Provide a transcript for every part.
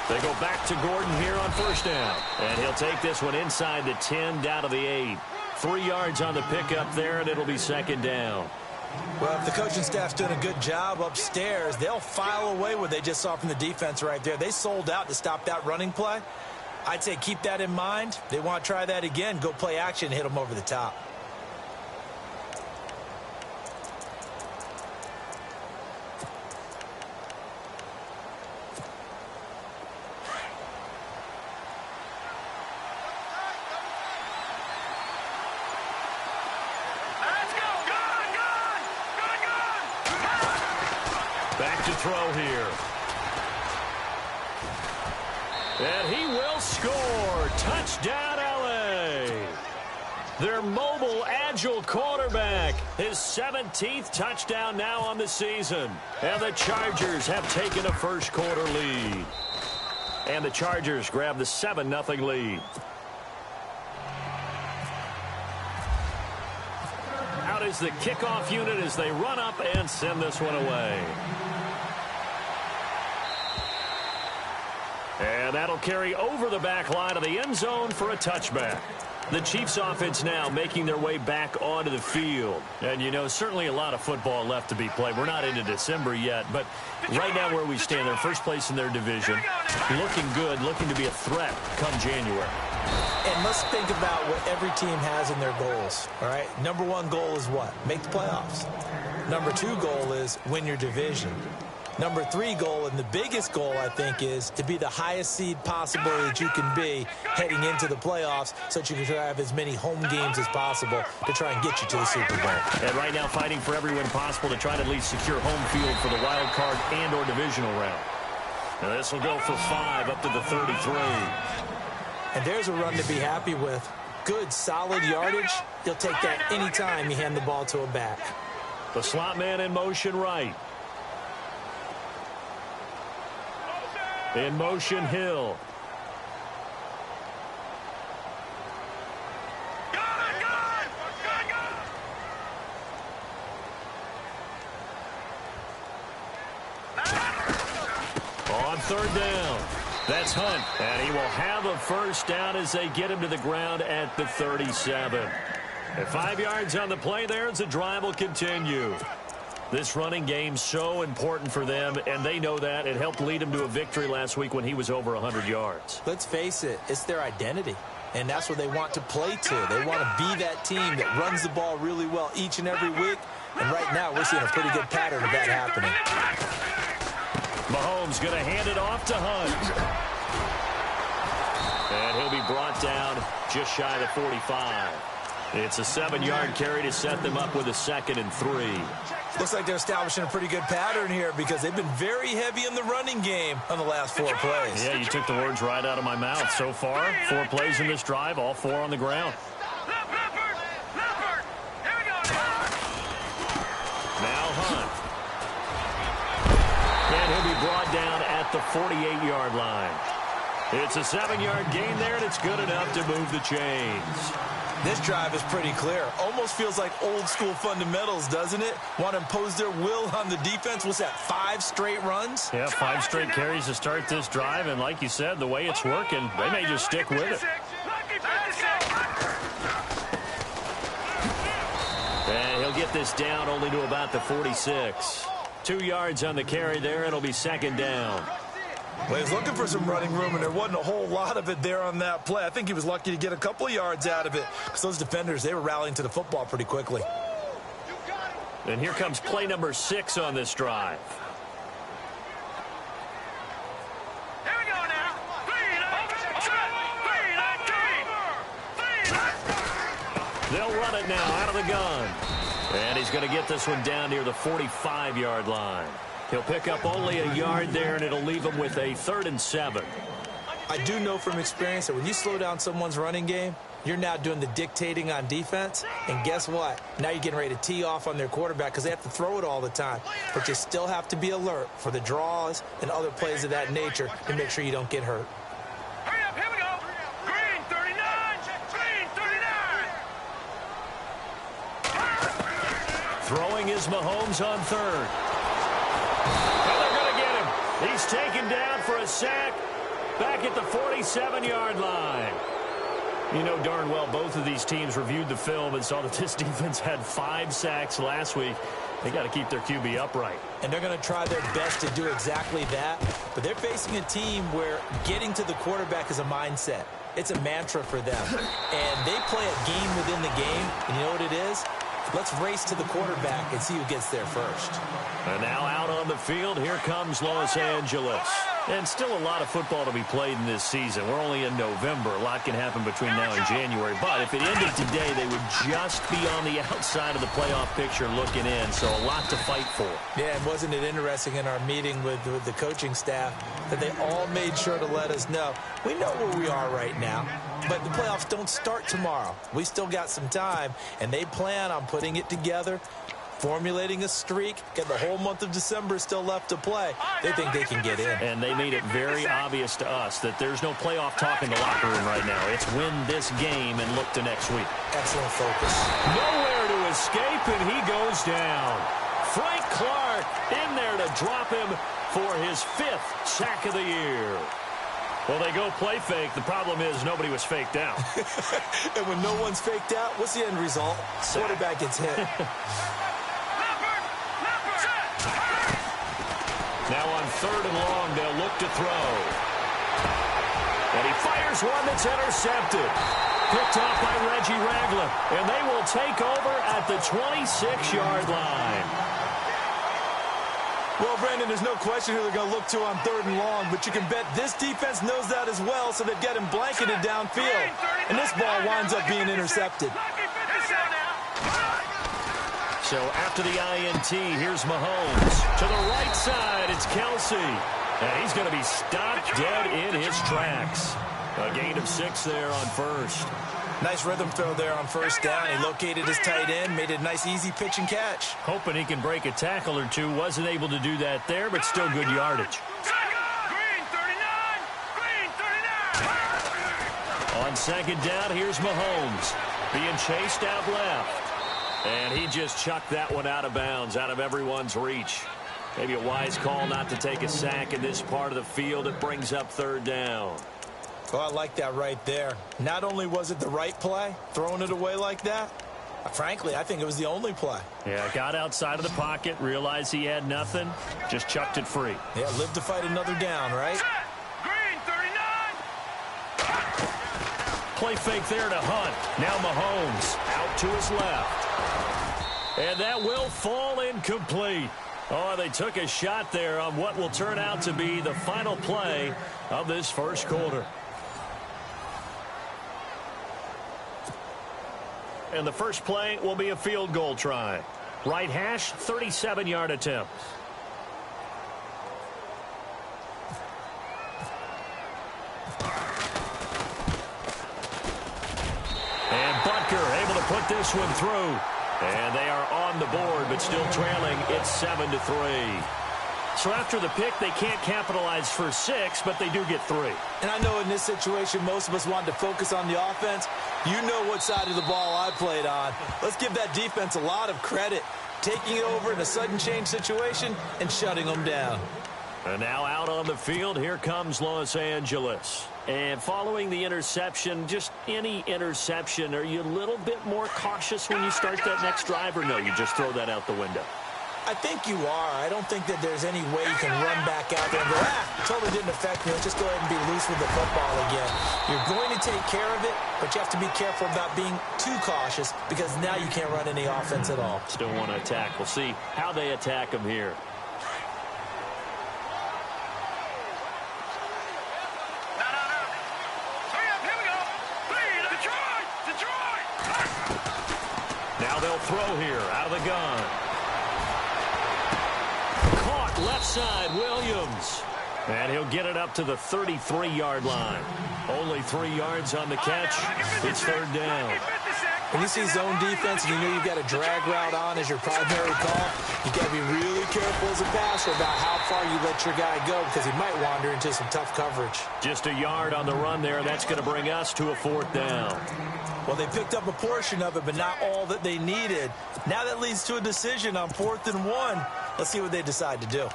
They go back to Gordon here on first down. And he'll take this one inside the 10 down to the 8. 3 yards on the pickup there, and it'll be second down. Well, if the coaching staff's doing a good job upstairs, they'll file away what they just saw from the defense right there. They sold out to stop that running play. I'd say keep that in mind. They want to try that again. Go play action, hit them over the top. Back to throw here. And he will score. Touchdown, L.A. Their mobile, agile quarterback. His 17th touchdown now on the season. And the Chargers have taken a first-quarter lead. And the Chargers grab the 7-0 lead. Out is the kickoff unit as they run up and send this one away. And that'll carry over the back line of the end zone for a touchback. The Chiefs offense now making their way back onto the field. And, you know, certainly a lot of football left to be played. We're not into December yet, but right now where we stand, they're first place in their division. Looking good, looking to be a threat come January. And let's think about what every team has in their goals, all right? Number 1 goal is what? Make the playoffs. Number 2 goal is win your division. Number 3 goal, and the biggest goal, I think, is to be the highest seed possible that you can be heading into the playoffs so that you can have as many home games as possible to try and get you to the Super Bowl. And right now fighting for every win possible to try to at least secure home field for the wild card and or divisional round. Now this will go for 5 up to the 33. And there's a run to be happy with. Good, solid yardage. You'll take that anytime you hand the ball to a back. The slot man in motion right. In motion, Hill. On third down. That's Hunt. And he will have a first down as they get him to the ground at the 37. And 5 yards on the play there as the drive will continue. This running game so important for them, and they know that. It helped lead them to a victory last week when he was over 100 yards. Let's face it, it's their identity, and that's what they want to play to. They want to be that team that runs the ball really well each and every week, and right now we're seeing a pretty good pattern of that happening. Mahomes going to hand it off to Hunt. And he'll be brought down just shy of the 45. It's a 7-yard carry to set them up with a 2nd and 3. Looks like they're establishing a pretty good pattern here because they've been very heavy in the running game on the last 4 plays. Yeah, you took the words right out of my mouth. So far, 4 plays in this drive, all 4 on the ground. Now Hunt. And he'll be brought down at the 48-yard line. It's a 7-yard gain there, and it's good enough to move the chains. This drive is pretty clear. Almost feels like old-school fundamentals, doesn't it? Want to impose their will on the defense. What's that, 5 straight runs? Yeah, 5 straight carries to start this drive, and like you said, the way it's working, they may just stick with it. And he'll get this down only to about the 46. 2 yards on the carry there. It'll be 2nd down. Well, he's looking for some running room, and there wasn't a whole lot of it there on that play. I think he was lucky to get a couple of yards out of it because those defenders, they were rallying to the football pretty quickly. And here comes play number 6 on this drive. Here we go now. They'll run it now out of the gun. And he's going to get this one down near the 45-yard line. He'll pick up only a yard there, and it'll leave him with a 3rd and 7. I do know from experience that when you slow down someone's running game, you're now doing the dictating on defense. And guess what? Now you're getting ready to tee off on their quarterback because they have to throw it all the time. But you still have to be alert for the draws and other plays of that nature to make sure you don't get hurt. Hurry up, here we go. Green 39. Green 39. Throwing is Mahomes on 3rd. And they're going to get him. He's taken down for a sack. back at the 47-yard line. You know darn well both of these teams reviewed the film and saw that this defense had 5 sacks last week. They got to keep their QB upright. And they're going to try their best to do exactly that. But they're facing a team where getting to the quarterback is a mindset. It's a mantra for them. And they play a game within the game. And you know what it is? Let's race to the quarterback and see who gets there first. And now out on the field, here comes Los Angeles. And still a lot of football to be played in this season. We're only in November. A lot can happen between now and January. But if it ended today, they would just be on the outside of the playoff picture looking in. So a lot to fight for. Yeah, and wasn't it interesting in our meeting with the coaching staff that they all made sure to let us know, we know where we are right now, but the playoffs don't start tomorrow. We still got some time, and they plan on putting it together, formulating a streak, get the whole month of December still left to play. They think they can get in. And they made it very obvious to us that there's no playoff talk in the locker room right now. It's win this game and look to next week. Excellent focus. Nowhere to escape, and he goes down. Frank Clark in there to drop him for his 5th sack of the year. Well, they go play fake. The problem is nobody was faked out. And when no one's faked out, what's the end result? Quarterback gets hit. Now on 3rd and long, they'll look to throw. And he fires one that's intercepted. Picked off by Reggie Ragland. And they will take over at the 26-yard line. Well, Brandon, there's no question who they're going to look to on 3rd and long, but you can bet this defense knows that as well, so they've got him blanketed downfield. And this ball winds up being intercepted. So after the INT, here's Mahomes. To the right side, it's Kelsey. And he's going to be stopped dead in his tracks. A gain of 6 there on 1st. Nice rhythm throw there on 1st down. He located his tight end, made it a nice, easy pitch and catch. Hoping he can break a tackle or two. Wasn't able to do that there, but still good yardage. Green 39! Green 39! On 2nd down, here's Mahomes. Being chased out left. And he just chucked that one out of bounds, out of everyone's reach. Maybe a wise call not to take a sack in this part of the field. It brings up 3rd down. Well, I like that right there. Not only was it the right play, throwing it away like that, frankly, I think it was the only play. Yeah, got outside of the pocket, realized he had nothing, just chucked it free. Yeah, live to fight another down, right? Green 39! Play fake there to Hunt. Now Mahomes out to his left. And that will fall incomplete. Oh, they took a shot there on what will turn out to be the final play of this 1st quarter. And the first play will be a field goal try. Right hash, 37-yard attempt. And Butker able to put this one through. And they are on the board, but still trailing. It's 7-3. So after the pick, they can't capitalize for 6, but they do get 3. And I know in this situation, most of us wanted to focus on the offense. You know what side of the ball I played on. Let's give that defense a lot of credit. Taking it over in a sudden change situation and shutting them down. And now out on the field, here comes Los Angeles. And following the interception, just any interception, are you a little bit more cautious when you start that next drive, or no, you just throw that out the window? I think you are. I don't think that there's any way you can run back out there and go, totally didn't affect me. Let's just go ahead and be loose with the football again. You're going to take care of it, but you have to be careful about being too cautious because now you can't run any offense at all. Still want to attack. We'll see how they attack them here. Now they'll throw here out of the gun. Caught left side, Williams. And he'll get it up to the 33-yard line. Only 3 yards on the catch. It's 3rd down. When you see zone defense and you know you've got a drag route on as your primary call, you got to be really careful as a passer about how far you let your guy go because he might wander into some tough coverage. Just a yard on the run there. That's going to bring us to a 4th down. Well, they picked up a portion of it, but not all that they needed. Now that leads to a decision on 4th and 1. Let's see what they decide to do.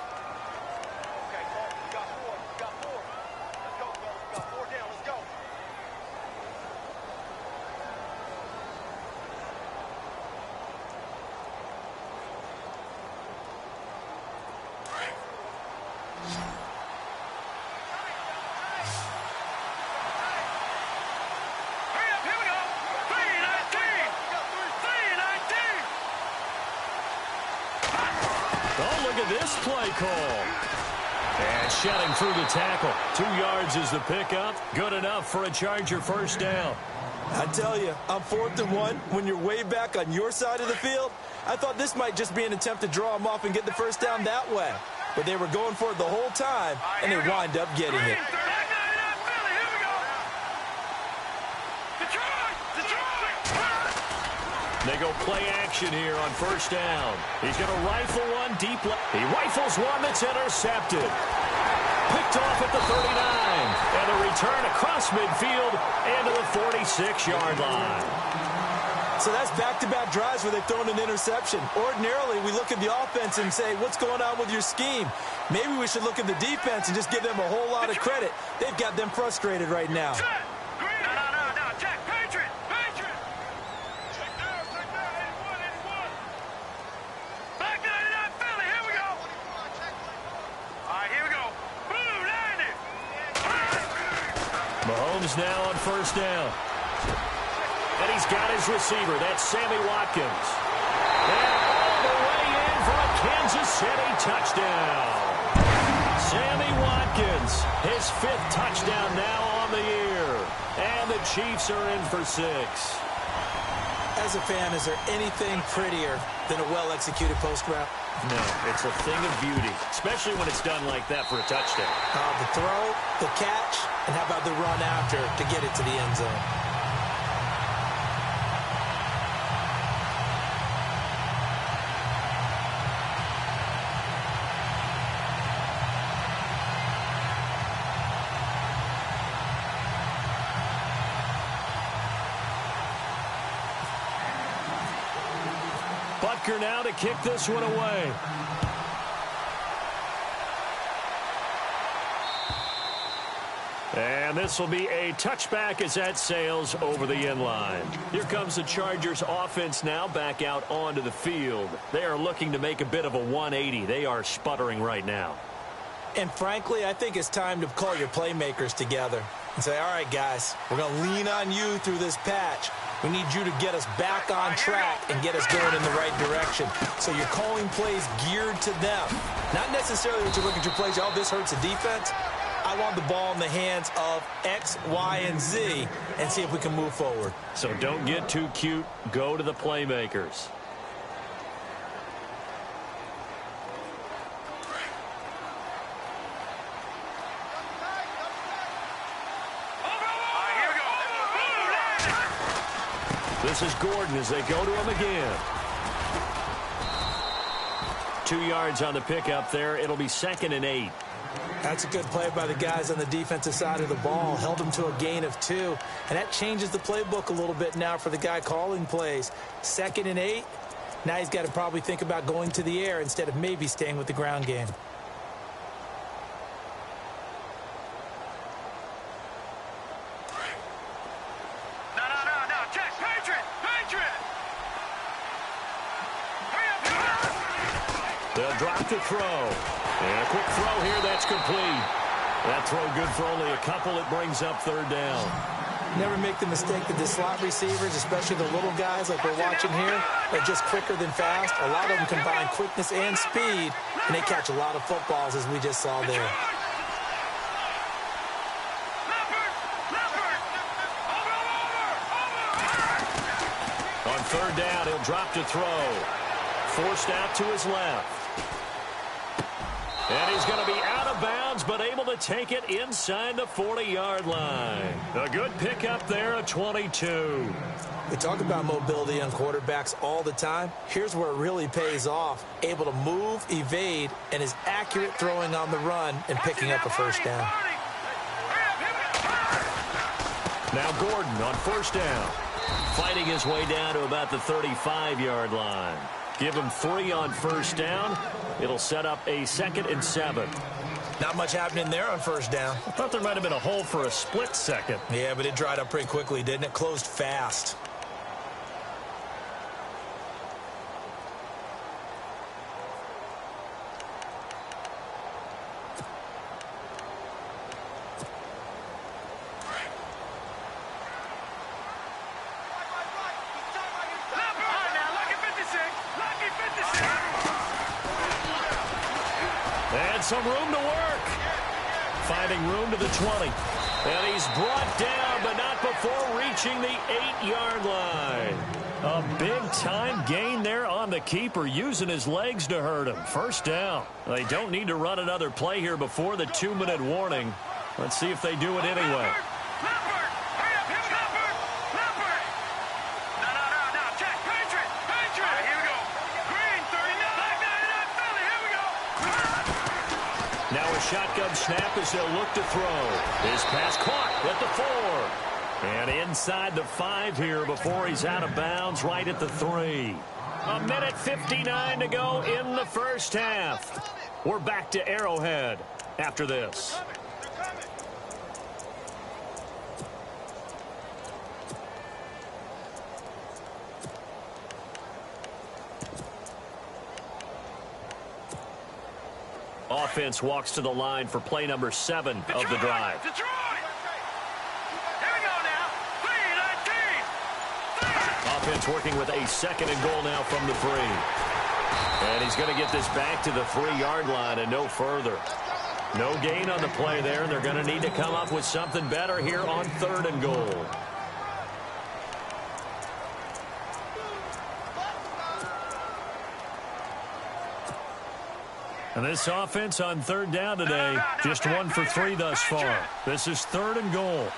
Nice play call. And shedding through the tackle. 2 yards is the pickup. Good enough for a Charger first down. I tell you, on 4th and 1, when you're way back on your side of the field, I thought this might just be an attempt to draw them off and get the first down that way. But they were going for it the whole time, and they wind up getting it. They go play action here on first down. He's going to rifle one deep left. He rifles one that's intercepted. Picked off at the 39. And a return across midfield into the 46-yard line. So that's back-to-back drives where they've thrown an interception. Ordinarily, we look at the offense and say, what's going on with your scheme? Maybe we should look at the defense and just give them a whole lot of credit. They've got them frustrated right now. Mahomes now on first down. And he's got his receiver. That's Sammy Watkins. And all the way in for a Kansas City touchdown. Sammy Watkins, his 5th touchdown now on the year. And the Chiefs are in for 6. As a fan, is there anything prettier than a well-executed post route? No, it's a thing of beauty, especially when it's done like that for a touchdown. The throw, the catch, and how about the run after to get it to the end zone? Butker now to kick this one away. And this will be a touchback as that sails over the end line. Here comes the Chargers offense now back out onto the field. They are looking to make a bit of a 180. They are sputtering right now. And frankly, I think it's time to call your playmakers together and say, all right, guys, we're going to lean on you through this patch. We need you to get us back on track and get us going in the right direction. So you're calling plays geared to them. Not necessarily that you look at your plays, oh, this hurts the defense. I want the ball in the hands of X, Y, and Z and see if we can move forward. So don't get too cute. Go to the playmakers. This is Gordon as they go to him again. 2 yards on the pickup there. It'll be 2nd and 8. That's a good play by the guys on the defensive side of the ball. Held them to a gain of 2. And that changes the playbook a little bit now for the guy calling plays. 2nd and 8. Now he's got to probably think about going to the air instead of maybe staying with the ground game. They'll drop the throw. And a quick throw here, that's complete. That throw good for only a couple. It brings up 3rd down. Never make the mistake that the slot receivers, especially the little guys like we're watching here, are just quicker than fast. A lot of them combine quickness and speed, and they catch a lot of footballs, as we just saw there. On 3rd down, he'll drop to throw. Forced out to his left. And he's going to be out of bounds, but able to take it inside the 40-yard line. A good pickup there at 22. We talk about mobility on quarterbacks all the time. Here's where it really pays off. Able to move, evade, and is accurate throwing on the run and picking up a first down. Now Gordon on first down. Fighting his way down to about the 35-yard line. Give him 3 on first down. It'll set up a 2nd and 7. Not much happening there on first down. I thought there might have been a hole for a split second. Yeah, but it dried up pretty quickly, didn't it? Closed fast. some room to work. Finding room to the 20. And he's brought down, but not before reaching the 8-yard line. A big-time gain there on the keeper, using his legs to hurt him. First down. They don't need to run another play here before the 2-minute warning. Let's see if they do it anyway. Now a shotgun snap as they'll look to throw. His pass caught at the 4. And inside the 5 here before he's out of bounds right at the 3. 1:59 to go in the first half. We're back to Arrowhead after this. Offense walks to the line for play number 7 of the drive. Offense working with a 2nd and goal now from the 3. And he's going to get this back to the 3-yard line and no further. No gain on the play there. They're going to need to come up with something better here on 3rd and goal. And this offense on 3rd down today, just 1 for 3 thus far. This is 3rd and goal.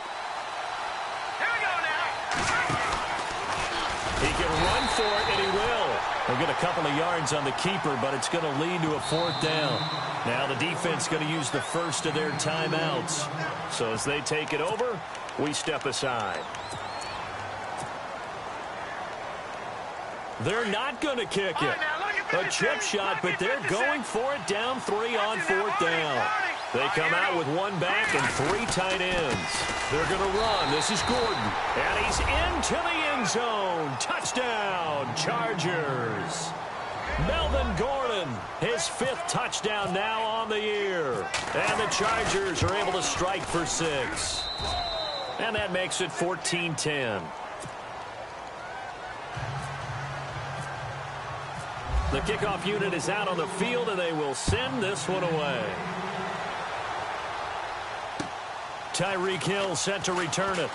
He can run for it, and he will. They'll get a couple of yards on the keeper, but it's going to lead to a 4th down. Now the defense going to use the first of their timeouts. So as they take it over, we step aside. They're not going to kick it. A chip shot, but they're going for it down 3 on 4th down. They come out with 1 back and 3 tight ends. They're going to run. This is Gordon. And he's into the end zone. Touchdown, Chargers. Melvin Gordon, his 5th touchdown now on the year. And the Chargers are able to strike for 6. And that makes it 14-10. The kickoff unit is out on the field, and they will send this one away. Tyreek Hill set to return it.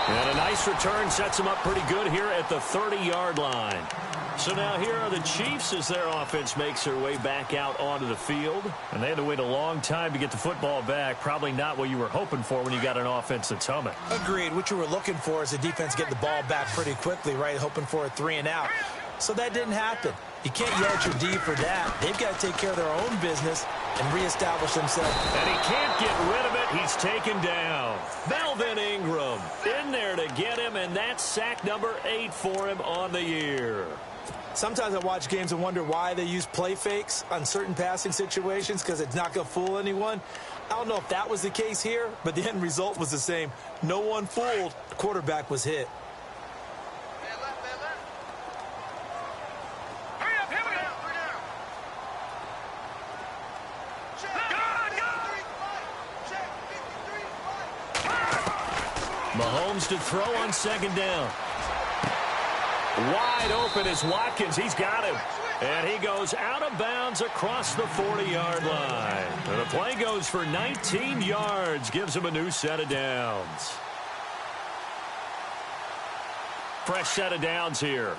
And a nice return sets him up pretty good here at the 30-yard line. So now here are the Chiefs as their offense makes their way back out onto the field. And they had to wait a long time to get the football back. Probably not what you were hoping for when you got an offense that's humming. Agreed. What you were looking for is the defense getting the ball back pretty quickly, right? Hoping for a 3 and out. So that didn't happen. You can't yell at your D for that. They've got to take care of their own business and reestablish themselves. And he can't get rid of it. He's taken down. Melvin Ingram in there to get him, and that's sack number 8 for him on the year. Sometimes I watch games and wonder why they use play fakes on certain passing situations, because it's not going to fool anyone. I don't know if that was the case here, but the end result was the same. No one fooled. The quarterback was hit. Mahomes to throw on 2nd down. Wide open is Watkins. He's got him. And he goes out of bounds across the 40-yard line. And the play goes for 19 yards. Gives him a new set of downs. Fresh set of downs here.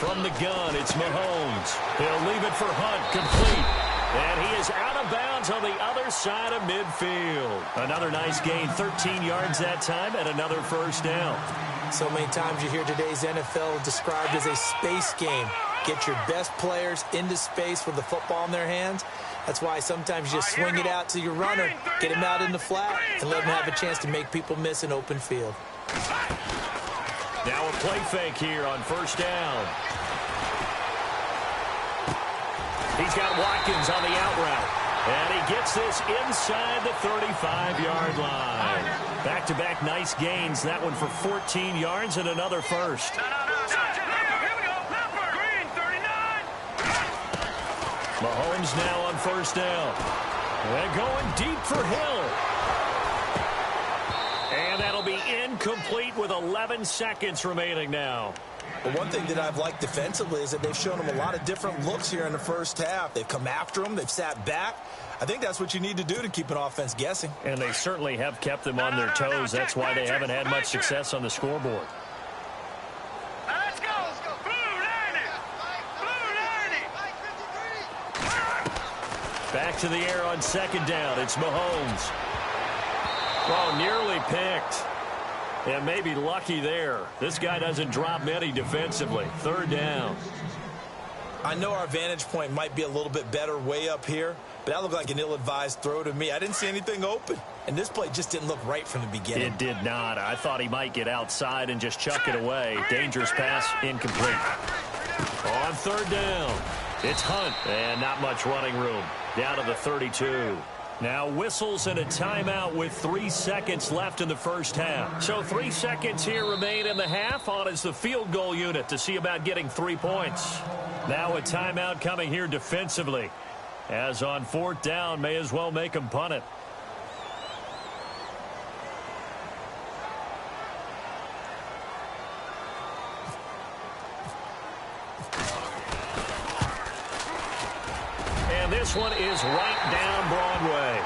From the gun, it's Mahomes. He'll leave it for Hunt, complete. And he is out of bounds on the other side of midfield. Another nice gain, 13 yards that time, and another first down. So many times you hear today's NFL described as a space game. Get your best players into space with the football in their hands. That's why sometimes you just swing it out to your runner, get him out in the flat, and let him have a chance to make people miss an open field. Now a play fake here on first down. He's got Watkins on the out route. And he gets this inside the 35-yard line. Back-to-back nice gains. That one for 14 yards and another first. Here we go. Green 39. Mahomes now on first down. And going deep for Hill. And that'll be incomplete with 11 seconds remaining now. But one thing that I've liked defensively is that they've shown them a lot of different looks here in the first half. They've come after them. They've sat back. I think that's what you need to do to keep an offense guessing. And they certainly have kept them on their toes. That's why they haven't had much success on the scoreboard. Let's go. Blue 90. Back to the air on second down. It's Mahomes. Oh, nearly picked. And maybe lucky there. This guy doesn't drop many defensively. Third down. I know our vantage point might be a little bit better way up here, but that looked like an ill-advised throw to me. I didn't see anything open, and this play just didn't look right from the beginning. It did not. I thought he might get outside and just chuck it away. Dangerous pass, incomplete. On third down, it's Hunt, and not much running room. Down to the 32. Now whistles and a timeout with 3 seconds left in the first half. So 3 seconds here remain in the half. On is the field goal unit to see about getting 3 points. Now a timeout coming here defensively. As on fourth down, may as well make them punt it. This one is right down Broadway.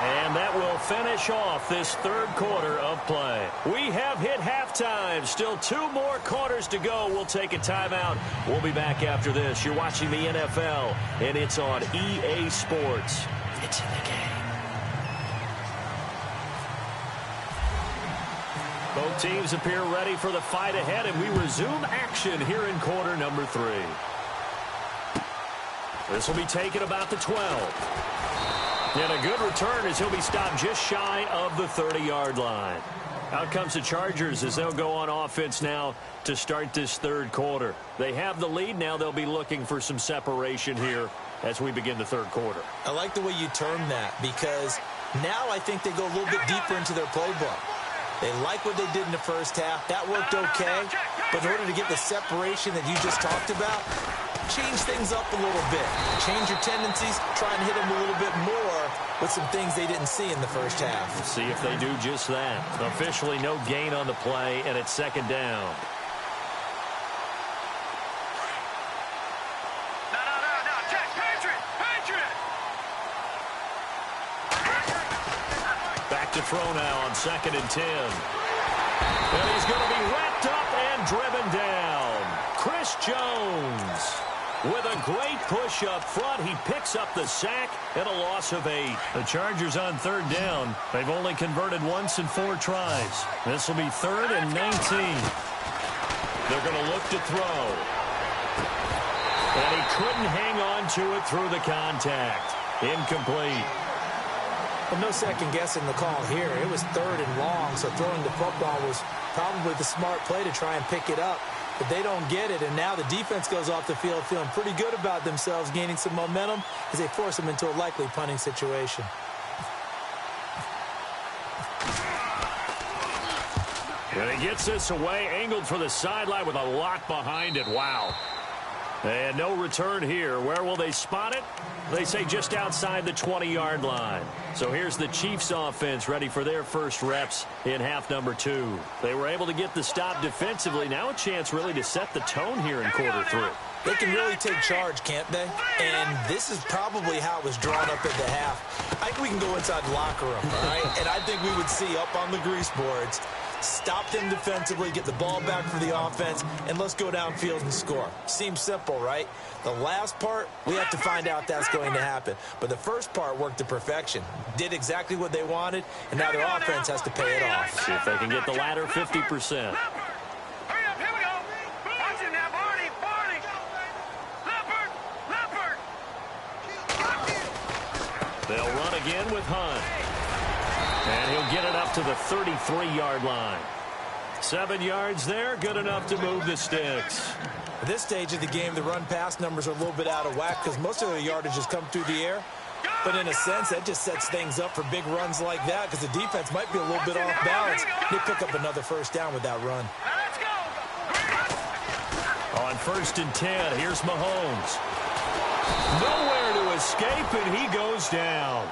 And that will finish off this third quarter of play. We have hit halftime. Still 2 more quarters to go. We'll take a timeout. We'll be back after this. You're watching the NFL, and it's on EA Sports. It's in the game. Both teams appear ready for the fight ahead, and we resume action here in quarter number 3. This will be taken about the 12. And a good return as he'll be stopped just shy of the 30-yard line. Out comes the Chargers as they'll go on offense now to start this third quarter. They have the lead. Now they'll be looking for some separation here as we begin the third quarter. I like the way you term that because now I think they go a little bit deeper into their playbook. They like what they did in the first half. That worked okay. But in order to get the separation that you just talked about, change things up a little bit. Change your tendencies. Try and hit them a little bit more with some things they didn't see in the first half. Let's see if they do just that. Officially no gain on the play, and it's second down. No. Check. Patriot. Back to throw now on 2nd and 10. And he's going to be wrapped up and driven down. Chris Jones with a great push up front. He picks up the sack and a loss of 8. The Chargers on third down. They've only converted once in 4 tries. This will be 3rd and 19. They're going to look to throw. And he couldn't hang on to it through the contact. Incomplete. Well, no second guessing the call here. It was 3rd and long, so throwing the football was probably the smart play to try and pick it up. But they don't get it, and now the defense goes off the field feeling pretty good about themselves, gaining some momentum as they force them into a likely punting situation. And he gets this away, angled for the sideline with a lot behind it. Wow. And no return here. Where will they spot it? They say just outside the 20-yard line. So here's the Chiefs offense ready for their first reps in half number 2. They were able to get the stop defensively. Now a chance really to set the tone here in quarter 3. They can really take charge, can't they? And this is probably how it was drawn up at the half. I think we can go inside the locker room, all right? And I think we would see up on the grease boards, stop them defensively, get the ball back for the offense, and let's go downfield and score. Seems simple, right? The last part, we have to find out that's going to happen. But the first part worked to perfection. Did exactly what they wanted, and now their offense has to pay it off. See if they can get the latter 50%. Hurry up, here we go. Watch it now, Barney. Leopard. They'll run again with Hunt. And he'll get it up to the 33-yard line. 7 yards there, good enough to move the sticks. At this stage of the game, the run-pass numbers are a little bit out of whack because most of their yardage has come through the air. But in a sense, that just sets things up for big runs like that because the defense might be a little bit off balance. They pick up another first down with that run. Let's go. On 1st and 10, here's Mahomes. Nowhere to escape, and he goes down.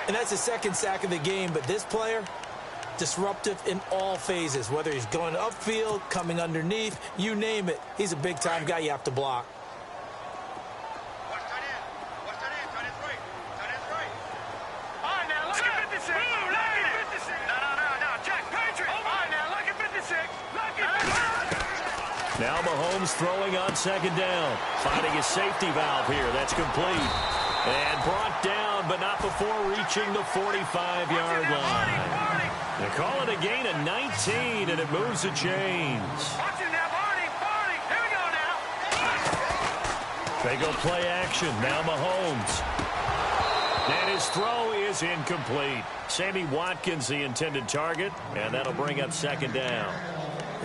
And that's the second sack of the game, but this player, disruptive in all phases, whether he's going upfield, coming underneath, you name it. He's a big-time guy you have to block. Now Mahomes throwing on 2nd down. Finding his safety valve here. That's complete. And brought down, but not before reaching the 45-yard line. They call it a gain of 19, and it moves the chains. They go play action. Now Mahomes. And his throw is incomplete. Sammy Watkins, the intended target, and that'll bring up 2nd down.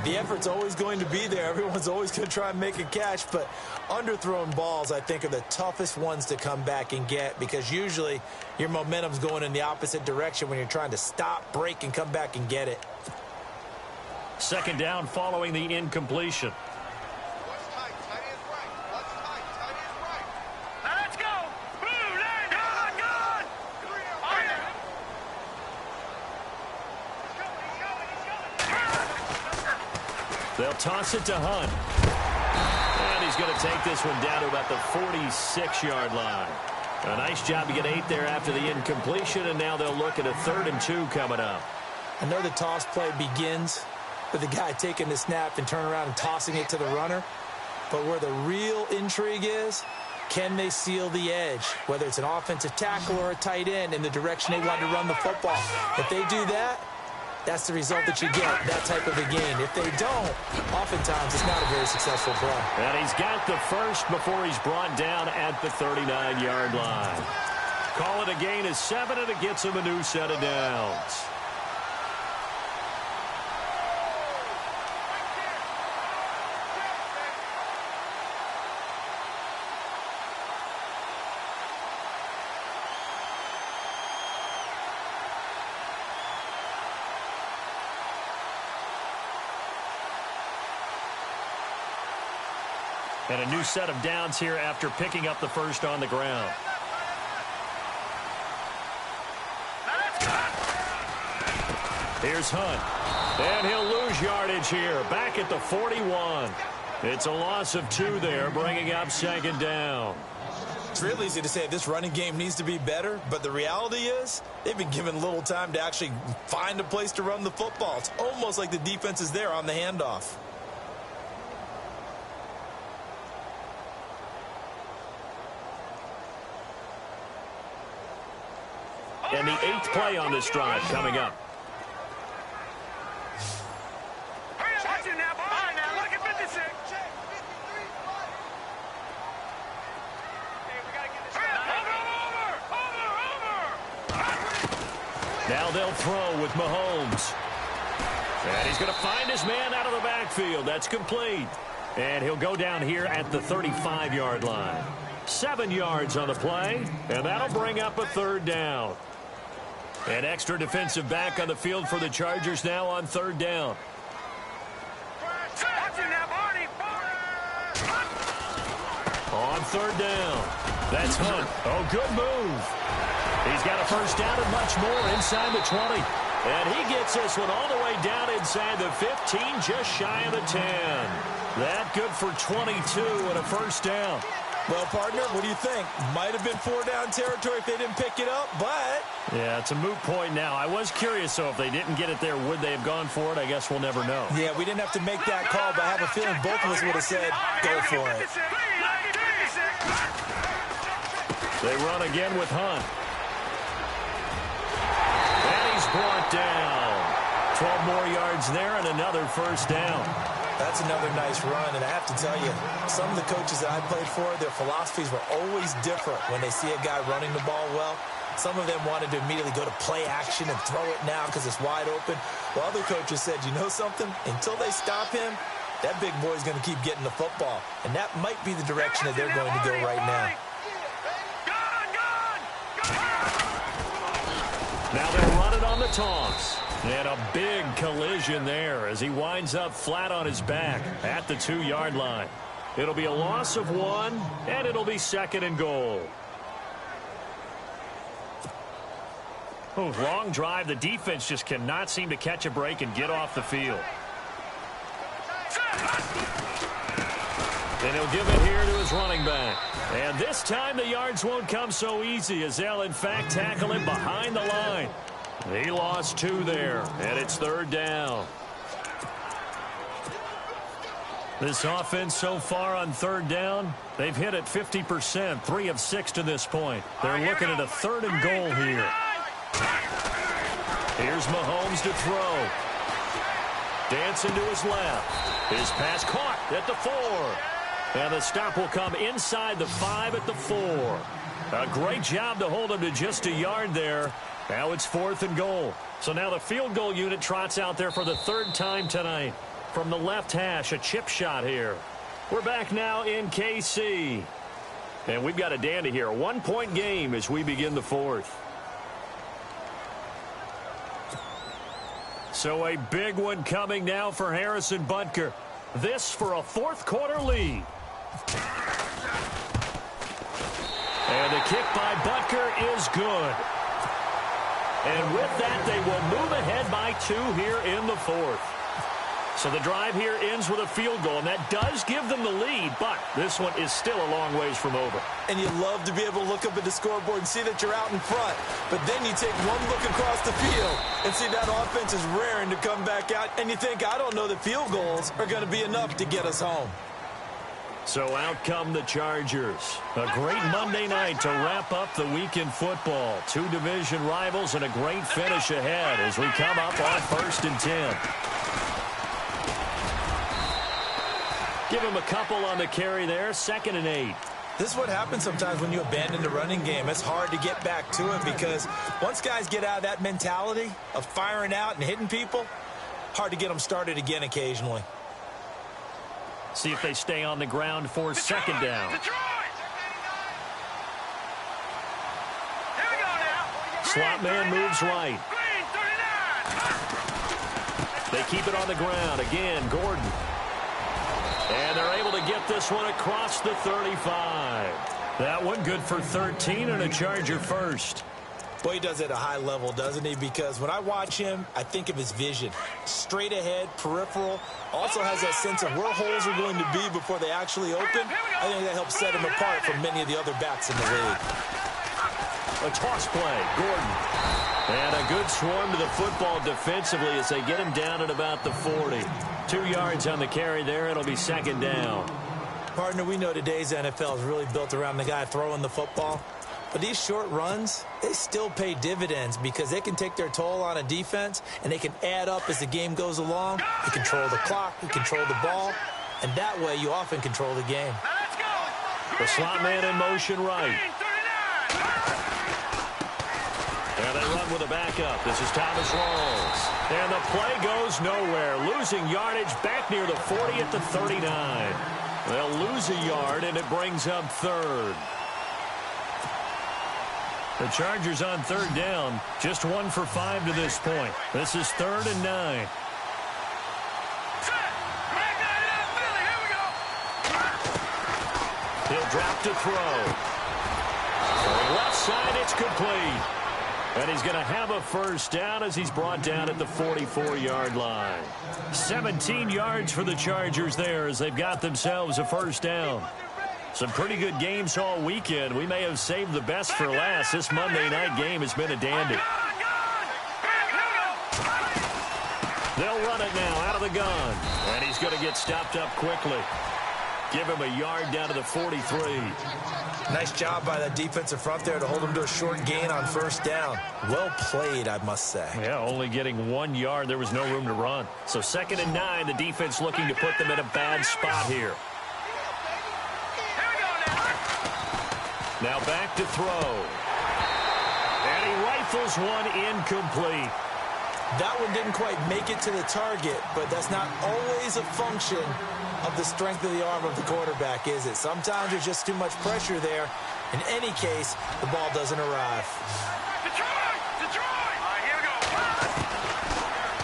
The effort's always going to be there. Everyone's always going to try and make a catch, but underthrown balls, I think, are the toughest ones to come back and get because usually your momentum's going in the opposite direction when you're trying to stop, break, and come back and get it. 2nd down following the incompletion. They'll toss it to Hunt. And he's going to take this one down to about the 46-yard line. A nice job to get 8 there after the incompletion, and now they'll look at a 3rd and 2 coming up. I know the toss play begins with the guy taking the snap and turning around and tossing it to the runner. But where the real intrigue is, can they seal the edge, whether it's an offensive tackle or a tight end, in the direction they want to run the football? If they do that, that's the result that you get, that type of a gain. If they don't, oftentimes it's not a very successful play. And he's got the first before he's brought down at the 39-yard line. Call it a gain of 7, and it gets him a new set of downs. And a new set of downs here after picking up the first on the ground. Here's Hunt. And he'll lose yardage here. Back at the 41. It's a loss of 2 there, bringing up 2nd down. It's real easy to say this running game needs to be better, but the reality is they've been given little time to actually find a place to run the football. It's almost like the defense is there on the handoff. And the 8th play on this drive coming up. Now they'll throw with Mahomes. And he's going to find his man out of the backfield. That's complete. And he'll go down here at the 35-yard line. 7 yards on the play, and that'll bring up a 3rd down. An extra defensive back on the field for the Chargers now on 3rd down. On 3rd down. That's Hunt. Oh, good move. He's got a first down and much more inside the 20. And he gets this one all the way down inside the 15, just shy of the 10. That good for 22 and a first down. Well, partner, what do you think? Might have been 4-down territory if they didn't pick it up, but... Yeah, it's a moot point now. I was curious, so if they didn't get it there, would they have gone for it? I guess we'll never know. Yeah, we didn't have to make that call, but I have a feeling both of us would have said, go for it. They run again with Hunt. And he's brought down. 12 more yards there and another first down. That's another nice run, and I have to tell you, some of the coaches that I played for, their philosophies were always different when they see a guy running the ball well. Some of them wanted to immediately go to play action and throw it now because it's wide open. While other coaches said, you know something? Until they stop him, that big boy's going to keep getting the football. And that might be the direction that they're going to go right now. Now they'll run it on the toss. And a big collision there as he winds up flat on his back at the 2-yard line. It'll be a loss of 1, and it'll be 2nd and goal. Oh, long drive. The defense just cannot seem to catch a break and get off the field. And he'll give it here to his running back. And this time the yards won't come so easy as they'll, in fact, tackle him behind the line. He lost 2 there, and it's 3rd down. This offense so far on 3rd down, they've hit it 50%, 3 of 6 to this point. They're looking at a 3rd and goal here. Here's Mahomes to throw. Dancing to his left. His pass caught at the 4. And the stop will come inside the 5 at the 4. A great job to hold him to just a yard there. Now it's 4th and goal. So now the field goal unit trots out there for the 3rd time tonight. From the left hash, a chip shot here. We're back now in KC. And we've got a dandy here. A 1-point game as we begin the 4th. So a big one coming now for Harrison Butker. This for a 4th quarter lead. And the kick by Butker is good. And with that, they will move ahead by 2 here in the 4th. So the drive here ends with a field goal, and that does give them the lead, but this one is still a long ways from over. And you love to be able to look up at the scoreboard and see that you're out in front, but then you take one look across the field and see that offense is raring to come back out, and you think, I don't know that field goals are going to be enough to get us home. So out come the Chargers. A great Monday night to wrap up the week in football. 2 division rivals and a great finish ahead as we come up on 1st and 10. Give him a couple on the carry there. 2nd and 8. This is what happens sometimes when you abandon the running game. It's hard to get back to it because once guys get out of that mentality of firing out and hitting people, hard to get them started again occasionally. See if they stay on the ground for 2nd down. Slot man moves right. They keep it on the ground. Again, Gordon. And they're able to get this one across the 35. That one good for 13 and a Charger first. Boy, he does it at a high level, doesn't he? Because when I watch him, I think of his vision. Straight ahead, peripheral. Also has that sense of where holes are going to be before they actually open. I think that helps set him apart from many of the other backs in the league. A toss play, Gordon. And a good swarm to the football defensively as they get him down at about the 40. 2 yards on the carry there. It'll be 2nd down. Partner, we know today's NFL is really built around the guy throwing the football. But these short runs, they still pay dividends because they can take their toll on a defense and they can add up as the game goes along. You control the clock, you control the ball, and that way you often control the game. The slot man in motion right. And they run with a backup. This is Thomas Rawls. And the play goes nowhere. Losing yardage back near the 40 at the 39. They'll lose a yard, and it brings up 3rd. The Chargers on 3rd down. Just 1 for 5 to this point. This is 3rd and 9. He'll drop to throw. Left side, it's complete. And he's going to have a 1st down as he's brought down at the 44-yard line. 17 yards for the Chargers there as they've got themselves a 1st down. Some pretty good games all weekend. We may have saved the best for last. This Monday night game has been a dandy. They'll run it now out of the gun. And he's going to get stopped up quickly. Give him a yard down to the 43. Nice job by that defensive front there to hold him to a short gain on 1st down. Well played, I must say. Yeah, only getting 1 yard. There was no room to run. So 2nd and 9, the defense looking to put them in a bad spot here. Now back to throw. And he rifles one incomplete. That one didn't quite make it to the target, but that's not always a function of the strength of the arm of the quarterback, is it? Sometimes there's just too much pressure there. In any case, the ball doesn't arrive.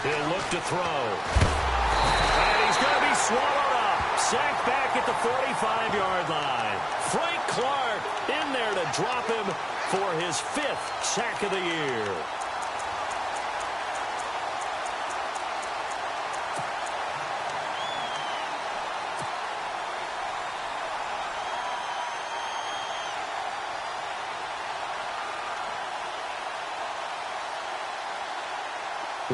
He'll look to throw. And he's going to be swallowed up. Sacked back at the 45-yard line. Frank Clark in there to drop him for his 5th sack of the year.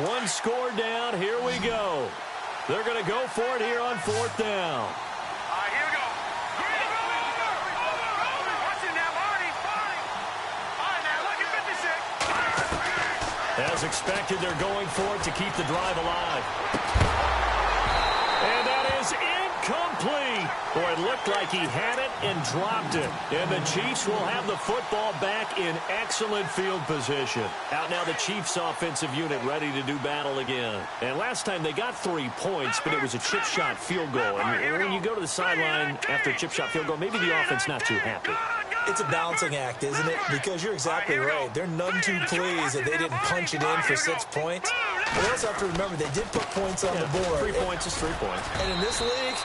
One score down. Here we go. They're going to go for it here on 4th down. All right, here we go. Watch it now, Barney. All right, now, look at 56. As expected, they're going for it to keep the drive alive. And that is incomplete. Boy, it looked like he had it and dropped it. And the Chiefs will have the football back in excellent field position. Out now the Chiefs offensive unit ready to do battle again. And last time they got 3 points, but it was a chip shot field goal. And when you go to the sideline after a chip shot field goal, maybe the offense not too happy. It's a balancing act, isn't it? Because you're exactly right. They're none too pleased that they didn't punch it in for 6 points. But we also have to remember they did put points on the board. 3 points is 3 points. And in this league,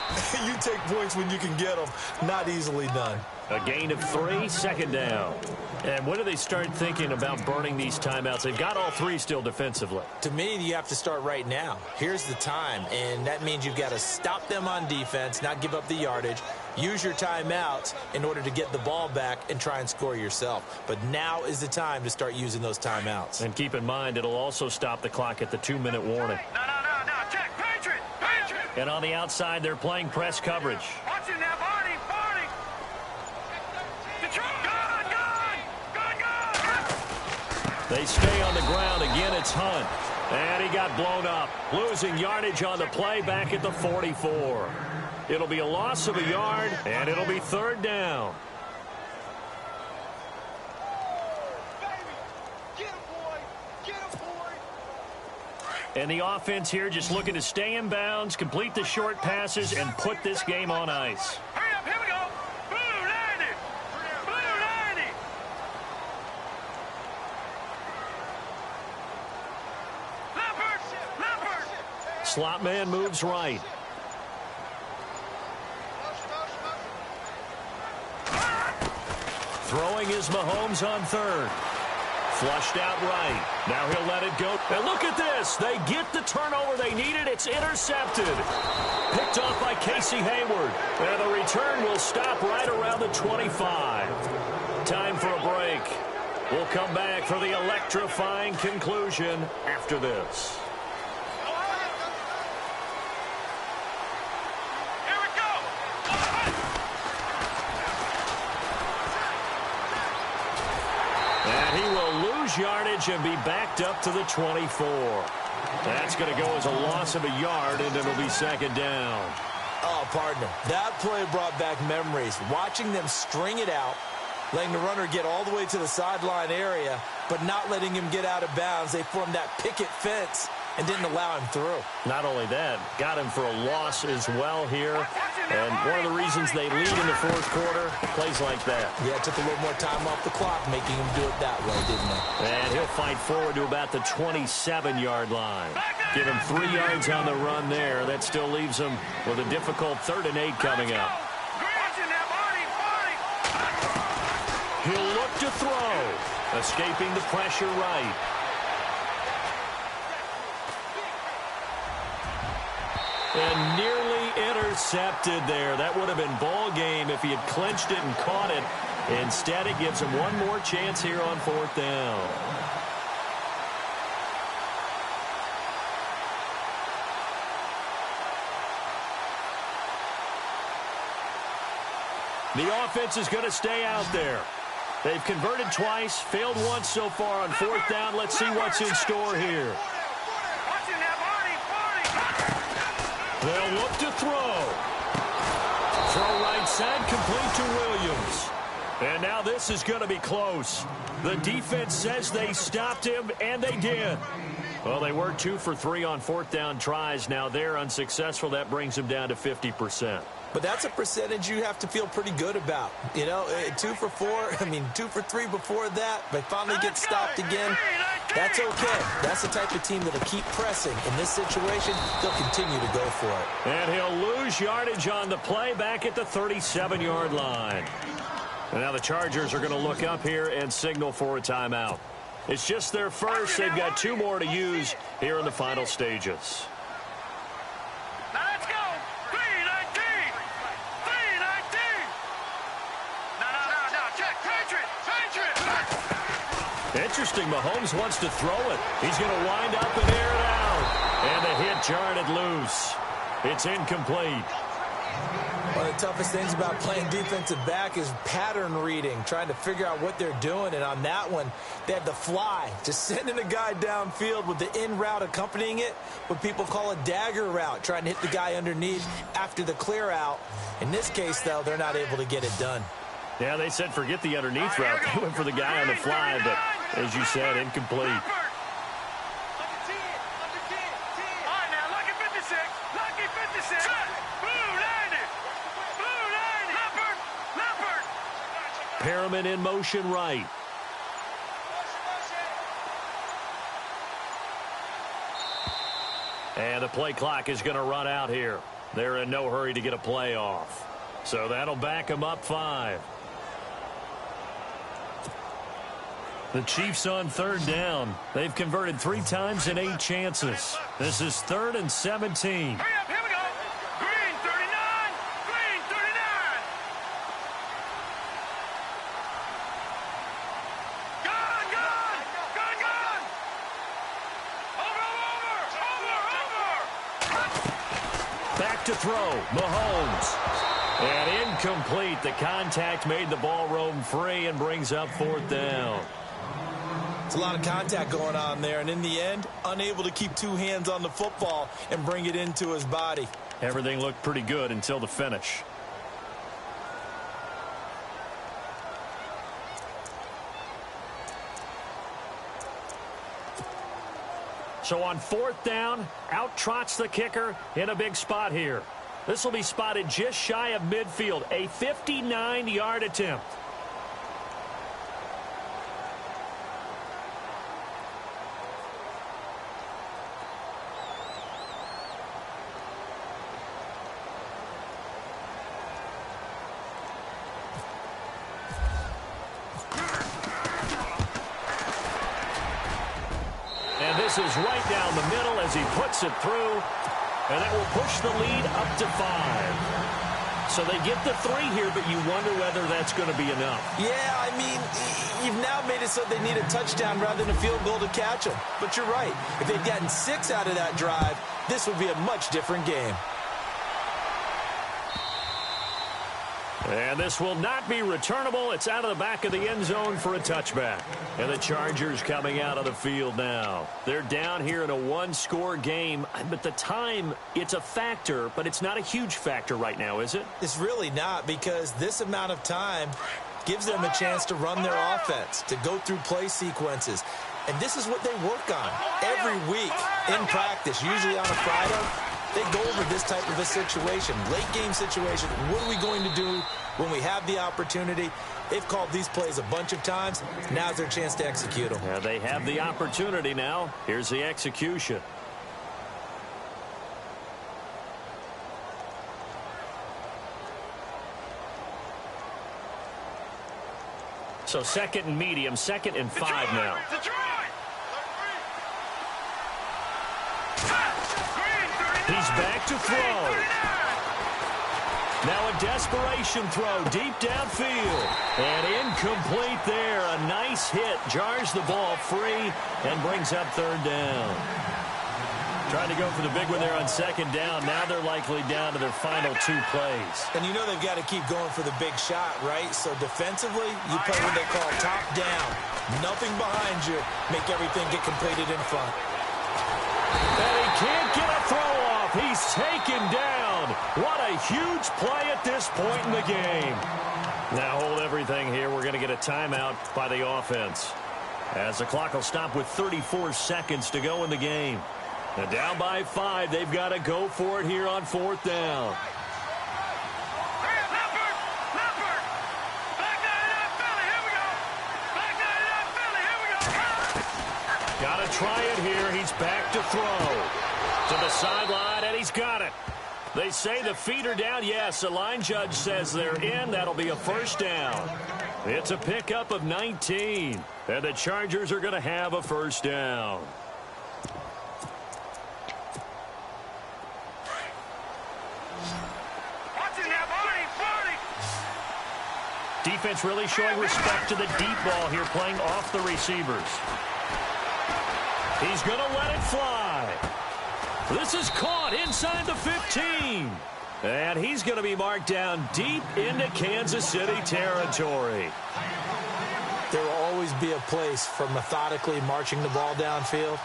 you take points when you can get them. Not easily done. A gain of 3, 2nd down. And when do they start thinking about burning these timeouts? They've got all 3 still defensively. To me, you have to start right now. Here's the time, and that means you've got to stop them on defense, not give up the yardage, use your timeouts in order to get the ball back and try and score yourself. But now is the time to start using those timeouts. And keep in mind, it'll also stop the clock at the 2-minute warning. No, check, Patriot. And on the outside, they're playing press coverage. Watch it now, Barney. They stay on the ground. Again, it's Hunt. And he got blown up. Losing yardage on the play back at the 44. It'll be a loss of a yard, and it'll be 3rd down. And the offense here just looking to stay in bounds, complete the short passes, and put this game on ice. Hurry up, here we go. Blue 90. Blue 90. Leopard. Slot man moves right. Throwing is Mahomes on 3rd. Flushed out right. Now he'll let it go. And look at this. They get the turnover they needed. It's intercepted. Picked off by Casey Hayward. And the return will stop right around the 25. Time for a break. We'll come back for the electrifying conclusion after this. And he will lose yardage and be backed up to the 24. That's going to go as a loss of a yard, and it'll be 2nd down. Oh, partner, that play brought back memories. Watching them string it out, letting the runner get all the way to the sideline area, but not letting him get out of bounds. They formed that picket fence and didn't allow him through. Not only that, got him for a loss as well here. And one of the reasons they lead in the 4th quarter, plays like that. Yeah, it took a little more time off the clock, making him do it that way, didn't it? And he'll fight forward to about the 27-yard line. Give him 3 yards on the run there. That still leaves him with a difficult 3rd and 8 coming up. He'll look to throw. Escaping the pressure right. And nearly intercepted there. That would have been ball game if he had clinched it and caught it. Instead, it gives him one more chance here on 4th down. The offense is going to stay out there. They've converted twice, failed once so far on 4th down. Let's see what's in store here. They'll look to throw. Throw right side, complete to Williams. And now this is going to be close. The defense says they stopped him, and they did. Well, they were 2 for 3 on 4th down tries. Now they're unsuccessful. That brings them down to 50%. But that's a percentage you have to feel pretty good about. You know, 2 for 4, 2 for 3 before that, but finally get stopped again. That's okay. That's the type of team that'll keep pressing. In this situation, they'll continue to go for it. And he'll lose yardage on the play back at the 37-yard line. And now the Chargers are going to look up here and signal for a timeout. It's just their first. They've got 2 more to use here in the final stages. Now let's go. 319. 319. No. Check. Patriot. Interesting. Mahomes wants to throw it. He's going to wind up and air it out. And the hit jarred it loose. It's incomplete. One of the toughest things about playing defensive back is pattern reading, trying to figure out what they're doing. And on that one, they had the fly, just sending a guy downfield with the in route accompanying it, what people call a dagger route, trying to hit the guy underneath after the clear out. In this case, though, they're not able to get it done. Yeah, they said forget the underneath route. They went for the guy on the fly, but as you said, incomplete. Perriman in motion right. And the play clock is going to run out here. They're in no hurry to get a play off. So that'll back them up 5. The Chiefs on 3rd down. They've converted 3 times in 8 chances. This is 3rd and 17. To throw, Mahomes. And incomplete. The contact made the ball roam free and brings up 4th down. It's a lot of contact going on there, and in the end, unable to keep 2 hands on the football and bring it into his body. Everything looked pretty good until the finish. So on 4th down, out trots the kicker in a big spot here. This will be spotted just shy of midfield, a 59-yard attempt. This is right down the middle as he puts it through, and that will push the lead up to 5. So they get the 3 here, but you wonder whether that's going to be enough. Yeah, I mean, you've now made it so they need a touchdown rather than a field goal to catch them. But you're right. If they'd gotten 6 out of that drive, this would be a much different game. And this will not be returnable. It's out of the back of the end zone for a touchback. And the Chargers coming out of the field now. They're down here in a 1-score game. But the time, it's a factor, but it's not a huge factor right now, is it? It's really not, because this amount of time gives them a chance to run their offense, to go through play sequences. And this is what they work on every week in practice, usually on a Friday. They go over this type of a situation, late game situation. What are we going to do when we have the opportunity? They've called these plays a bunch of times. Now's their chance to execute them. Yeah, they have the opportunity now. Here's the execution. So 2nd and medium, 2nd and 5 now. He's back to throw. Now a desperation throw deep downfield. And incomplete there. A nice hit. Jars the ball free and brings up 3rd down. Trying to go for the big one there on 2nd down. Now they're likely down to their final 2 plays. And you know they've got to keep going for the big shot, right? So defensively, you play what they call top down. Nothing behind you. Make everything get completed in front. And he can't get a throw off. He's taken down. What a huge play at this point in the game. Now hold everything here. We're going to get a timeout by the offense, as the clock will stop with 34 seconds to go in the game. Now down by 5. They've got to go for it here on 4th down. Got try it here. He's back to throw. To the sideline, and he's got it. They say the feet are down. Yes, the line judge says they're in. That'll be a first down. It's a pickup of 19. And the Chargers are going to have a first down. Defense really showing respect to the deep ball here, playing off the receivers. He's going to let it fly. This is caught inside the 15. And he's going to be marked down deep into Kansas City territory. There will always be a place for methodically marching the ball downfield.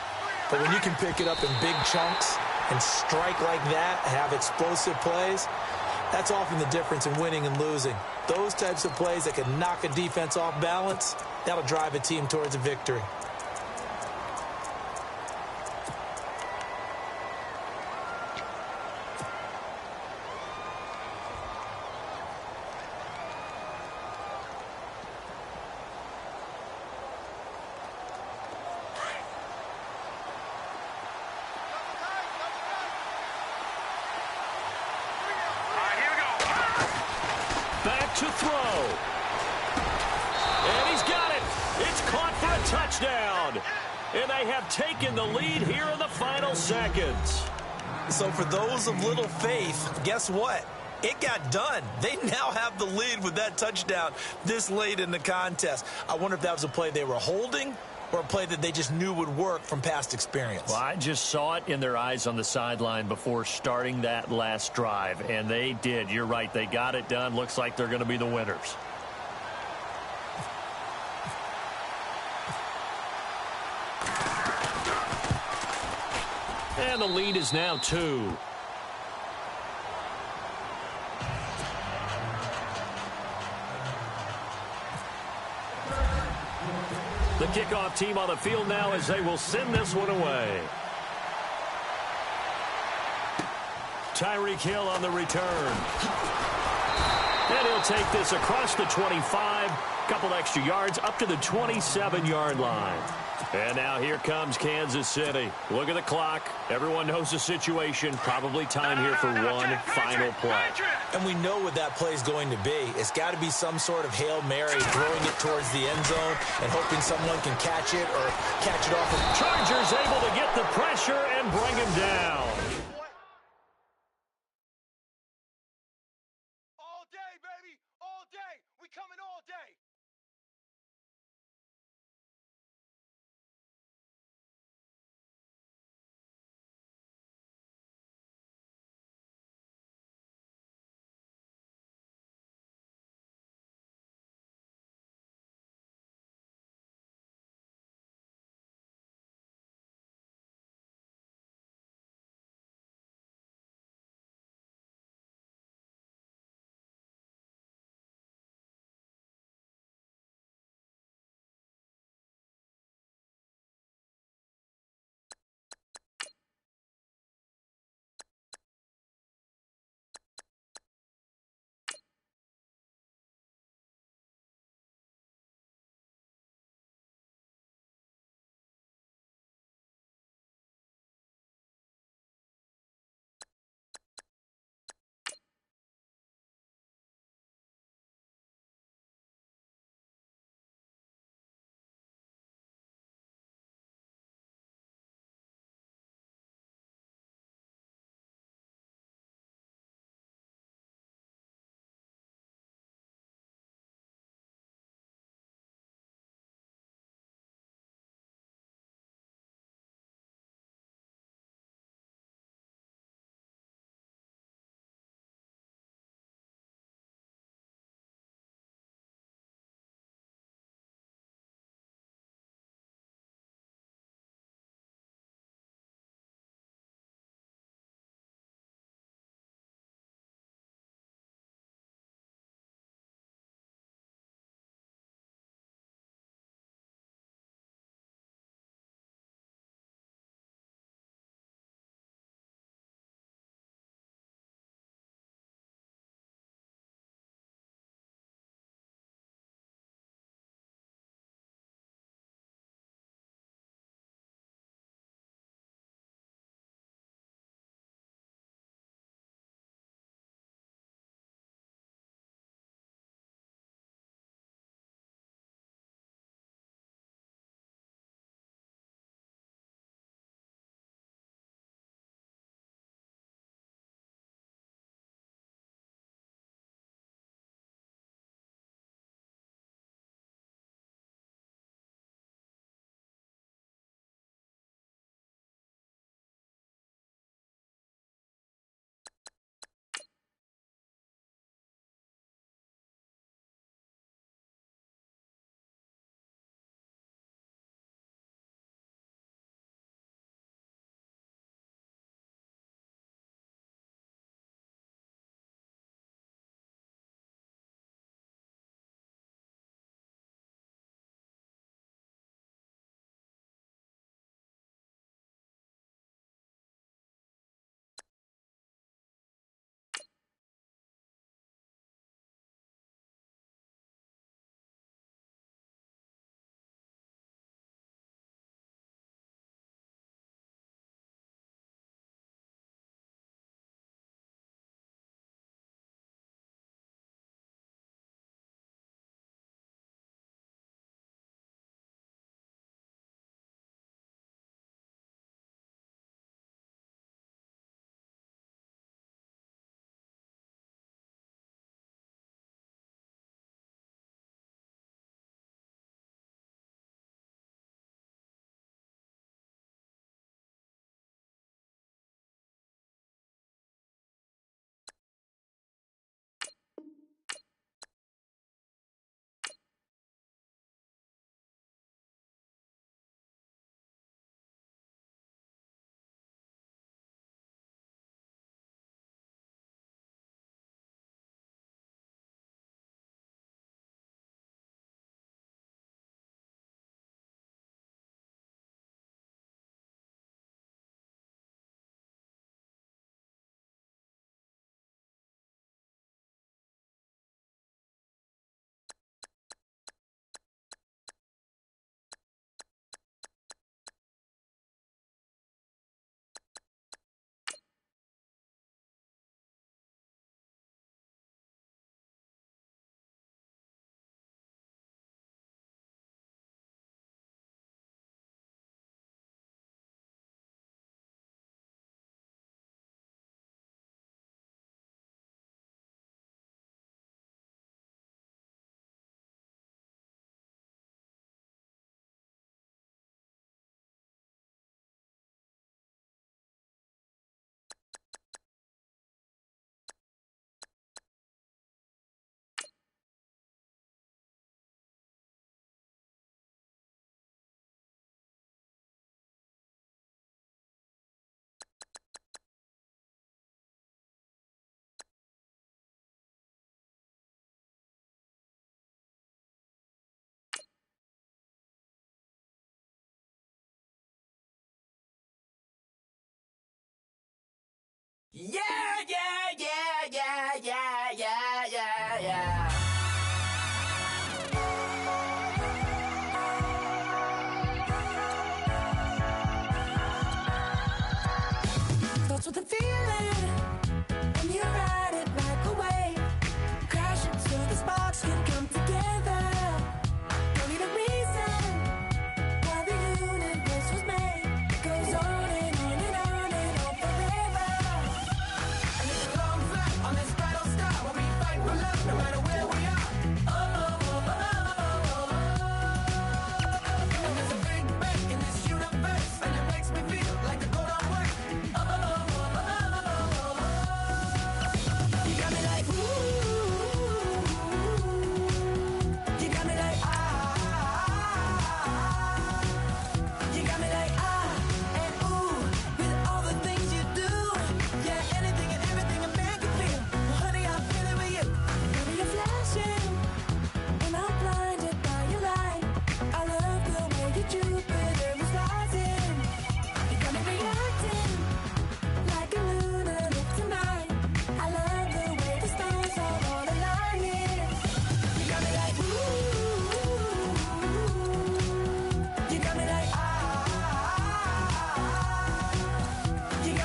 But when you can pick it up in big chunks and strike like that, have explosive plays, that's often the difference in winning and losing. Those types of plays that can knock a defense off balance, that'll drive a team towards a victory. To throw. And he's got it. It's caught for a touchdown. And they have taken the lead here in the final seconds. So for those of little faith, guess what? It got done. They now have the lead with that touchdown this late in the contest. I wonder if that was a play they were holding or a play that they just knew would work from past experience. Well, I just saw it in their eyes on the sideline before starting that last drive, and they did. You're right. They got it done. Looks like they're going to be the winners. And the lead is now 2. The kickoff team on the field now as they will send this one away. Tyreek Hill on the return. And he'll take this across the 25. Couple extra yards up to the 27-yard line. And now here comes Kansas City. Look at the clock. Everyone knows the situation. Probably time here for one final play. And we know what that play is going to be. It's got to be some sort of Hail Mary, throwing it towards the end zone and hoping someone can catch it or catch it off. Chargers able to get the pressure and bring him down. All day, baby. All day. We coming all day.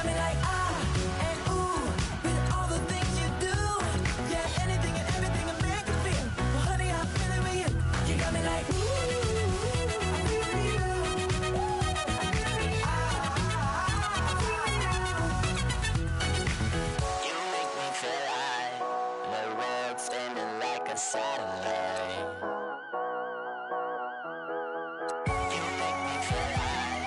got me like and ooh with all the things you do. Yeah, anything and everything I make you feel. Well, honey, I'm feeling with you. You got me like ooh. Satellite. You make me feel like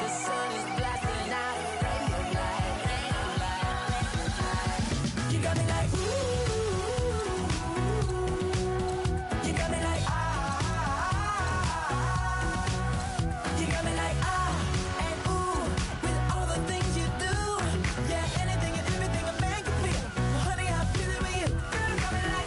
the sun is blasting out a ray of light. You got me like ooh. You got me like You got me like and ooh with all the things you do. Yeah, anything and everything I make you feel. Well, honey, I'm feeling with you. Girl, you got me like.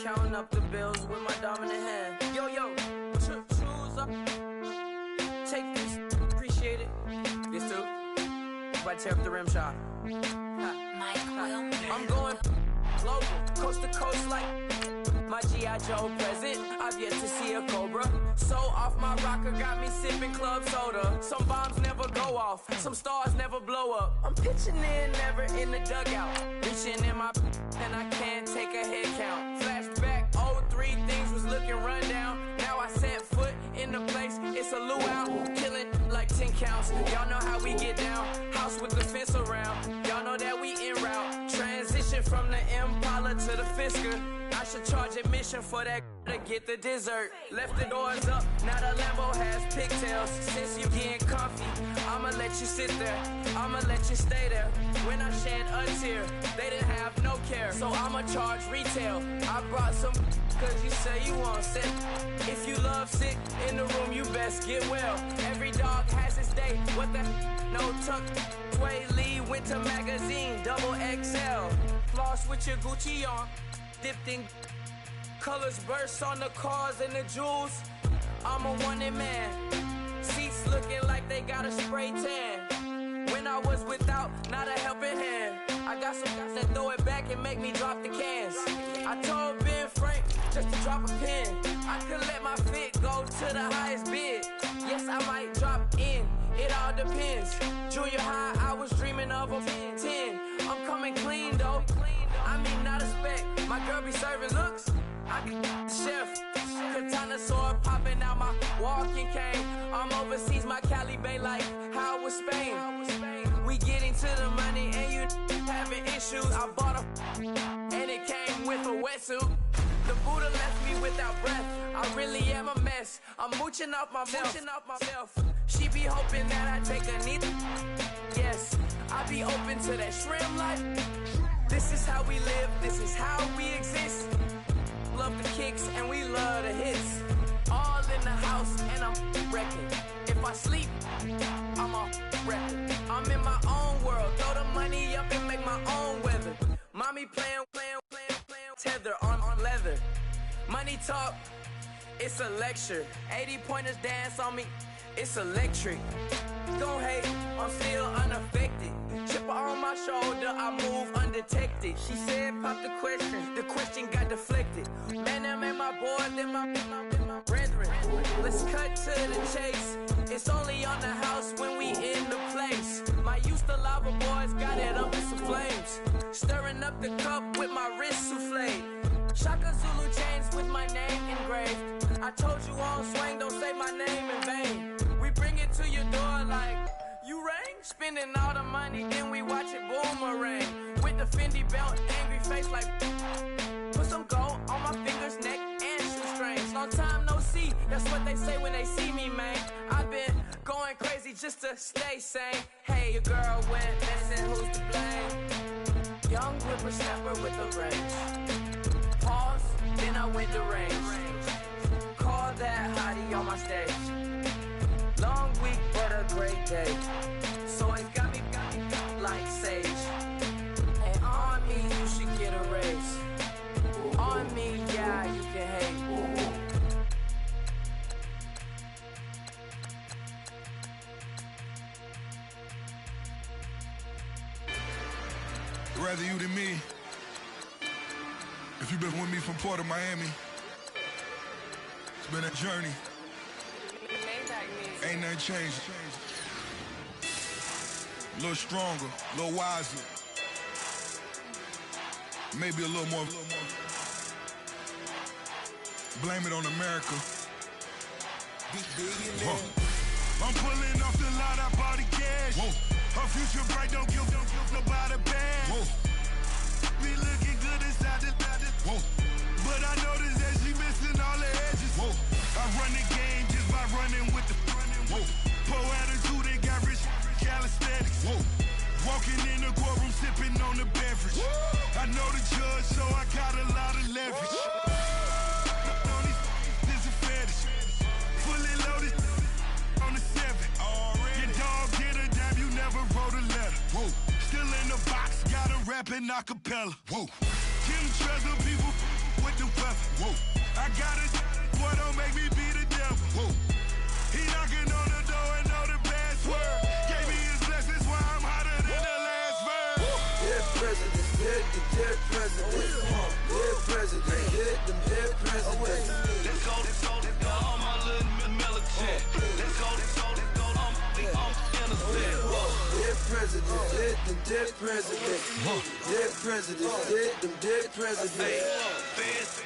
Counting up the bills with my dominant hand. Yo, choose up. Take this, appreciate it. This too. If I tear up the rim shot. I'm going global, coast to coast like my G.I. Joe present. I've yet to see a Cobra. So off my rocker got me sipping club soda. Some bombs never go off, some stars never blow up. I'm pitching in, never in the dugout. Reaching in my and I can't take a head count. Flashback, 03, things was looking run down. Now I set foot in the place, it's a luau. Killing like 10 counts, y'all know how we get down. House with the fence around, y'all know that we en route. Transition from the Impala to the Fisker. I should charge admission for that to get the dessert. Left the doors up, now the Lambo has pigtails. Since you getting comfy, I'ma let you sit there, I'ma let you stay there. When I shed a tear, they didn't have no care, so I'ma charge retail. I brought some cause you say you want sick. If you love sick in the room, you best get well. Every dog has its day, what the no tuck. Sway Lee, Winter Magazine, double XL. Floss with your Gucci on, dipped in colors, burst on the cars and the jewels. I'm a wanted man. Seats looking like they got a spray tan. When I was without, not a helping hand. I got some guys that throw it back and make me drop the cans. I told Ben Frank just to drop a pin. I could let my fit go to the highest bid. Yes, I might drop in, it all depends. Junior high, I was dreaming of a 10. I'm coming clean though. I mean, not a spec. My girl be serving looks. I can the chef. Katana sword popping out my walking cane. I'm overseas, my Cali Bay like how was Spain. We getting to the money and you having issues. I bought a and it came with a wetsuit. The Buddha left me without breath. I really am a mess. I'm mooching off myself. She be hoping that I take a knee. Yes, I be open to that shrimp life. This is how we live, this is how we exist. Love the kicks and we love the hits. All in the house and I'm wrecking. If I sleep, I'm a wrecking. I'm in my own world, throw the money up and make my own weather. Mommy playing, tether on leather. Money talk, it's a lecture. 80 pointers dance on me, it's electric. Don't hate, I'm still unaffected. Chipper on my shoulder, I move undetected. She said pop the question got deflected. Man, that made my boy, then my Brethren, let's cut to the chase. It's only on the house when we in the place. My used to lava boys got it up in some flames. Stirring up the cup with my wrist souffle. Shaka Zulu chains with my name engraved. I told you on swing, don't say my name in vain. We bring it to your door like, you rang? Spending all the money, then we watch it boomerang. With the Fendi belt, angry face like, put some gold on my fingers, neck, and shoestrings. Long time no see, that's what they say when they see me, man. I've been going crazy just to stay sane. Hey, your girl went missing, who's to blame? Young whippersnapper with the range. Pause, then I went to range. Call that hottie on my stage. Long week, but a great day. So it got me like sage. And on me, you should get a raise. On me, yeah, you can hate. Rather you than me. If you've been with me from Port of Miami, it's been a journey. Ain't nothing changed. A little stronger, a little wiser. Maybe a little more. Blame it on America. I'm pulling off the lot, I bought the cash. Whoa. Her future bright, don't give nobody bad. Whoa. Be looking good inside the. Whoa. But I noticed that she missing all the edges. Whoa. I run the game just by running with the. Whoa. Poor attitude, they got rich calisthenics. Whoa. Walking in the courtroom, sipping on the beverage. Whoa. I know the judge, so I got a lot of leverage. This a fetish. Fully loaded on the 7. Your dog get a dab, you never wrote a letter. Whoa. Still in the box, got a rapping acapella. Whoa. Kim Treasure, people with the weapon. Whoa. I got it, boy, don't make me be the devil. Whoa. He knocking on the door and know the password. Gave me his blessings while I'm hotter than the last verse. Dead president, dead president. Dead president, hit them dead presidents. Let's go, all my little militant. Let's go, I'm innocent. Dead president, hit them dead presidents. Dead president, hit them dead presidents. Fast.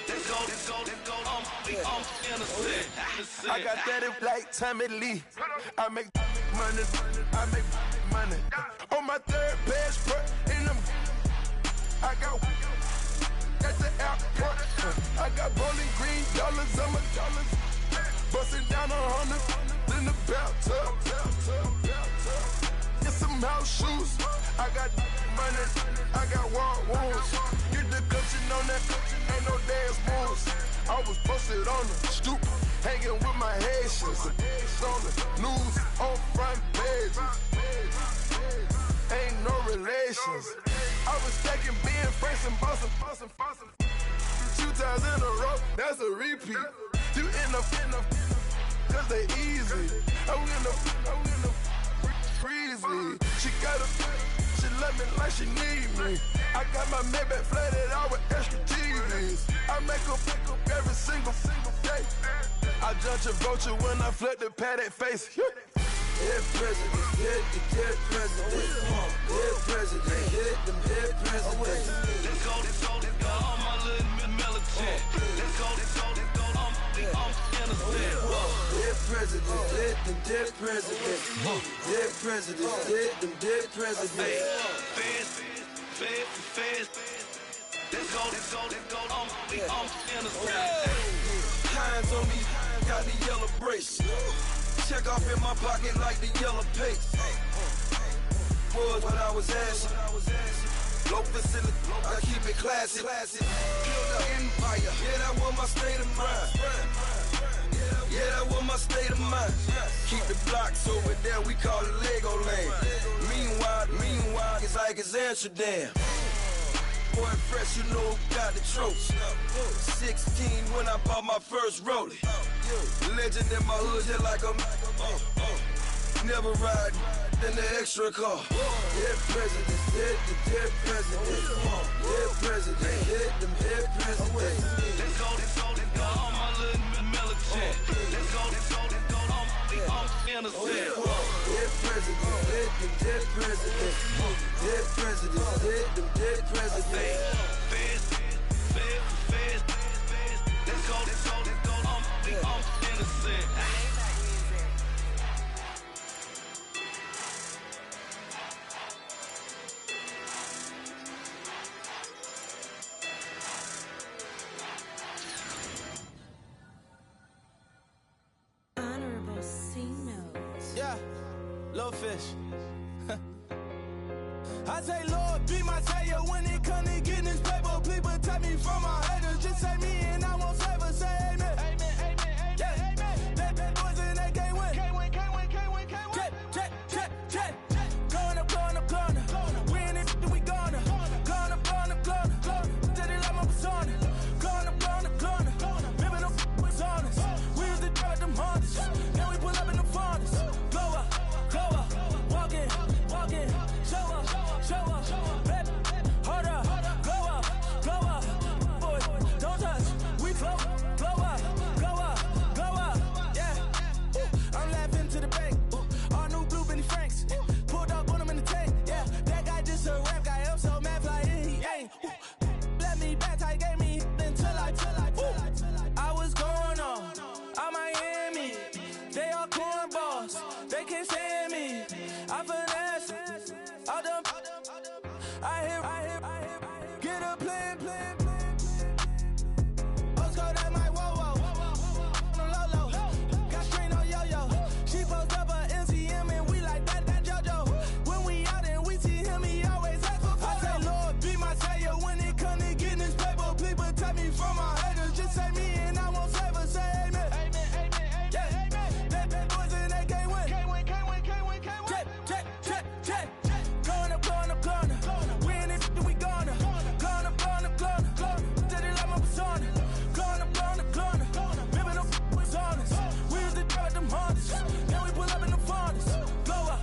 Let's go, I'm innocent. I got that in like Tommy Lee. I make money. On my third passport, and I got at the airport. I got bowling green dollars on my dollars. Busting down 100 in the bathtub. Get some house shoes. I got money. I got wild wounds. Get the coaching on that. Ain't no dance moves. I was posted on the stoop, hanging with my Haitians. On the news, on front pages. Ain't no relations. I was stacking being friends and bossing. 2 times in a row, that's a repeat. You end up, cause they easy. I'm in the freezy. She love me like she need me. I got my Maybach flooded out with extra TVs. I make up every single day. I judge a vulture when I flip the padded face. Dead president, hit the dead president. Dead president, hit them dead presidents. Let's go, all my little militant. Let's go, I'm innocent. Dead president, hit them dead presidents. Dead president, hit them dead presidents. Fast. Let's go, I'm innocent. Hands on me, got the yellow brace. Check off in my pocket like the yellow paste. Was what I was asking. Low facility, I keep it classy. Build an empire, yeah, that was my state of mind. Yeah, that was my state of mind. Keep the blocks over there, we call it Lego land. Meanwhile, it's like it's Amsterdam. Boy, fresh, you know who got the tropes. 16 when I bought my first rollie. Legend in my hood, just like a Never ride in the extra car. Dead presidents, dead the dead presidents. Dead president, hit them dead presidents. Let's go, all my little militant. Let's go, I'm innocent. Dead presidents, hit them dead presidents. Dead presidents, hit them dead presidents. Feds. Let's go, I'm innocent. Honorable C notes. Yeah, little fish. I say, Lord, be my savior when it comes to getting this paper. Please protect me from my haters. Just say me and I won't save us. Say amen. Amen. Yeah. Amen. That boys and they can't win. Can't win. Check. Going up. Win it, we gonna. Going up. Did it like my persona. Going up. Remember them was honest. We used to drive them Hondas. Now we pull up in the Fondas. Glow up. Walking. Show up. Baby, hold up. Glow up. Boy, don't touch. We float. Glow up. Yeah. I'm laughing to the bank. All new blue Benny Franks. Pulled up on him in the tank. Yeah, that guy just a rap guy. I'm so mad flying. He ain't. Let me back. I gave me until I. I was going on Miami. They all cornballs. They can't stand me. I finesse. All them. I hear. Get a plan. Let's go that my whoa. Low. Got strain on yo. She post up a MCM and we like that JoJo. When we out and we see him, he always ask for photo. I say, Lord, be my savior when it comes to getting this paper. Please protect me from my haters. Just say me and I won't save us. Say amen. Yeah. That boys and they can't win. Check. Going up. Win it, we gonna. Going up. Did it like my persona. Going up. Remember them was honest. We used to drive them Hondas. Now we pull up in the Fondas. Glow up.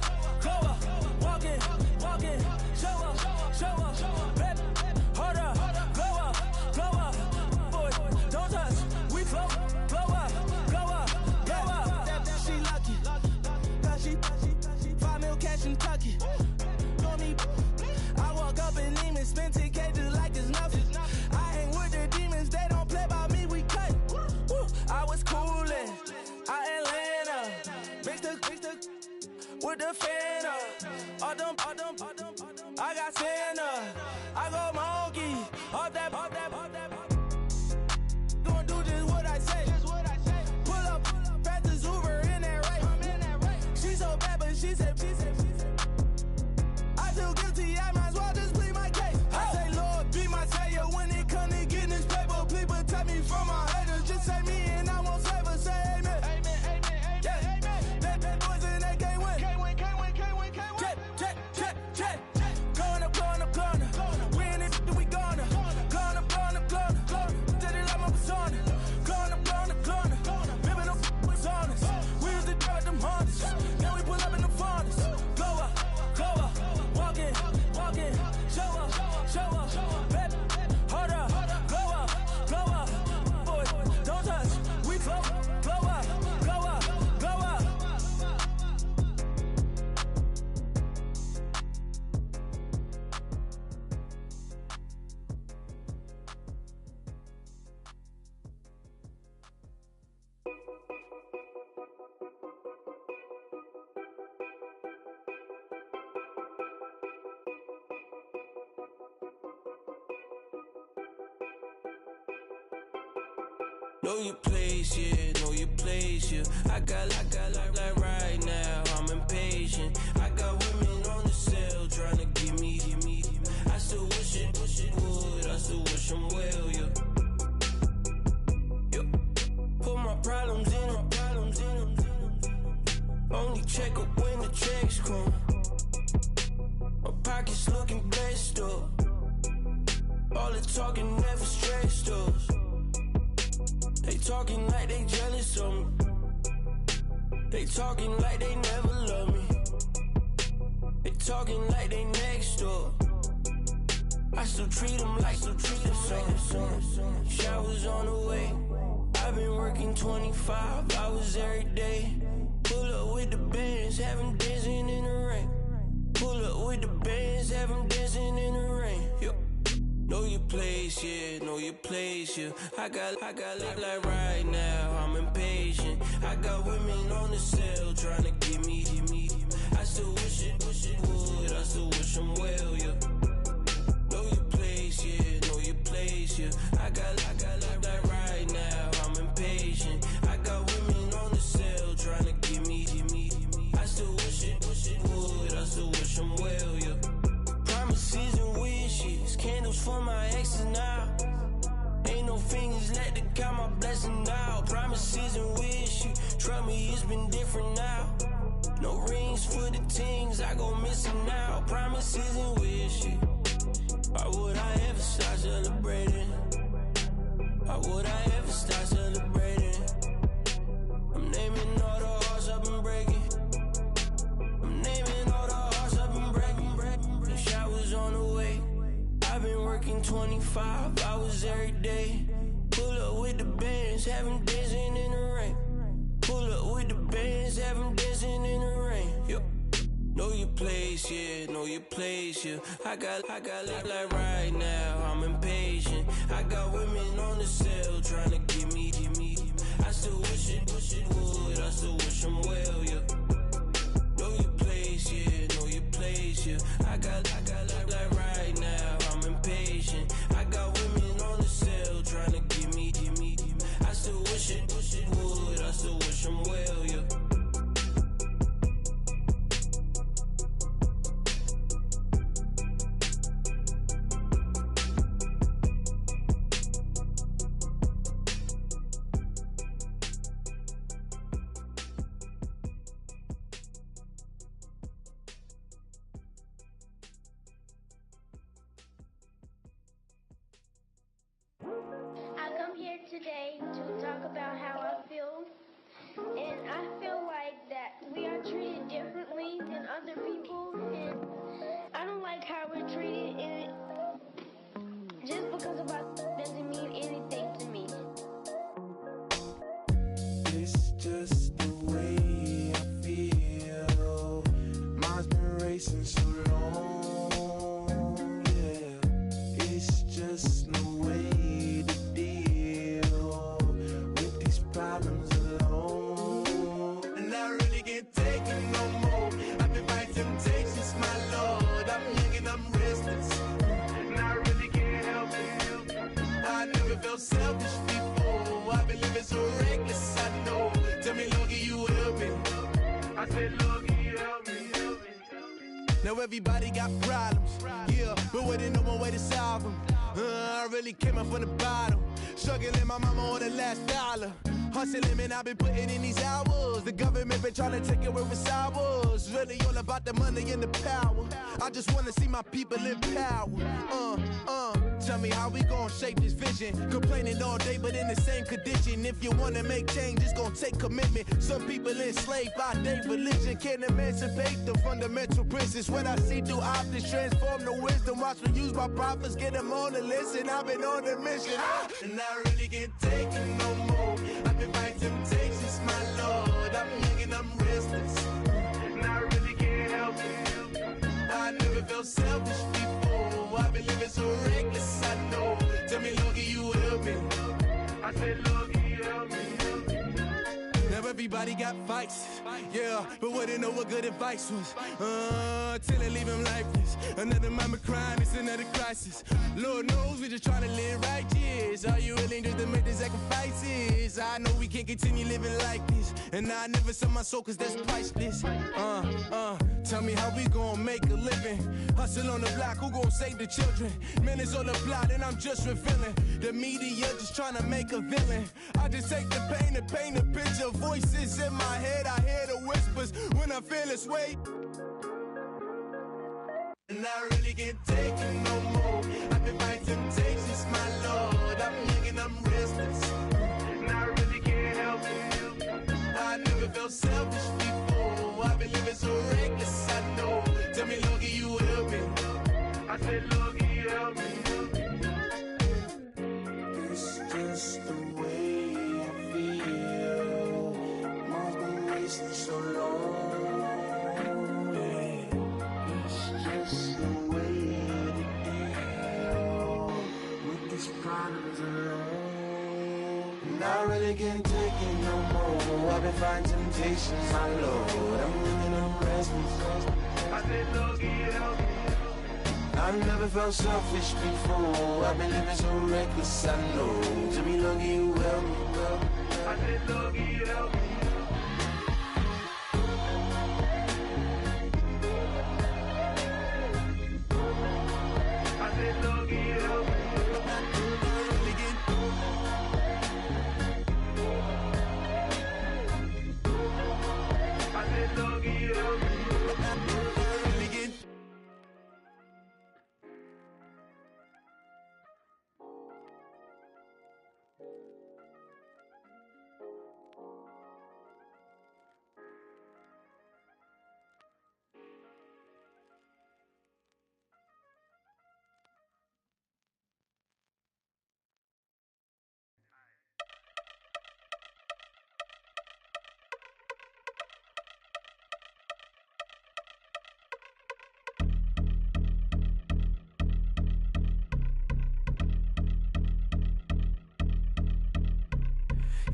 Walking. Show up. Baby, hold up. Glow up. Boy, don't touch. We float. Glow up. She lucky. Cause she 5 mil cash in Tucky. I walk up in demons, spend 10K just like it's nothing. I hang with the demons, they don't play by me, we cut. I was coolin', Atlanta, mixed with the Fanta. All them, I got Santa, I go monkey, all that. Gonna do just what I say. Pull up, fast as Uber in that race. She so bad, but she said. I feel guilty, I might as well just plead my case. I say, Lord, be my savior when it comes to getting this paper. Please protect me from my haters. Just say me and I won't save us. Say amen. Yeah. That boys and they can't win. Check. Going up. Win it, we gonna. Going up. Did it like my persona. Going up. Remember them was honest. We used to drive them Hondas. Now we pull up in the Fondas. Glow up. Walking. Show up. Baby, hold up. Glow up. Boy, don't touch. We float. Glow up. Know your place, yeah. I got like right now, I'm impatient. I got women on the cell trying to give me. I still wish it would, I still wish them well, yeah. Put my problems in. Only check up when the checks come. My pockets looking blessed up. All the talking never stressed us. They talking like they jealous of me. They They talking like they never love me. They talking like they next door. I still treat them like the son. Showers on the way. I've been working 25 hours every day. Pull up with the bands, have them dancing in the rain. Pull up with the bands, have them dancing in the rain. Yo. Know your place, yeah, know your place, yeah. I got like right now, I'm impatient. I got women on the cell trying to get me. I still wish it would, I still wish them well, yeah. Know your place, yeah, know your place, yeah. I got like right now, I'm impatient. I got women on the cell trying to get me. I still wish it would, I still wish them well, yeah. Promises and wishes, candles for my exes now. Ain't no fingers left to count my blessing now. Promises and wishes, trust me, it's been different now. No rings for the things, I go missing now. Promises and wishes, why would I ever start celebrating? Why would I ever start celebrating? I'm naming all the hearts I've been breaking. I'm naming all the hearts I've been breaking. The showers on the way. I've been working 25 hours every day. Pull up with the bands, have them dancing in the rain. Pull up with the bands, have them dancing in the rain. Yo. Know your place, yeah, know your place, yeah. I got like right now, I'm impatient. I got women on the cell trying to get me. I still wish it would, I still wish them well, yeah. Know your place, yeah, know your place, yeah. I got like right now, I'm impatient. I got women on the cell trying to get me. I still wish it would, I still wish them well, yeah. I come here today to talk about how I feel, and I feel like that we are treated differently than other people, and I don't like how we're treated, and just because of us doesn't mean anything to me. It's just the way I feel. Mine's been racing so long, yeah. It's just no way to deal with these problems alone. And I really can't take it no more. I've been fighting temptations, my Lord. I'm young and I'm restless, and I really can't help it. I never felt selfish before. I've been living so reckless, I know. Tell me, Lord, can you help me? I said, Lord, can you help me? Now everybody got problems, yeah, but waiting on one way to solve them. I really came up from the bottom, struggling my mama on the last dollar. Hustling, man, I've been putting in these hours. The government been trying to take away what's ours. Really all about the money and the power. I just wanna see my people in power. Tell me how we gon' shape this vision. Complaining all day, but in the same condition. If you wanna make change, it's gon' take commitment. Some people enslaved by their religion. Can't emancipate the fundamental principles. What I see through optics transform the wisdom. Watch me use my prophets, get them on the list, and I've been on the mission. And I really can't take it no more. I've been fighting temptations, my Lord. I'm young and I'm restless, and I really can't help it. I never felt selfish before. I've been living so reckless, I know. Tell me, Lord, can you help me? I said, Lord, can you help me? Now everybody got fights, yeah, but wouldn't know what good advice was. Till they leave him lifeless. Another mama crying, it's another crisis. Lord knows we just trying to live righteous. Are you willing just to make the sacrifices? I know we can't continue living like this, and I never sell my soul cause that's priceless. Tell me how we gon' make a living. Hustle on the block, who gon' save the children? Minutes on the plot and I'm just revealing. The media just trying to make a villain. I just take the pain and paint a picture. Voices in my head, I hear the whispers when I feel this way. And I really can't take it no more. I've been fighting temptations, my Lord. I'm young and I'm restless, and I really can't help it. I never felt selfish really can't take it no more. I've been fighting temptations, my Lord. I'm running on restless. I said, doggy, help me. I've never felt selfish before. I've been living so reckless, I know. To be lucky, you help me, well. I said, doggy, help me. I said, doggy, help me. I said, doggy, help me.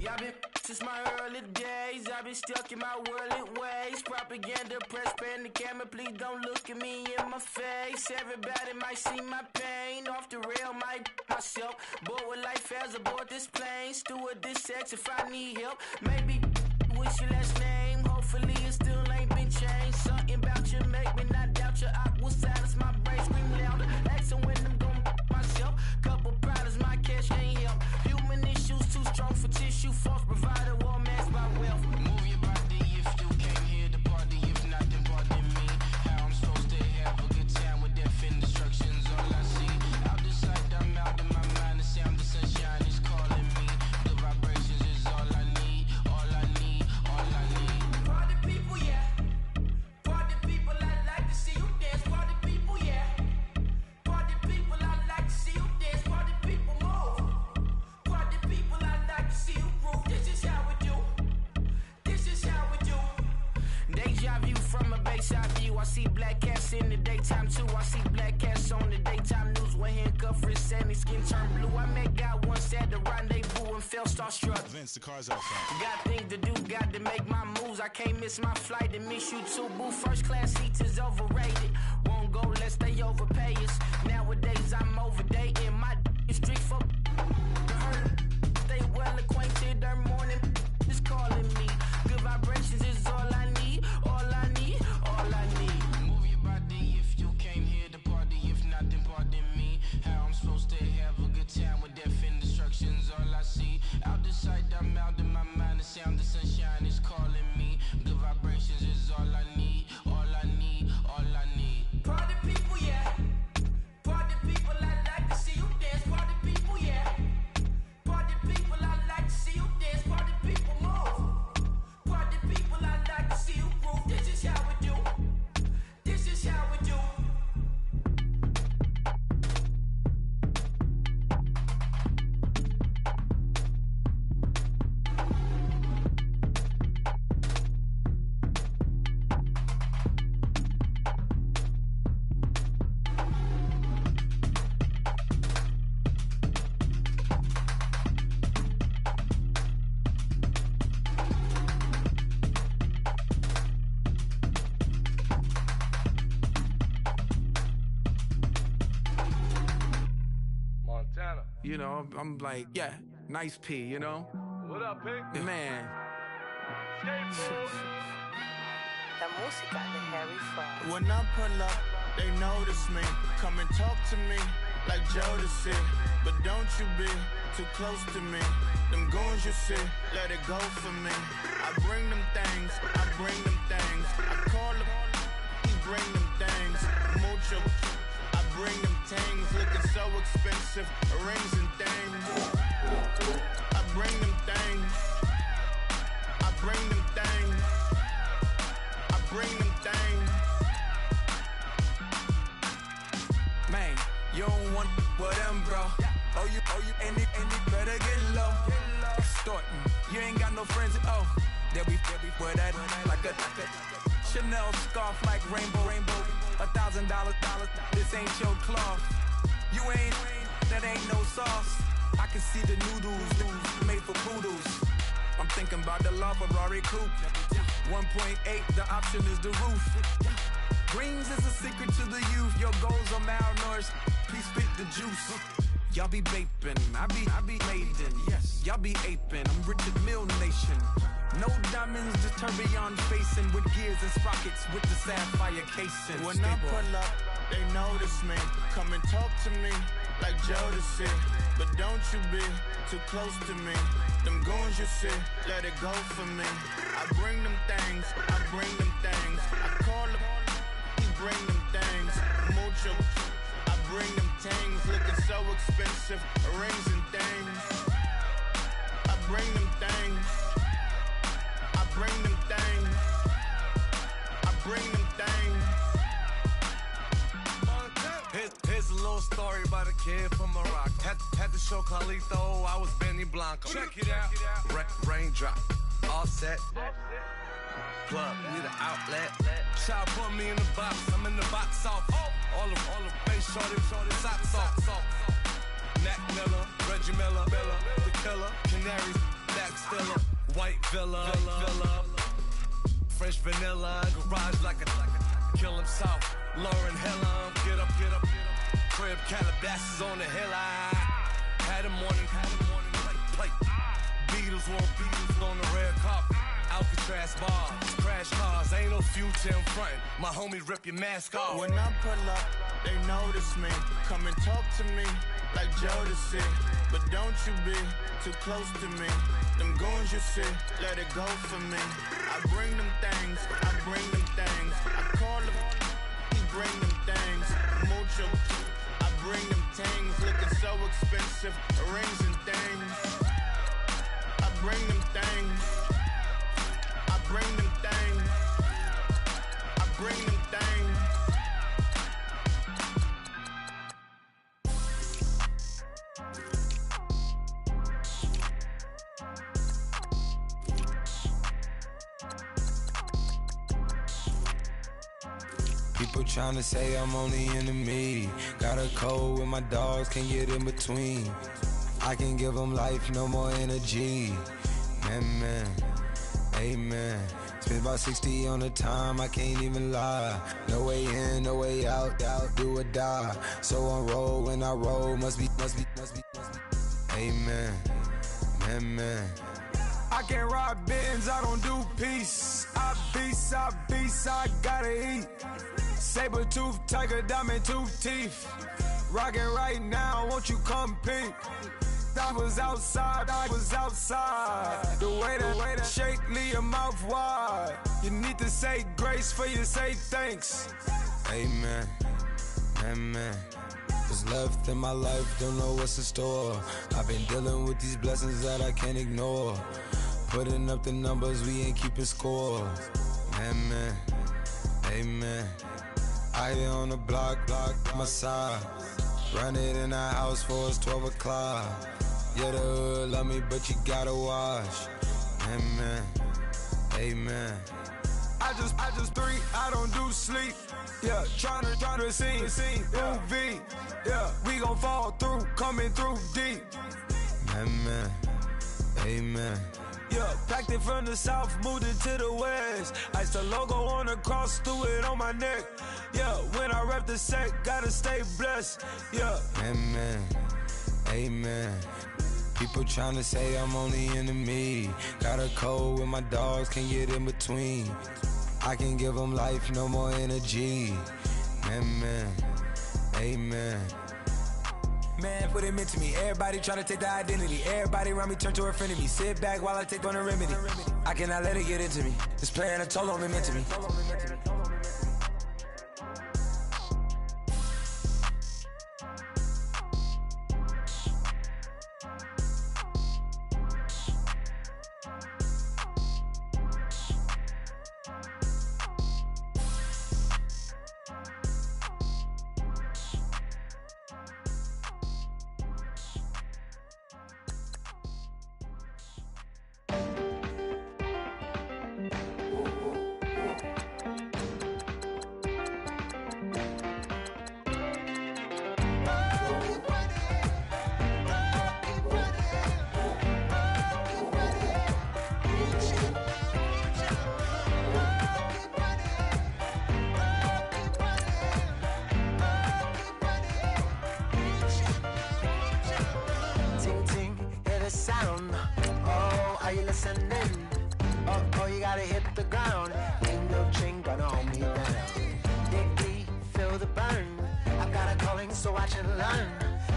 Yeah, I've been since my early days. I've been stuck in my worldly ways. Propaganda, press, pan the camera. Please don't look at me in my face. Everybody might see my pain. Off the rail, might myself. Bored with life as aboard this plane. Steward this sex if I need help. Maybe what's your last name? Hopefully it still ain't been changed. Something about you make me not doubt you. I will silence my brain, scream louder. Asking when I'm gonna myself. Couple problems, my cash ain't help. Human issues too strong for tissue. False provider, war mask by wealth. Move your body if you came here to party. If not, then pardon me. How I'm supposed to have a good time with death and destruction's all I see. Out the sight, I'm out in my mind. The sound of sunshine is calling me. The vibrations is all I need. All I need, all I need. Party people, yeah. Party people, I like to see you dance. Party people, yeah. Party people, I like to see you dance. Party people, move. Party people, I like to see you groove. This is how we do. This is how we do. Deja view from a bayside view. I see black cats in the daytime too. I see black cats on the daytime news. When handcuffed, wrist and his skin turned blue. I met God once at the rendezvous and felt starstruck. Vince, the car's out front. Got things to do, got to make my moves. I can't miss my flight and miss you too, boo. First class seats is overrated. Won't go lest they overpay us. Nowadays I'm overdating. My street for stay well acquainted. Their morning is calling me. Good vibrations is all I need. All I need, all I need. Move your body if you came here to party. If not, then pardon me. How I'm supposed to have a good time with death and destruction's all I see. Out the sight, I'm out in my mind. The sound of sunshine is calling me. Good vibrations is all I need. All I need, all I need. Party people, yeah. Party people, I like to see you dance. Party people, yeah. Party people, I like to see you dance. Party people, move. Party people, I like to see you groove. This is how we do. This is how we do. Montana. You know, I'm like, yeah, nice P, you know? What up, Pink? Man. Skateboard. La música de Harry Fraud. When I pull up, they notice me. Come and talk to me like Jodeci. But don't you be too close to me. Them goons you see, let it go for me. I bring them things, I bring them things. I call them, he bring them things. Mucho, I bring them things. Looking so expensive, rings and things. I bring them things. I bring them things. I bring them things. Man, you don't want with them, bro. Oh, you, and it better get low. Extorting, you ain't got no friends. Oh, they'll be with that like a Chanel scarf like rainbow. $1,000. This ain't your cloth. You ain't, that ain't no sauce. I can see the noodles made for poodles. I'm thinking about the La Ferrari coupe. 1.8, the option is the roof. Greens is a secret to the youth. Your goals are malnourished. Please spit the juice. Y'all be vaping, I be maiden. Yes, y'all be aping. I'm Richard Mill Nation. No diamonds, just tourbillon facing with gears and sprockets with the sapphire casing. When I pull up, they notice me. Come and talk to me like Jodeci. But don't you be too close to me. Them goons you see, let it go for me. I bring them things, I bring them things. I call them, he bring them things. Mucho, I bring them things. Looking so expensive, rings and things. I bring them things. I bring them things. I bring them things. Here's a little story about a kid from Morocco. Had to show Carlito I was Benny Blanco. Check it out. Raindrop, all set. Plug, need an outlet. Child put me in the box, I'm in the box off. All the face shorty, socks off. Mac Miller, Reggie Miller, the killer, Canaries, Black Stiller, White Villa, French vanilla, garage like a kill himself. Lauren Hill, get up. Crib Calabasas on the hill. I had a morning plate. Beatles on the red carpet. Alcatraz bars, crash cars, ain't no future in front. My homie rip your mask off. When I pull up, they notice me. Come and talk to me like Jodeci. But don't you be too close to me. Them goons you see, let it go for me. I bring them things, I bring them things. I call them, he bring them things. Mucho, I bring them things. Looking so expensive, rings and things. I bring them things. I bring them things. I bring them things. People tryna say I'm only enemy. Got a code with my dogs, can't get in between. I can give them life, no more energy. Man, amen. Spent about 60 on the time, I can't even lie. No way in, no way out, do or die. So on roll, when I roll, must be. Amen, man. I can't ride Benz, I don't do peace. I beast, I gotta eat. Saber tooth, tiger, diamond tooth teeth. Rockin' right now, won't you come peep? I was outside. The way that shake, leave your mouth wide. You need to say grace for you say thanks. Amen. What's left in my life, don't know what's in store. I've been dealing with these blessings that I can't ignore. Putting up the numbers, we ain't keeping score. Amen. I here on the block, my side. Run it in the house for us 12 o'clock. Yeah, the hood love me, but you gotta watch. Amen. I just drink, I don't do sleep. Yeah, tryna see. UV. Yeah, we gon' fall through, coming through deep. Amen. Yeah, packed it from the south, moved it to the west. Iced the logo on the cross, threw it on my neck. Yeah, when I rep the set, gotta stay blessed. Yeah. Amen. People tryna say I'm only enemy. Got a code with my dogs, can't get in between. I can give them life, no more energy. Amen. Man, what it meant to me. Everybody tryna take the identity. Everybody around me turn to a friend of me. Sit back while I take on a remedy. I cannot let it get into me. This playing a toll on me, meant to me. to hit the ground. Ain't no chain gonna hold me down. Diggly, feel the burn. I've got a calling, so I should learn.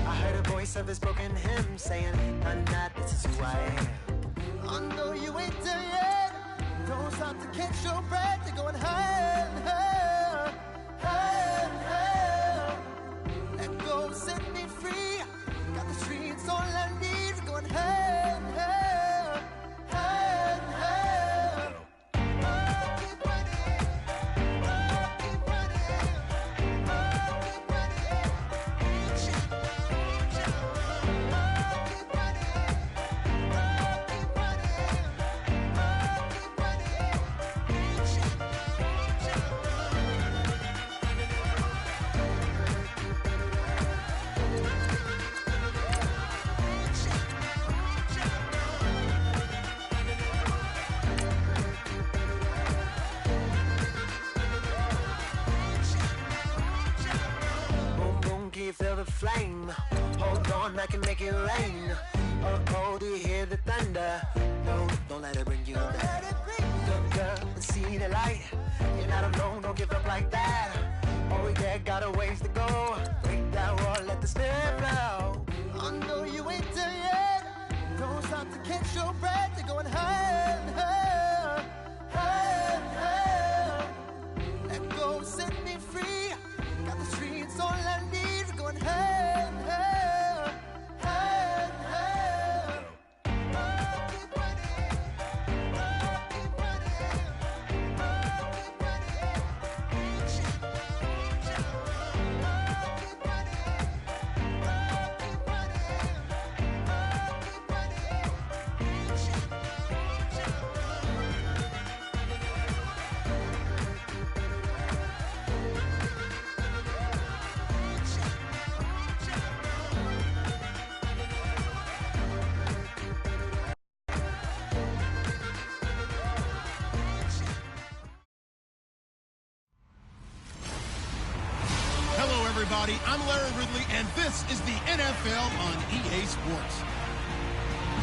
I heard a voice of his broken hymn saying, "I'm not, this is who I am." I know you ain't there yet. Don't stop to catch your breath. You're going higher and higher, higher and higher. Let go, set me free. Got the streets all I need. Going higher and higher, higher and higher. Keep running, keep running, keep running. Keep Feel the flame. Hold on, I can make it rain. Oh, do you hear the thunder? No, don't let it bring you down. Look up and see the light. You're not alone, don't give up like that. Oh, yeah, got a ways to go. Break that wall, let the spirit flow. I know you ain't there yet. Don't stop to catch your breath. You're going higher and higher, higher and higher. Let go, set me free. Got the streets all I need. Going higher and higher, higher and higher. Keep running, keep running, keep Hello, everybody. I'm Larry Ridley, and this is the NFL on EA Sports.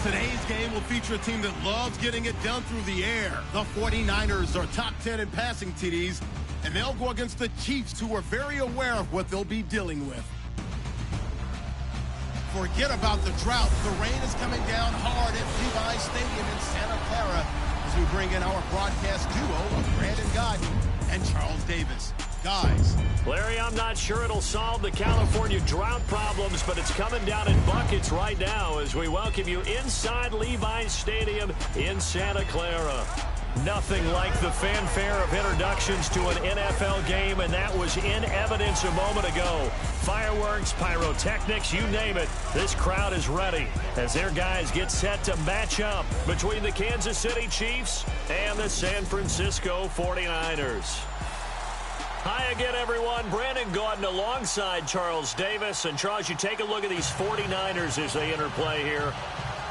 Today's game will feature a team that loves getting it done through the air. The 49ers are top 10 in passing TDs, and they'll go against the Chiefs, who are very aware of what they'll be dealing with. Forget about the drought. The rain is coming down hard at Levi's Stadium in Santa Clara as we bring in our broadcast duo of Brandon Godden and Charles Davis. Guys. Larry, I'm not sure it'll solve the California drought problems, but it's coming down in buckets right now as we welcome you inside Levi's Stadium in Santa Clara. Nothing like the fanfare of introductions to an NFL game, and that was in evidence a moment ago. Fireworks, pyrotechnics, you name it. This crowd is ready as their guys get set to match up between the Kansas City Chiefs and the San Francisco 49ers. Hi again, everyone. Brandon Gaudin alongside Charles Davis. And, Charles, you take a look at these 49ers as they interplay here.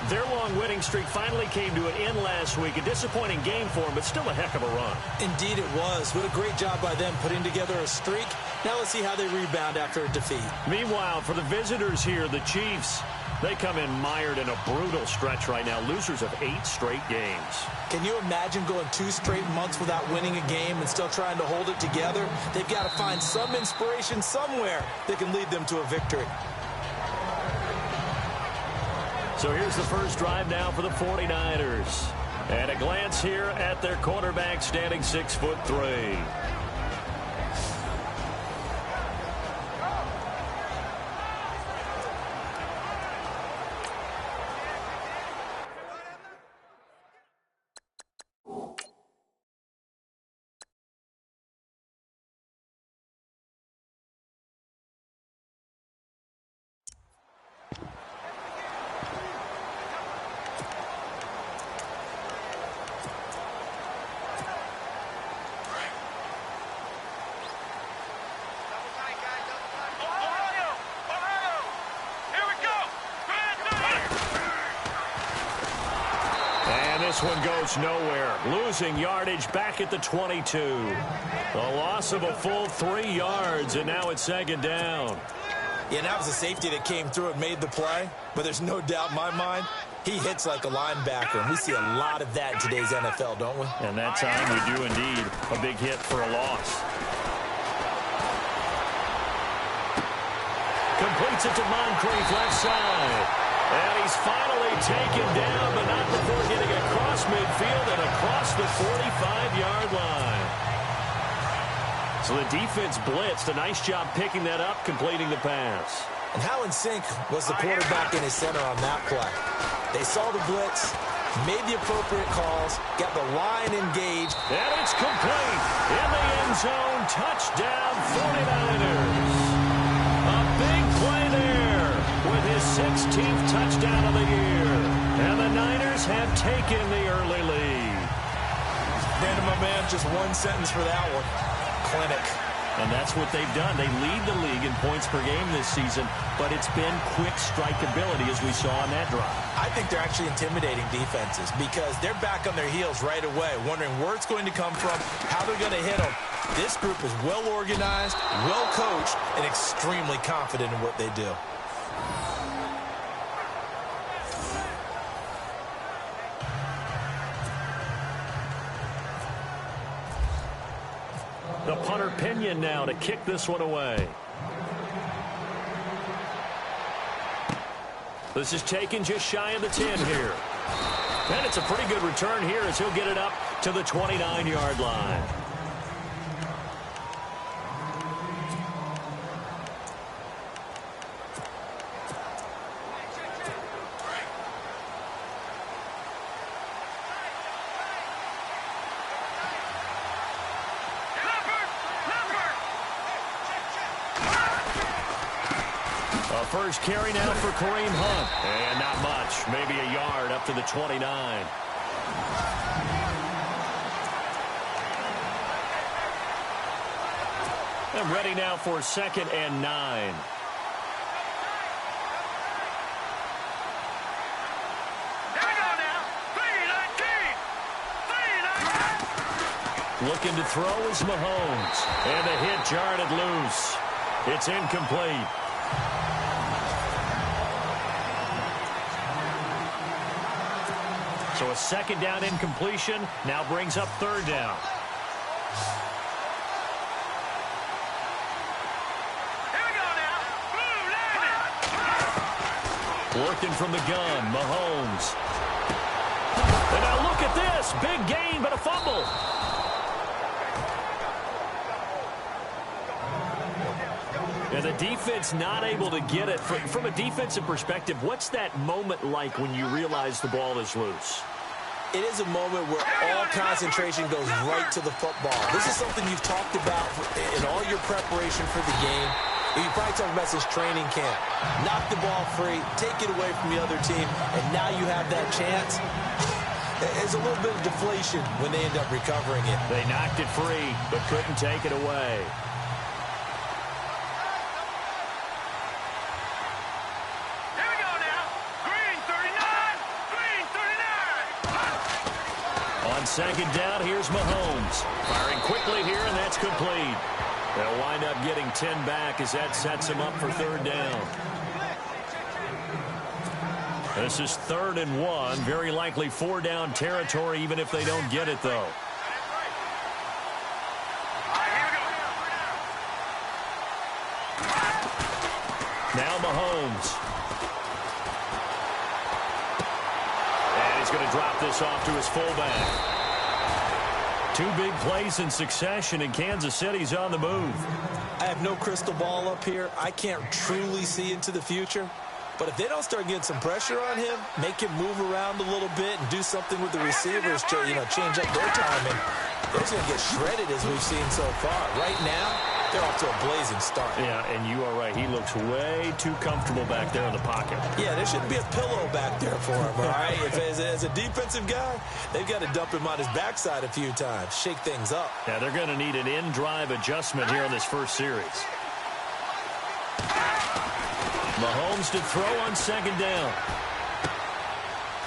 Their long winning streak finally came to an end last week. A disappointing game for them, but still a heck of a run. Indeed it was. What a great job by them putting together a streak. Now let's see how they rebound after a defeat. Meanwhile, for the visitors here, the Chiefs, they come in mired in a brutal stretch right now. Losers of 8 straight games. Can you imagine going 2 straight months without winning a game and still trying to hold it together? They've got to find some inspiration somewhere that can lead them to a victory. So here's the first drive now for the 49ers. And a glance here at their quarterback standing 6'3". This one goes nowhere. Losing yardage back at the 22. A loss of a full 3 yards, and now it's second down. Yeah, that was a safety that came through and made the play, but there's no doubt in my mind He hits like a linebacker, and we see a lot of that in today's NFL, don't we? And that time we do indeed. A big hit for a loss. Completes it to Moncrief left side. And he's finally taken down, but not before getting across midfield and across the 45-yard line. So the defense blitzed. A nice job picking that up, completing the pass. And how in sync was the quarterback in his center on that play? They saw the blitz, made the appropriate calls, got the line engaged. And it's complete. In the end zone, touchdown 49ers. A big play there with his 16th touchdown of the year. And the Niners have taken the early lead. Brandon, my man, just one sentence for that one. Clinic. And that's what they've done. They lead the league in points per game this season, but it's been quick strikeability as we saw on that drive. I think they're actually intimidating defenses because they're back on their heels right away, wondering where it's going to come from, how they're going to hit them. This group is well organized, well coached, and extremely confident in what they do. The punter Pinion now to kick this one away. This is taken just shy of the 10 here. And it's a pretty good return here as he'll get it up to the 29-yard line. First carry now for Kareem Hunt. And not much. Maybe a yard up to the 29. And ready now for 2nd and 9. Looking to throw is Mahomes. And the hit jarred it loose. It's incomplete. So a 2nd down incompletion now brings up 3rd down. Here we go now. Working from the gun, Mahomes. And now look at this. Big gain, but a fumble. And the defense not able to get it. From a defensive perspective, what's that moment like when you realize the ball is loose? It is a moment where all concentration goes right to the football. This is something you've talked about in all your preparation for the game. You probably talked about this training camp. Knock the ball free, take it away from the other team, and now you have that chance. There's a little bit of deflation when they end up recovering it. They knocked it free, but couldn't take it away. On 2nd down, here's Mahomes. Firing quickly here, and that's complete. They'll wind up getting 10 back as that sets him up for 3rd down. This is 3rd and 1. Very likely 4-down territory, even if they don't get it, though. Now Mahomes. And he's going to drop this off to his fullback. 2 big plays in succession, and Kansas City's on the move. I have no crystal ball up here. I can't truly see into the future. But if they don't start getting some pressure on him, make him move around a little bit and do something with the receivers to, change up their timing, they're going to get shredded as we've seen so far. Right now, they're off to a blazing start. Yeah, and you are right. He looks way too comfortable back there in the pocket. Yeah, there shouldn't be a pillow back there for him, all right? As a defensive guy, they've got to dump him on his backside a few times, shake things up. Yeah, they're going to need an in-drive adjustment here in this first series. Mahomes to throw on 2nd down.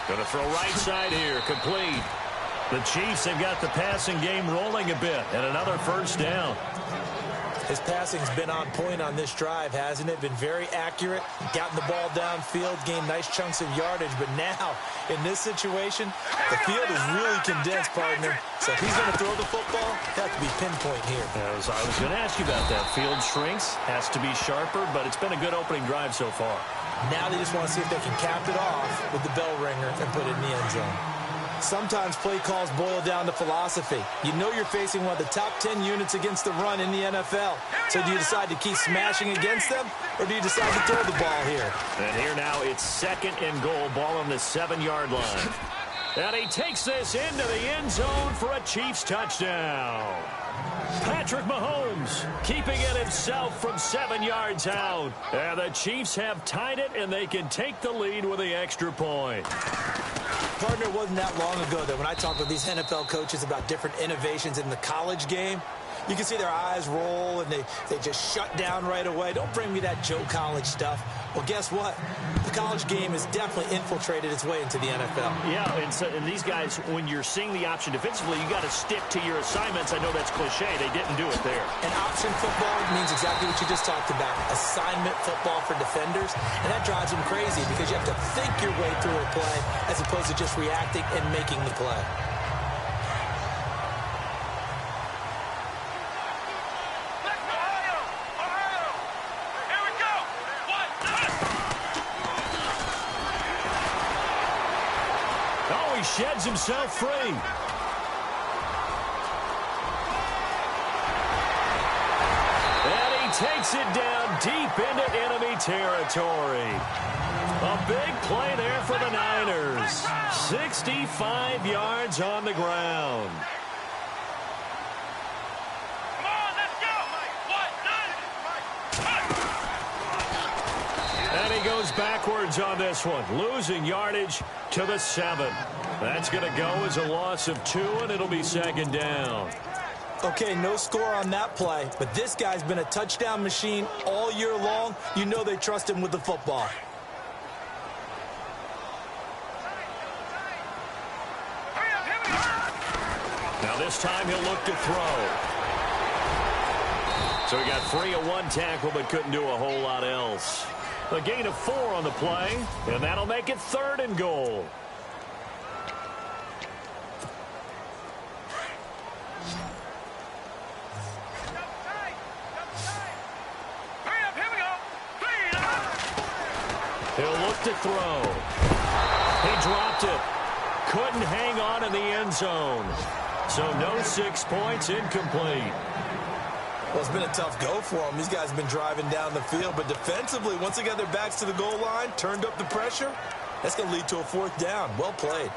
Going to throw right side here, complete. The Chiefs have got the passing game rolling a bit, and another 1st down. His passing's been on point on this drive, hasn't it? Been very accurate, gotten the ball downfield, gained nice chunks of yardage. But now, in this situation, the field is really condensed, partner. So if he's going to throw the football, it has to be pinpoint here. I was going to ask you about that. Field shrinks, has to be sharper, but it's been a good opening drive so far. Now they just want to see if they can cap it off with the bell ringer and put it in the end zone. Sometimes play calls boil down to philosophy. You know you're facing one of the top 10 units against the run in the NFL. So do you decide to keep smashing against them, or do you decide to throw the ball here? And here now it's 2nd and goal, ball on the 7-yard line. And he takes this into the end zone for a Chiefs touchdown. Patrick Mahomes keeping it himself from 7 yards out. And the Chiefs have tied it, and they can take the lead with the extra point. Partner, it wasn't that long ago that when I talked with these NFL coaches about different innovations in the college game, you can see their eyes roll and they just shut down right away. Don't bring me that Joe College stuff. Well, guess what? The college game has definitely infiltrated its way into the NFL. Yeah, and these guys, when you're seeing the option defensively, you got to stick to your assignments. I know that's cliche. They didn't do it there. And option football means exactly what you just talked about. Assignment football for defenders. And that drives them crazy because you have to think your way through a play as opposed to just reacting and making the play. Sheds himself free. And he takes it down deep into enemy territory. A big play there for the Niners. 65 yards on the ground. Come on, let's go. And he goes backwards on this one, losing yardage to the 7. That's going to go as a loss of 2, and it'll be 2nd down. Okay, no score on that play, but this guy's been a touchdown machine all year long. You know they trust him with the football. Now this time he'll look to throw. So he got free of 1 tackle, but couldn't do a whole lot else. A gain of 4 on the play, and that'll make it 3rd and goal. He'll look to throw. He dropped it. Couldn't hang on in the end zone. So no 6 points, incomplete. Well, it's been a tough go for them. These guys have been driving down the field, but defensively, once they got their backs to the goal line, turned up the pressure, that's going to lead to a 4th down. Well played.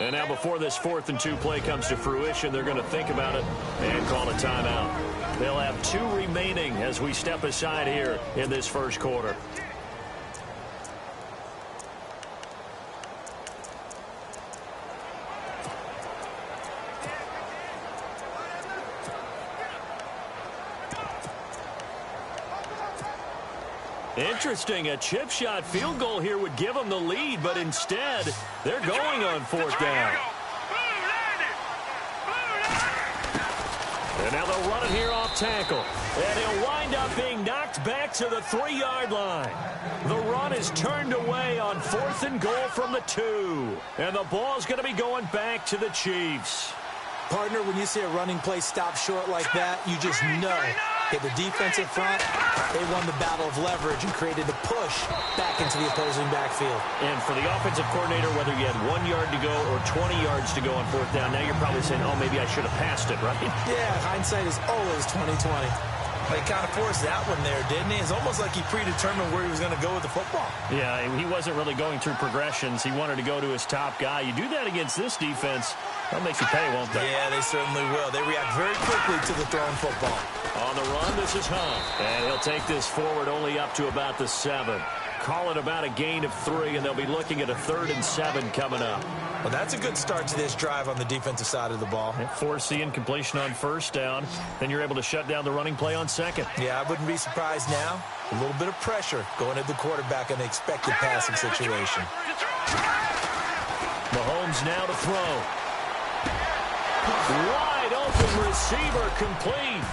And now before this 4th and 2 play comes to fruition, they're going to think about it and call a timeout. They'll have 2 remaining as we step aside here in this first quarter. Interesting, a chip shot field goal here would give them the lead, but instead, they're going on 4th down. And now they'll run it here off tackle. And he'll wind up being knocked back to the 3-yard line. The run is turned away on 4th and goal from the 2. And the ball's going to be going back to the Chiefs. Partner, when you see a running play stop short like that, you just know that the defensive front, they won the battle of leverage and created a push back into the opposing backfield. And for the offensive coordinator, whether you had 1 yard to go or 20 yards to go on 4th down, now you're probably saying, oh, maybe I should have passed it, right? Yeah, hindsight is always 20/20. They kind of forced that one there, didn't he? It's almost like he predetermined where he was going to go with the football. Yeah, he wasn't really going through progressions. He wanted to go to his top guy. You do that against this defense, that makes you pay, won't they? Yeah, they certainly will. They react very quickly to the thrown football. On the run, this is Hunt. And he'll take this forward only up to about the 7. call it about a gain of 3, and they'll be looking at a 3rd and 7 coming up. Well, that's a good start to this drive on the defensive side of the ball. Force the incompletion on 1st down. Then you're able to shut down the running play on 2nd. Yeah, I wouldn't be surprised now. A little bit of pressure going at the quarterback in the expected passing situation. Mahomes now to throw. Wide open receiver complete.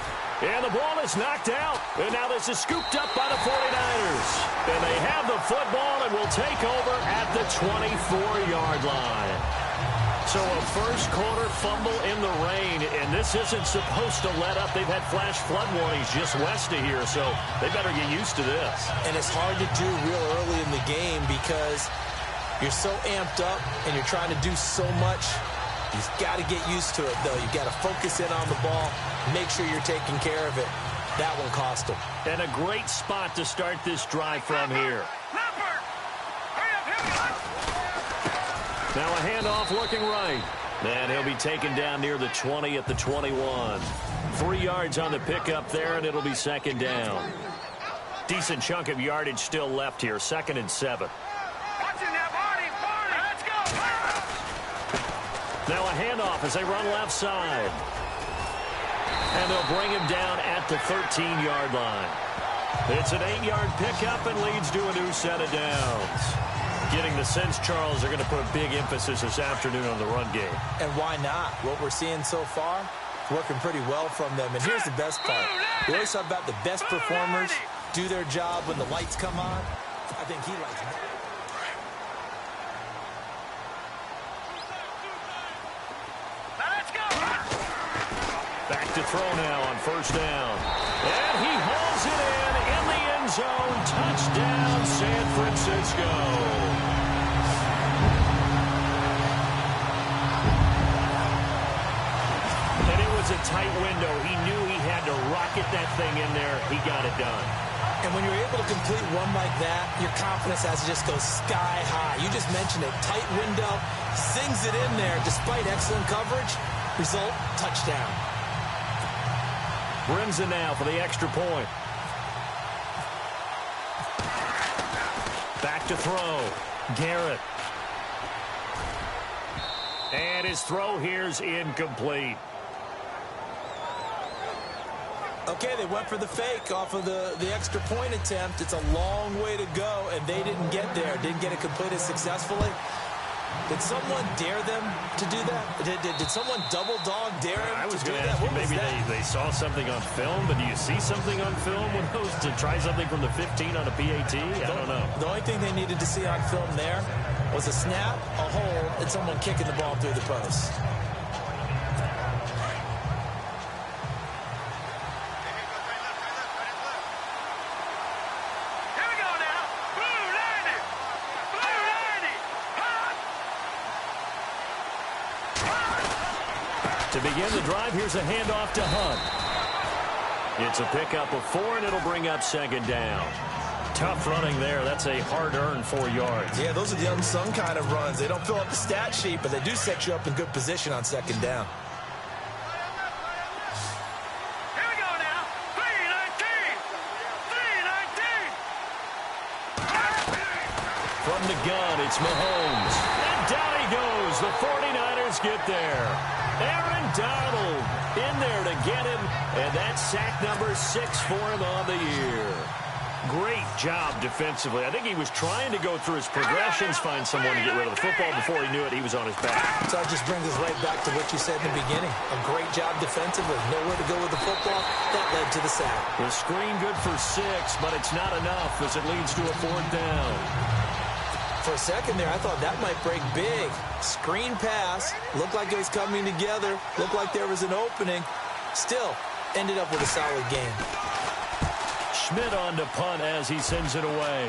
And the ball is knocked out. And now this is scooped up by the 49ers. And they have the football and will take over at the 24-yard line. So a first quarter fumble in the rain, and this isn't supposed to let up. They've had flash flood warnings just west of here, so they better get used to this. And it's hard to do real early in the game because you're so amped up and you're trying to do so much. You've got to get used to it, though. You've got to focus in on the ball, make sure you're taking care of it. That one cost them. And a great spot to start this drive from here. Now a handoff looking right. And he'll be taken down near the 20 at the 21. 3 yards on the pickup there, and it'll be 2nd down. Decent chunk of yardage still left here. 2nd and 7. Now a handoff as they run left side. And they'll bring him down at the 13-yard line. It's an 8-yard pickup and leads to a new set of downs. Getting the sense, Charles, they're going to put a big emphasis this afternoon on the run game. And why not? What we're seeing so far, working pretty well from them. And here's the best part. We always talk about the best performers do their job when the lights come on. I think he likes that. Back to throw now on 1st down. And he hauls it in the end zone. Touchdown, San Francisco. And it was a tight window. He knew he had to rocket that thing in there. He got it done. And when you're able to complete one like that, your confidence has to just go sky high. You just mentioned it. Tight window, sings it in there despite excellent coverage. Result, touchdown. Brimson now for the extra point. Back to throw. Garrett. And his throw here's incomplete. Okay, they went for the fake off of the extra point attempt. It's a long way to go, and they didn't get there. Didn't get it completed successfully. Did someone dare them to do that? Did someone double dog dare them I was to do going to that? ask you, What was maybe that? they saw something on film, but do you see something on film with those to try something from the 15 on a PAT? I don't know. The only thing they needed to see on film there was a snap, a hold, and someone kicking the ball through the post. To begin the drive, here's a handoff to Hunt. It's a pickup of 4, and it'll bring up 2nd down. Tough running there. That's a hard-earned 4 yards. Yeah, those are the unsung kind of runs. They don't fill up the stat sheet, but they do set you up in good position on 2nd down. From the gun, it's Mahomes. And down he goes. The 49ers get there. Aaron Donald in there to get him. And that's sack number 6 for him on the year. Great job defensively. I think he was trying to go through his progressions, find someone to get rid of the football. Before he knew it, he was on his back. So it just brings us right back to what you said in the beginning. A great job defensively. Nowhere to go with the football. That led to the sack. The screen good for 6, but it's not enough as it leads to a 4th down. For a second there, I thought that might break big. Screen pass. Looked like it was coming together. Looked like there was an opening. Still, ended up with a solid game. Schmidt on to punt as he sends it away.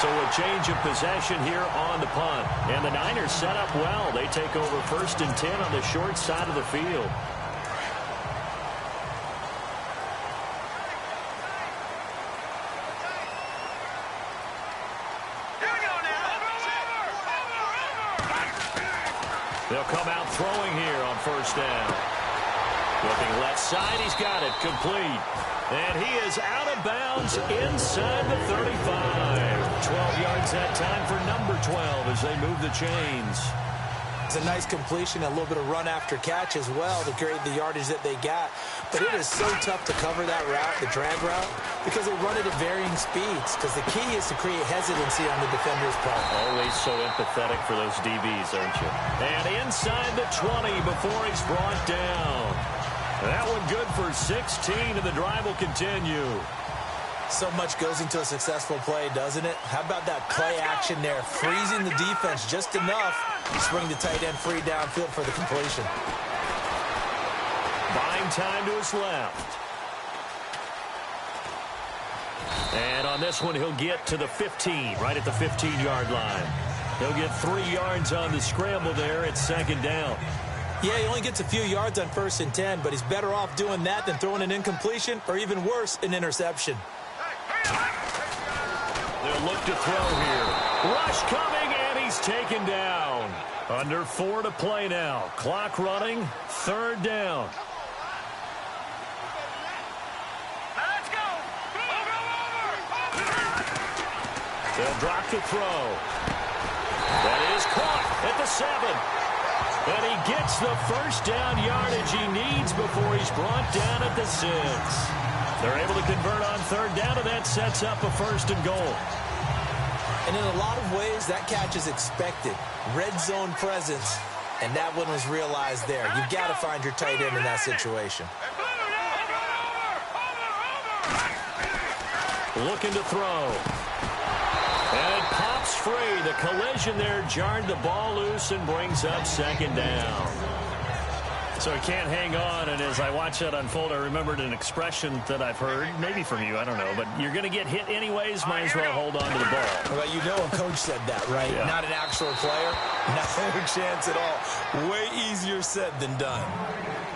So a change of possession here on the punt. And the Niners set up well. They take over 1st and 10 on the short side of the field. They'll come out throwing here on 1st down. Looking left side, he's got it, complete. And he is out of bounds inside the 35. 12 yards that time for number 12 as they move the chains. It's a nice completion, a little bit of run after catch as well to create the yardage that they got. But it is so tough to cover that route, the drag route, because they run it at varying speeds. Because the key is to create hesitancy on the defender's part. Always so empathetic for those DBs, aren't you? And inside the 20 before he's brought down. That one good for 16, and the drive will continue. So much goes into a successful play, doesn't it? How about that play action there? Freezing the defense just enough to swing the tight end free downfield for the completion. Buying time to his left. And on this one, he'll get to the 15, right at the 15-yard line. He'll get 3 yards on the scramble there at second down. Yeah, he only gets a few yards on 1st and 10, but he's better off doing that than throwing an incompletion or even worse, an interception. They'll look to throw here. Rush coming, and he's taken down. Under 4 to play now. Clock running, 3rd down. Let's go. They'll drop to throw. That is caught at the 7. And he gets the first down yardage he needs before he's brought down at the 6. They're able to convert on 3rd down, and that sets up a 1st and goal. And in a lot of ways, that catch is expected. Red zone presence, and that one was realized there. You've got to find your tight end in that situation. Looking to throw. And it pops free. The collision there jarred the ball loose and brings up 2nd down. So he can't hang on, and as I watch that unfold, I remembered an expression that I've heard, maybe from you, I don't know, but you're going to get hit anyways, might as well hold on to the ball. Well, you know a coach said that, right? Yeah. Not an actual player. No chance at all. Way easier said than done.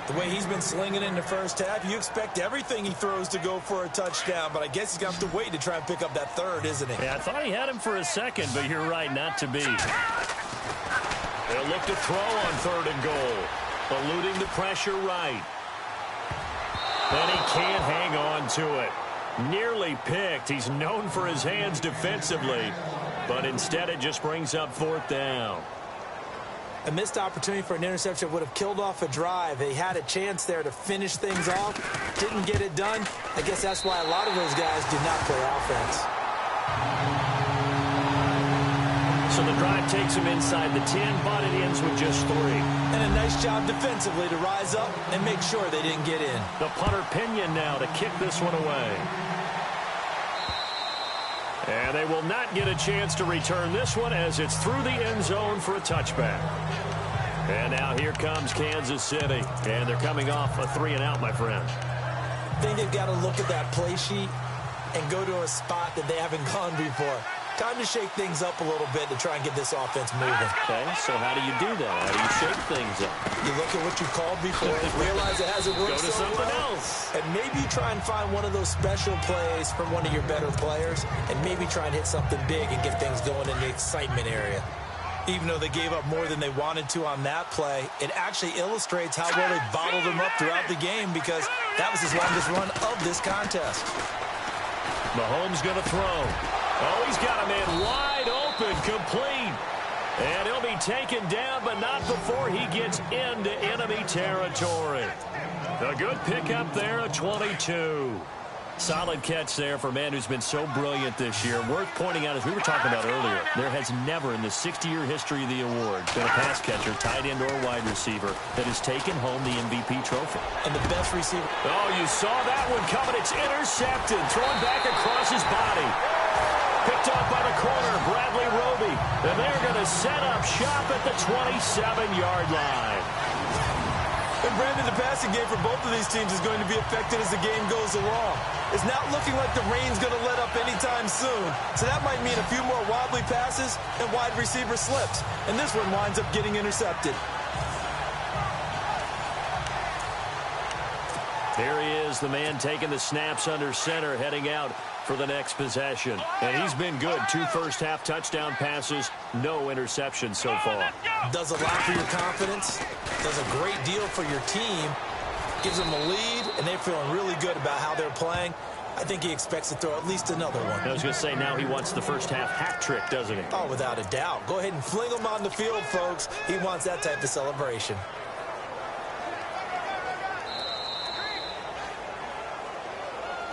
The way he's been slinging in the first half, you expect everything he throws to go for a touchdown, but I guess he's going to have to wait to try and pick up that 3rd, isn't he? Yeah, I thought he had him for a second, but you're right, not to be. They'll look to throw on 3rd and goal. Eluding the pressure right. And he can't hang on to it. Nearly picked. He's known for his hands defensively, but instead it just brings up 4th down. A missed opportunity for an interception would have killed off a drive. They had a chance there to finish things off. Didn't get it done. I guess that's why a lot of those guys do not play offense. So the drive takes him inside the 10, but it ends with just 3. And a nice job defensively to rise up and make sure they didn't get in. The punter Pinion now to kick this one away. And they will not get a chance to return this one as it's through the end zone for a touchback. And now here comes Kansas City. And they're coming off a 3-and-out, my friend. I think they've got to look at that play sheet and go to a spot that they haven't gone before. Time to shake things up a little bit to try and get this offense moving. Okay, so how do you do that? How do you shake things up? You look at what you called before, realize it hasn't worked Go to so something well, else. and maybe try and find one of those special plays from one of your better players, and maybe try and hit something big and get things going in the excitement area. Even though they gave up more than they wanted to on that play, it actually illustrates how well they bottled them up throughout the game because that was his longest run of this contest. Mahomes going to throw. Oh, he's got a man wide open, complete. And he'll be taken down, but not before he gets into enemy territory. A good pickup there, a 22. Solid catch there for a man who's been so brilliant this year. Worth pointing out, as we were talking about earlier, there has never in the 60-year history of the award been a pass catcher, tight end, or wide receiver that has taken home the MVP trophy. And the best receiver. Oh, you saw that one coming. It's intercepted. Thrown back across his body. Picked up by the corner, Bradley Roby. And they're going to set up shop at the 27-yard line. And Brandon, the passing game for both of these teams is going to be affected as the game goes along. It's not looking like the rain's going to let up anytime soon. So that might mean a few more wobbly passes and wide receiver slips. And this one winds up getting intercepted. Here he is, the man taking the snaps under center, heading out for the next possession. And he's been good. 2 first-half touchdown passes, no interceptions so far. Does a lot for your confidence, does a great deal for your team, Gives them a lead, and they're feeling really good about how they're playing. I think he expects to throw at least another one. I was going to say, now he wants the first half hat trick, doesn't he? Oh, without a doubt. Go ahead and fling him on the field, folks. He wants that type of celebration.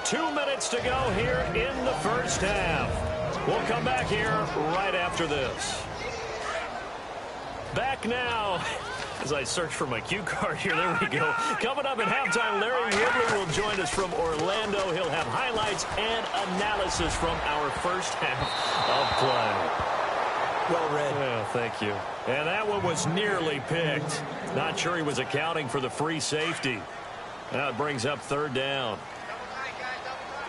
Two minutes to go here in the first half. We'll come back here right after this. Back now. As I search for my cue card here, there we go. Coming up at halftime, Larry Ridley will join us from Orlando. He'll have highlights and analysis from our first half of play. Well read. Well, thank you. And that one was nearly picked. Not sure he was accounting for the free safety. Now it brings up third down.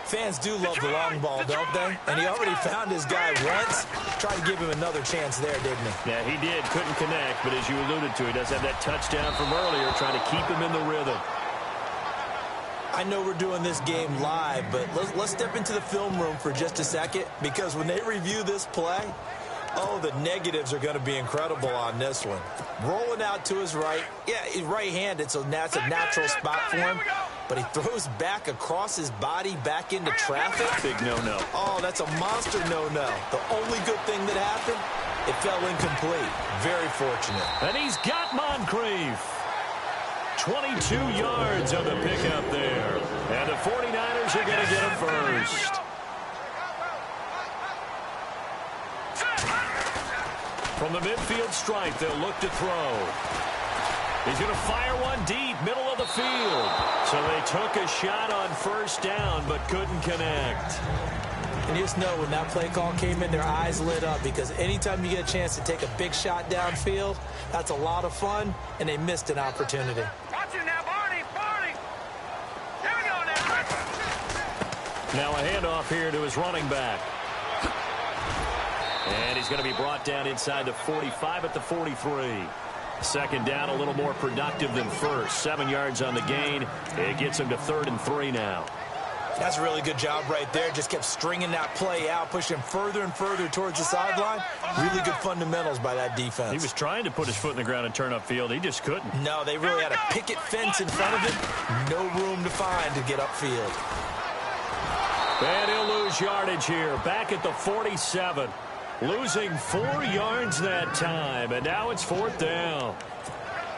Fans do love the long ball, don't they? And he already found his guy once. Tried to give him another chance there, didn't he? Yeah, he did. Couldn't connect, but as you alluded to, he does have that touchdown from earlier, trying to keep him in the rhythm. I know we're doing this game live, but let's step into the film room for just a second, because when they review this play, oh, the negatives are going to be incredible on this one. Rolling out to his right. Yeah, he's right-handed, so that's a natural spot for him. But he throws back across his body back into traffic. Big no-no. Oh, that's a monster no-no. The only good thing that happened, it fell incomplete. Very fortunate. And he's got Moncrief. 22 yards on the pickup there. And the 49ers are going to get him first. From the midfield stripe, they'll look to throw. He's going to fire one deep, middle of the field. So they took a shot on first down, but couldn't connect. And you just know when that play call came in, their eyes lit up, because anytime you get a chance to take a big shot downfield, that's a lot of fun, and they missed an opportunity. Watch it now, Barney, Barney. Here we go now. Now a handoff here to his running back. And he's going to be brought down inside the 45 at the 43. Second down, a little more productive than first. 7 yards on the gain. It gets him to 3rd and 3 now. That's a really good job right there. Just kept stringing that play out, pushing him further and further towards the sideline. Really good fundamentals by that defense. He was trying to put his foot in the ground and turn upfield. He just couldn't. No, they really had a picket fence in front of him. No room to find to get upfield. And he'll lose yardage here. Back at the 47. Losing 4 yards that time, and now it's 4th down.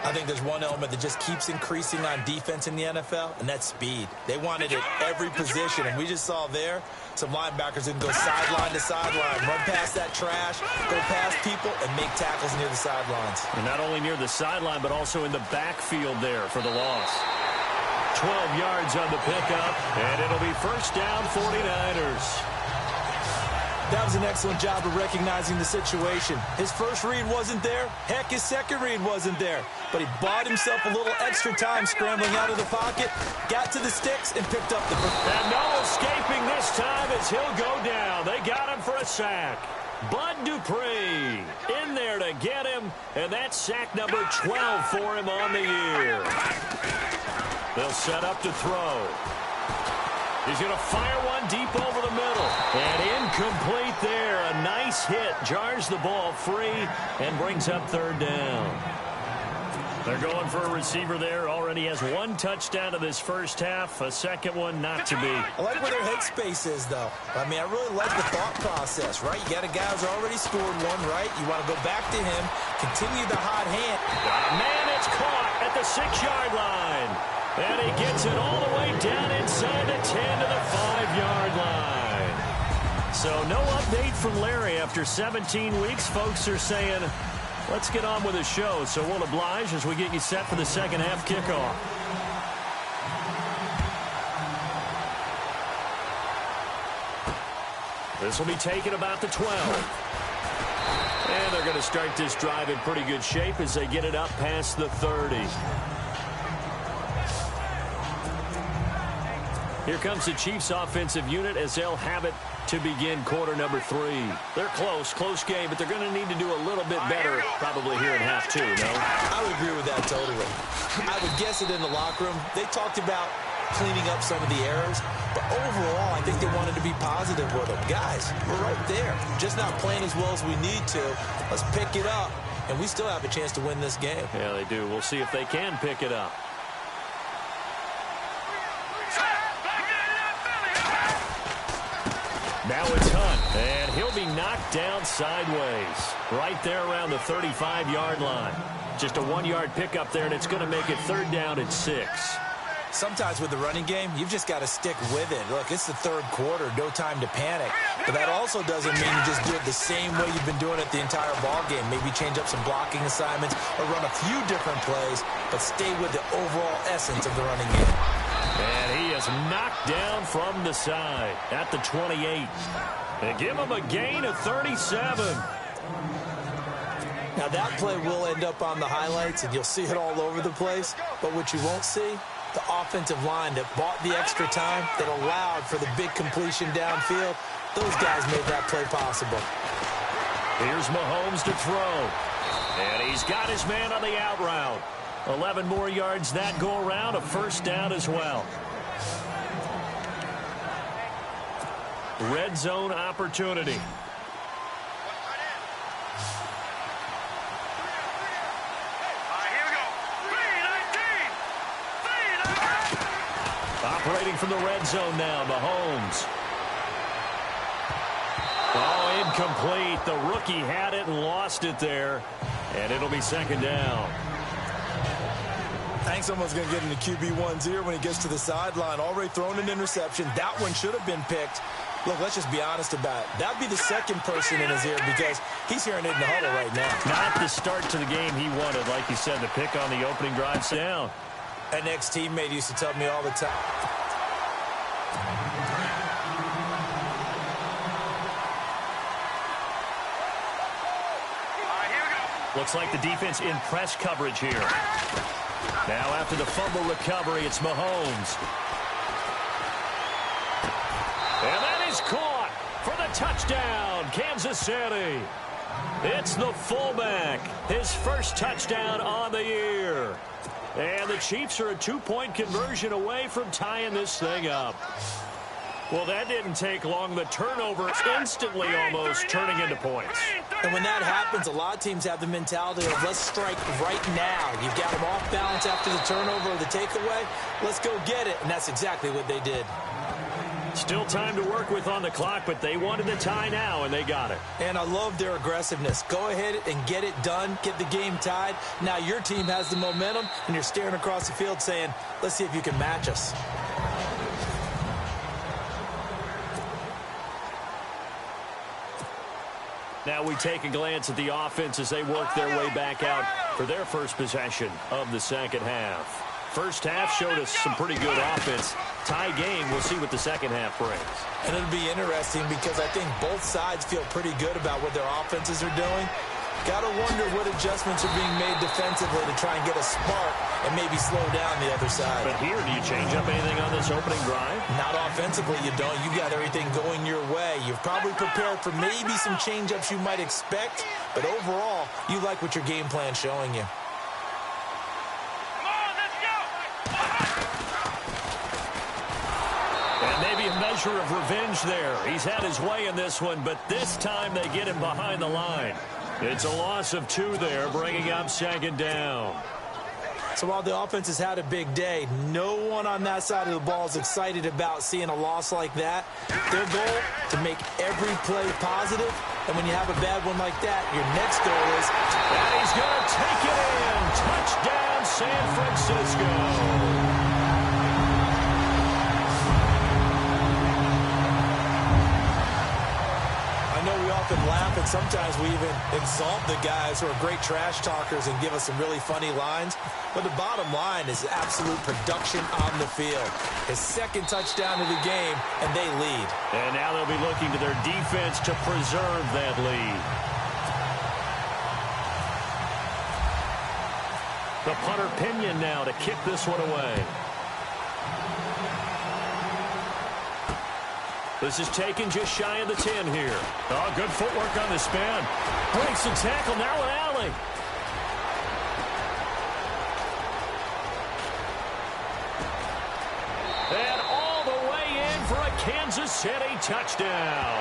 I think there's one element that just keeps increasing on defense in the NFL, and that's speed. They want it at every position, and we just saw there some linebackers that can go sideline to sideline, run past that trash, go past people, and make tackles near the sidelines. And not only near the sideline, but also in the backfield there for the loss. 12 yards on the pickup, and it'll be first down 49ers. That was an excellent job of recognizing the situation. His first read wasn't there. Heck, his second read wasn't there. But he bought himself a little extra time scrambling out of the pocket, got to the sticks, and picked up the... And no escaping this time as he'll go down. They got him for a sack. Bud Dupree in there to get him, and that's sack number 12 for him on the year. They'll set up to throw. He's going to fire one deep over the middle. And incomplete there. A nice hit. Jars the ball free and brings up 3rd down. They're going for a receiver there. Already has 1 touchdown in this first half. A second one not to be. I like where their headspace is, though. I mean, I really like the thought process, right? You got a guy who's already scored one, right? You want to go back to him, continue the hot hand. Man, it's caught at the 6-yard line. And he gets it all the way down inside the 10 to the 5-yard line. So no update from Larry after 17 weeks. Folks are saying, let's get on with the show. So we'll oblige as we get you set for the second half kickoff. This will be taken about the 12. And they're going to start this drive in pretty good shape as they get it up past the 30. Here comes the Chiefs offensive unit as they'll have it to begin quarter number 3. They're close game, but they're going to need to do a little bit better probably here in half 2, no? I would agree with that totally. I would guess it in the locker room. They talked about cleaning up some of the errors, but overall, I think they wanted to be positive with them. Guys, we're right there. Just not playing as well as we need to. Let's pick it up, and we still have a chance to win this game. Yeah, they do. We'll see if they can pick it up. Now it's Hunt, and he'll be knocked down sideways. Right there around the 35-yard line. Just a 1-yard pickup there, and it's going to make it 3rd down and 6. Sometimes with the running game, you've just got to stick with it. Look, it's the 3rd quarter, no time to panic. But that also doesn't mean you just do it the same way you've been doing it the entire ball game. Maybe change up some blocking assignments or run a few different plays, but stay with the overall essence of the running game. And he is knocked down from the side at the 28. They give him a gain of 37. Now, that play will end up on the highlights, and you'll see it all over the place. But what you won't see, the offensive line that bought the extra time, that allowed for the big completion downfield, those guys made that play possible. Here's Mahomes to throw. And he's got his man on the out route. 11 more yards that go around, a 1st down as well. Red zone opportunity. Operating from the red zone now, Mahomes. Oh, incomplete. The rookie had it and lost it there. And it'll be 2nd down. I think someone's going to get into QB1's ear when he gets to the sideline. Already thrown an interception. That one should have been picked. Look, let's just be honest about it. That'd be the 2nd person in his ear because he's hearing it in the huddle right now. Not the start to the game he wanted. Like you said, the pick on the opening drive down. An ex-teammate used to tell me all the time. Looks like the defense in press coverage here. Now after the fumble recovery, it's Mahomes. And that is caught for the touchdown, Kansas City. It's the fullback, his 1st touchdown on the year. And the Chiefs are a 2-point conversion away from tying this thing up. Well, that didn't take long. The turnover instantly almost turning into points. And when that happens, a lot of teams have the mentality of let's strike right now. You've got them off balance after the turnover or the takeaway. Let's go get it. And that's exactly what they did. Still time to work with on the clock, but they wanted the tie now, and they got it. And I love their aggressiveness. Go ahead and get it done. Get the game tied. Now your team has the momentum, and you're staring across the field saying, let's see if you can match us. Now we take a glance at the offense as they work their way back out for their 1st possession of the 2nd half. 1st half showed us some pretty good offense. Tie game, we'll see what the 2nd half brings. And it'll be interesting because I think both sides feel pretty good about what their offenses are doing. Got to wonder what adjustments are being made defensively to try and get a spark and maybe slow down the other side. But here, do you change up anything on this opening drive? Not offensively, you don't. You got everything going your way. You've probably prepared for maybe some change-ups you might expect, but overall, you like what your game plan's showing you. And maybe a measure of revenge there. He's had his way in this one, but this time they get him behind the line. It's a loss of 2 there, bringing up 2nd down. So while the offense has had a big day, no one on that side of the ball is excited about seeing a loss like that. Their goal, to make every play positive. And when you have a bad one like that, your next goal is... And he's going to take it in. Touchdown, San Francisco. I know we often laugh, and sometimes we even exalt the guys who are great trash talkers and give us some really funny lines. But the bottom line is absolute production on the field. His 2nd touchdown of the game, and they lead. And now they'll be looking to their defense to preserve that lead. The punter Pinion now to kick this one away. This is taken just shy of the 10 here. Oh, good footwork on the spin. Breaks the tackle, now an alley. And all the way in for a Kansas City touchdown.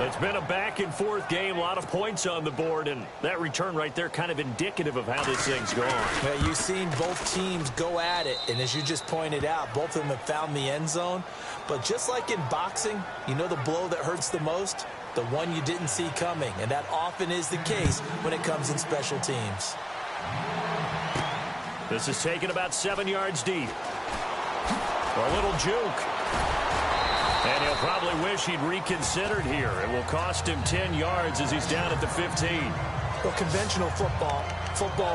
It's been a back-and-forth game, a lot of points on the board, and that return right there kind of indicative of how this thing's going. Yeah, you've seen both teams go at it, and as you just pointed out, both of them have found the end zone. But just like in boxing, you know the blow that hurts the most? The one you didn't see coming, and that often is the case when it comes in special teams. This is taken about 7 yards deep. A little juke. And he'll probably wish he'd reconsidered here. It will cost him 10 yards as he's down at the 15. Well, conventional football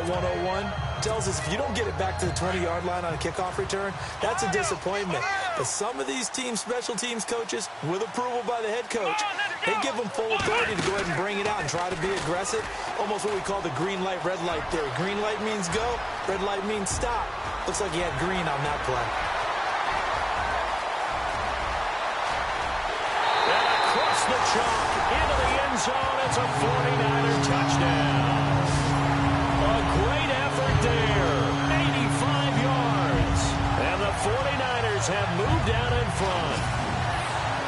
101, tells us if you don't get it back to the 20-yard line on a kickoff return, that's a disappointment. But some of these team special teams coaches, with approval by the head coach, they give them full authority to go ahead and bring it out and try to be aggressive. Almost what we call the green light, red light theory. Green light means go, red light means stop. Looks like he had green on that play. The chalk into the end zone. It's a 49er touchdown. A great effort there. 85 yards. And the 49ers have moved out in front.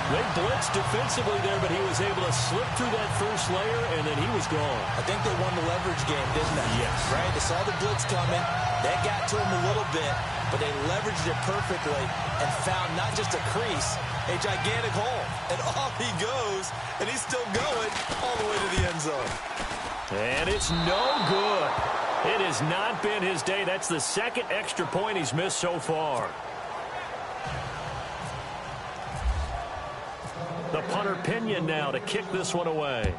They blitzed defensively there, but he was able to slip through that first layer, and then he was gone. I think they won the leverage game, didn't they? Yes. Right? They saw the blitz coming. That got to him a little bit, but they leveraged it perfectly and found not just a crease, a gigantic hole. And off he goes, and he's still going all the way to the end zone. And it's no good. It has not been his day. That's the second extra point he's missed so far. The punter Pinion now to kick this one away.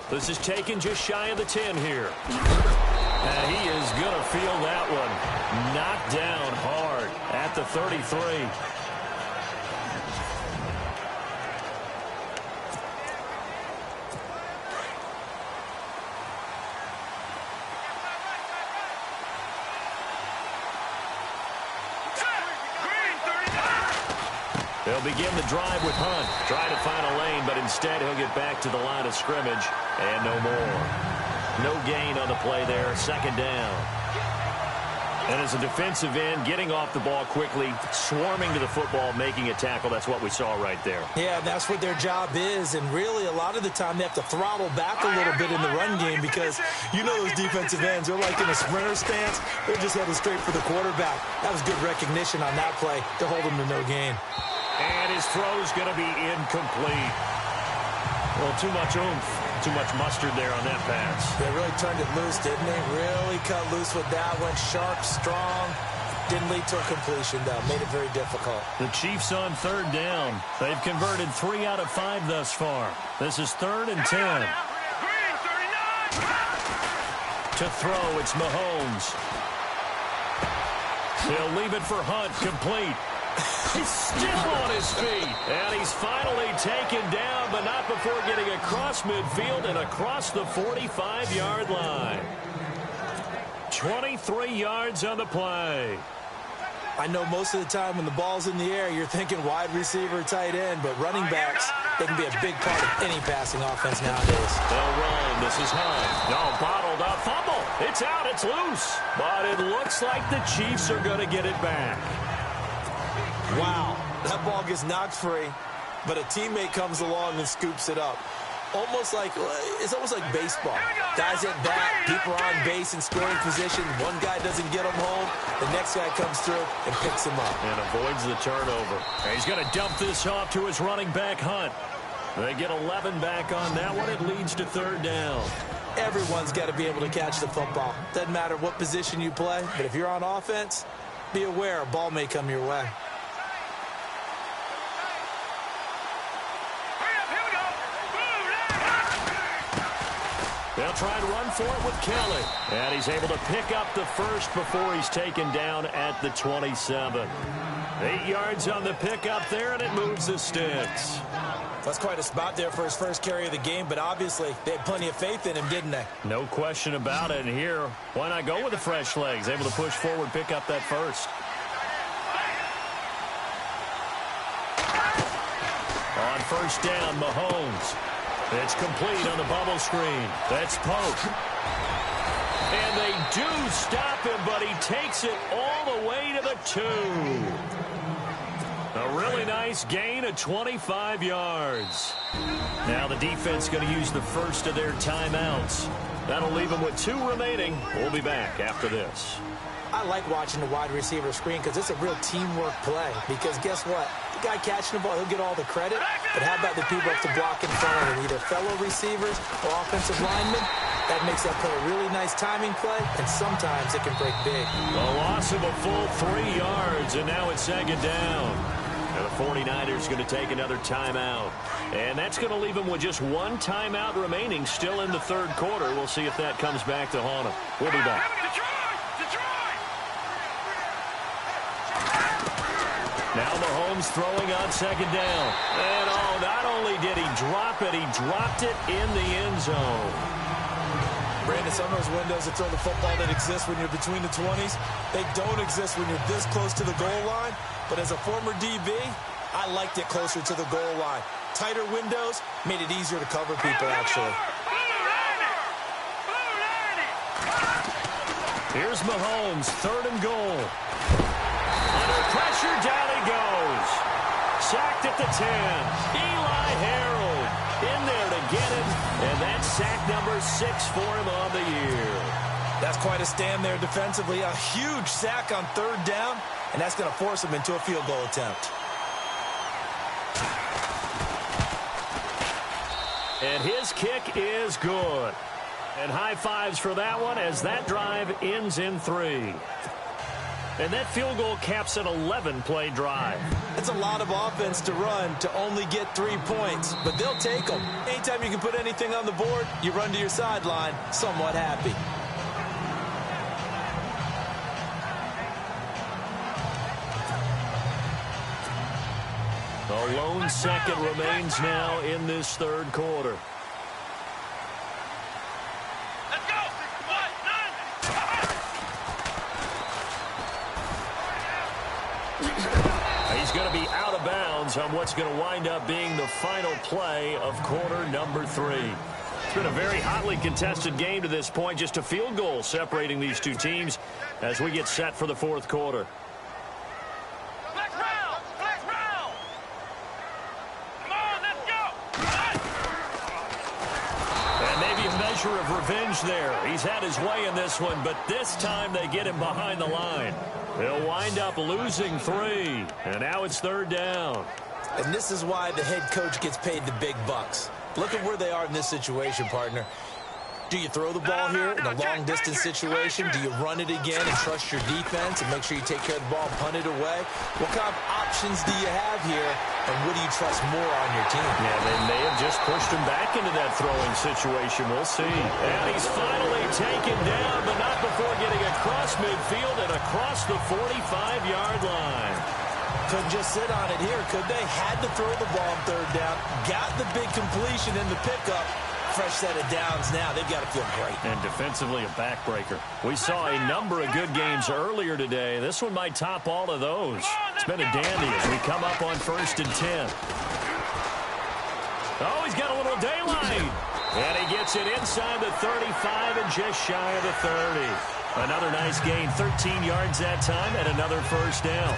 This is taken just shy of the 10 here. And he is going to feel that one. Knocked down hard at the 33. They'll begin the drive with Hunt. Trying to find a lane, but instead he'll get back to the line of scrimmage. And no more. No gain on the play there. Second down. And as a defensive end, getting off the ball quickly, swarming to the football, making a tackle. That's what we saw right there. Yeah, that's what their job is. And really, a lot of the time, they have to throttle back a little bit in the run game because you know those defensive ends, they're like in a sprinter stance. They're just headed straight for the quarterback. That was good recognition on that play to hold him to no gain. And his throw's going to be incomplete. Well, too much oomph, too much mustard there on that pass. They really turned it loose, didn't they? Really cut loose with that one. Sharp, strong. Didn't lead to a completion, though. Made it very difficult. The Chiefs on third down. They've converted 3 out of 5 thus far. This is 3rd and 10. To throw, it's Mahomes. He'll leave it for Hunt, complete. He's still on his feet. And he's finally taken down, but not before getting across midfield and across the 45-yard line. 23 yards on the play. I know most of the time when the ball's in the air, you're thinking wide receiver, tight end, but running backs, they can be a big part of any passing offense nowadays. They'll run. This is Hunt. No, bottled up. Fumble. It's out. It's loose. But it looks like the Chiefs are going to get it back. Wow, that ball gets knocked free, but a teammate comes along and scoops it up. It's almost like baseball. Guys at bat, people are on base in scoring position. One guy doesn't get him home. The next guy comes through and picks him up. And avoids the turnover. And he's going to dump this off to his running back, Hunt. They get 11 back on that one. It leads to 3rd down. Everyone's got to be able to catch the football. Doesn't matter what position you play, but if you're on offense, be aware a ball may come your way. They'll try and run for it with Kelly. And he's able to pick up the first before he's taken down at the 27. 8 yards on the pickup there, and it moves the sticks. That's quite a spot there for his first carry of the game, but obviously they had plenty of faith in him, didn't they? No question about it. And here, why not go with the fresh legs? Able to push forward, pick up that first. On first down, Mahomes. It's complete on the bubble screen. That's Pope. And they do stop him, but he takes it all the way to the 2. A really nice gain of 25 yards. Now the defense going to use the first of their timeouts. That'll leave them with 2 remaining. We'll be back after this. I like watching the wide receiver screen because it's a real teamwork play. Because guess what? The guy catching the ball, he'll get all the credit. But how about the people up to block in front of him, either fellow receivers or offensive linemen? That makes that play a really nice timing play, and sometimes it can break big. A loss of a full 3 yards, and now it's second down. And the 49ers going to take another timeout. And that's going to leave them with just 1 timeout remaining still in the third quarter. We'll see if that comes back to haunt them. We'll be back. Now Mahomes throwing on second down. And not only did he drop it, he dropped it in the end zone. Brandon, some of those windows that throw the football that exist when you're between the 20s, they don't exist when you're this close to the goal line. But as a former DB, I liked it closer to the goal line. Tighter windows made it easier to cover people, actually. Here's Mahomes, 3rd and goal. Under pressure, down he goes. Sacked at the 10. Eli Harold in there to get him. And that's sack number 6 for him on the year. That's quite a stand there defensively. A huge sack on 3rd down. And that's going to force him into a field goal attempt. And his kick is good. And high fives for that one as that drive ends in 3. And that field goal caps an 11-play drive. It's a lot of offense to run to only get 3 points, but they'll take them. Anytime you can put anything on the board, you run to your sideline somewhat happy. A lone second remains now in this third quarter. He's going to be out of bounds on what's going to wind up being the final play of quarter number 3. It's been a very hotly contested game to this point. Just a field goal separating these two teams as we get set for the fourth quarter. Of revenge there. He's had his way in this one, but this time they get him behind the line. They'll wind up losing 3, and now it's 3rd down. And this is why the head coach gets paid the big bucks. Look at where they are in this situation, partner. Do you throw the ball here in a long-distance situation? Do you run it again and trust your defense and make sure you take care of the ball and punt it away? What kind of options do you have here, and what do you trust more on your team? Yeah, they may have just pushed him back into that throwing situation. We'll see. And he's finally taken down, but not before getting across midfield and across the 45-yard line. Couldn't just sit on it here, could they? Had to throw the ball on 3rd down. Got the big completion in the pickup. Fresh set of downs now. They've got to feel great. And defensively, a backbreaker. We saw a number of good games earlier today. This one might top all of those. It's been a dandy as we come up on 1st and 10. Oh, he's got a little daylight. And he gets it inside the 35 and just shy of the 30. Another nice gain, 13 yards that time, and another 1st down.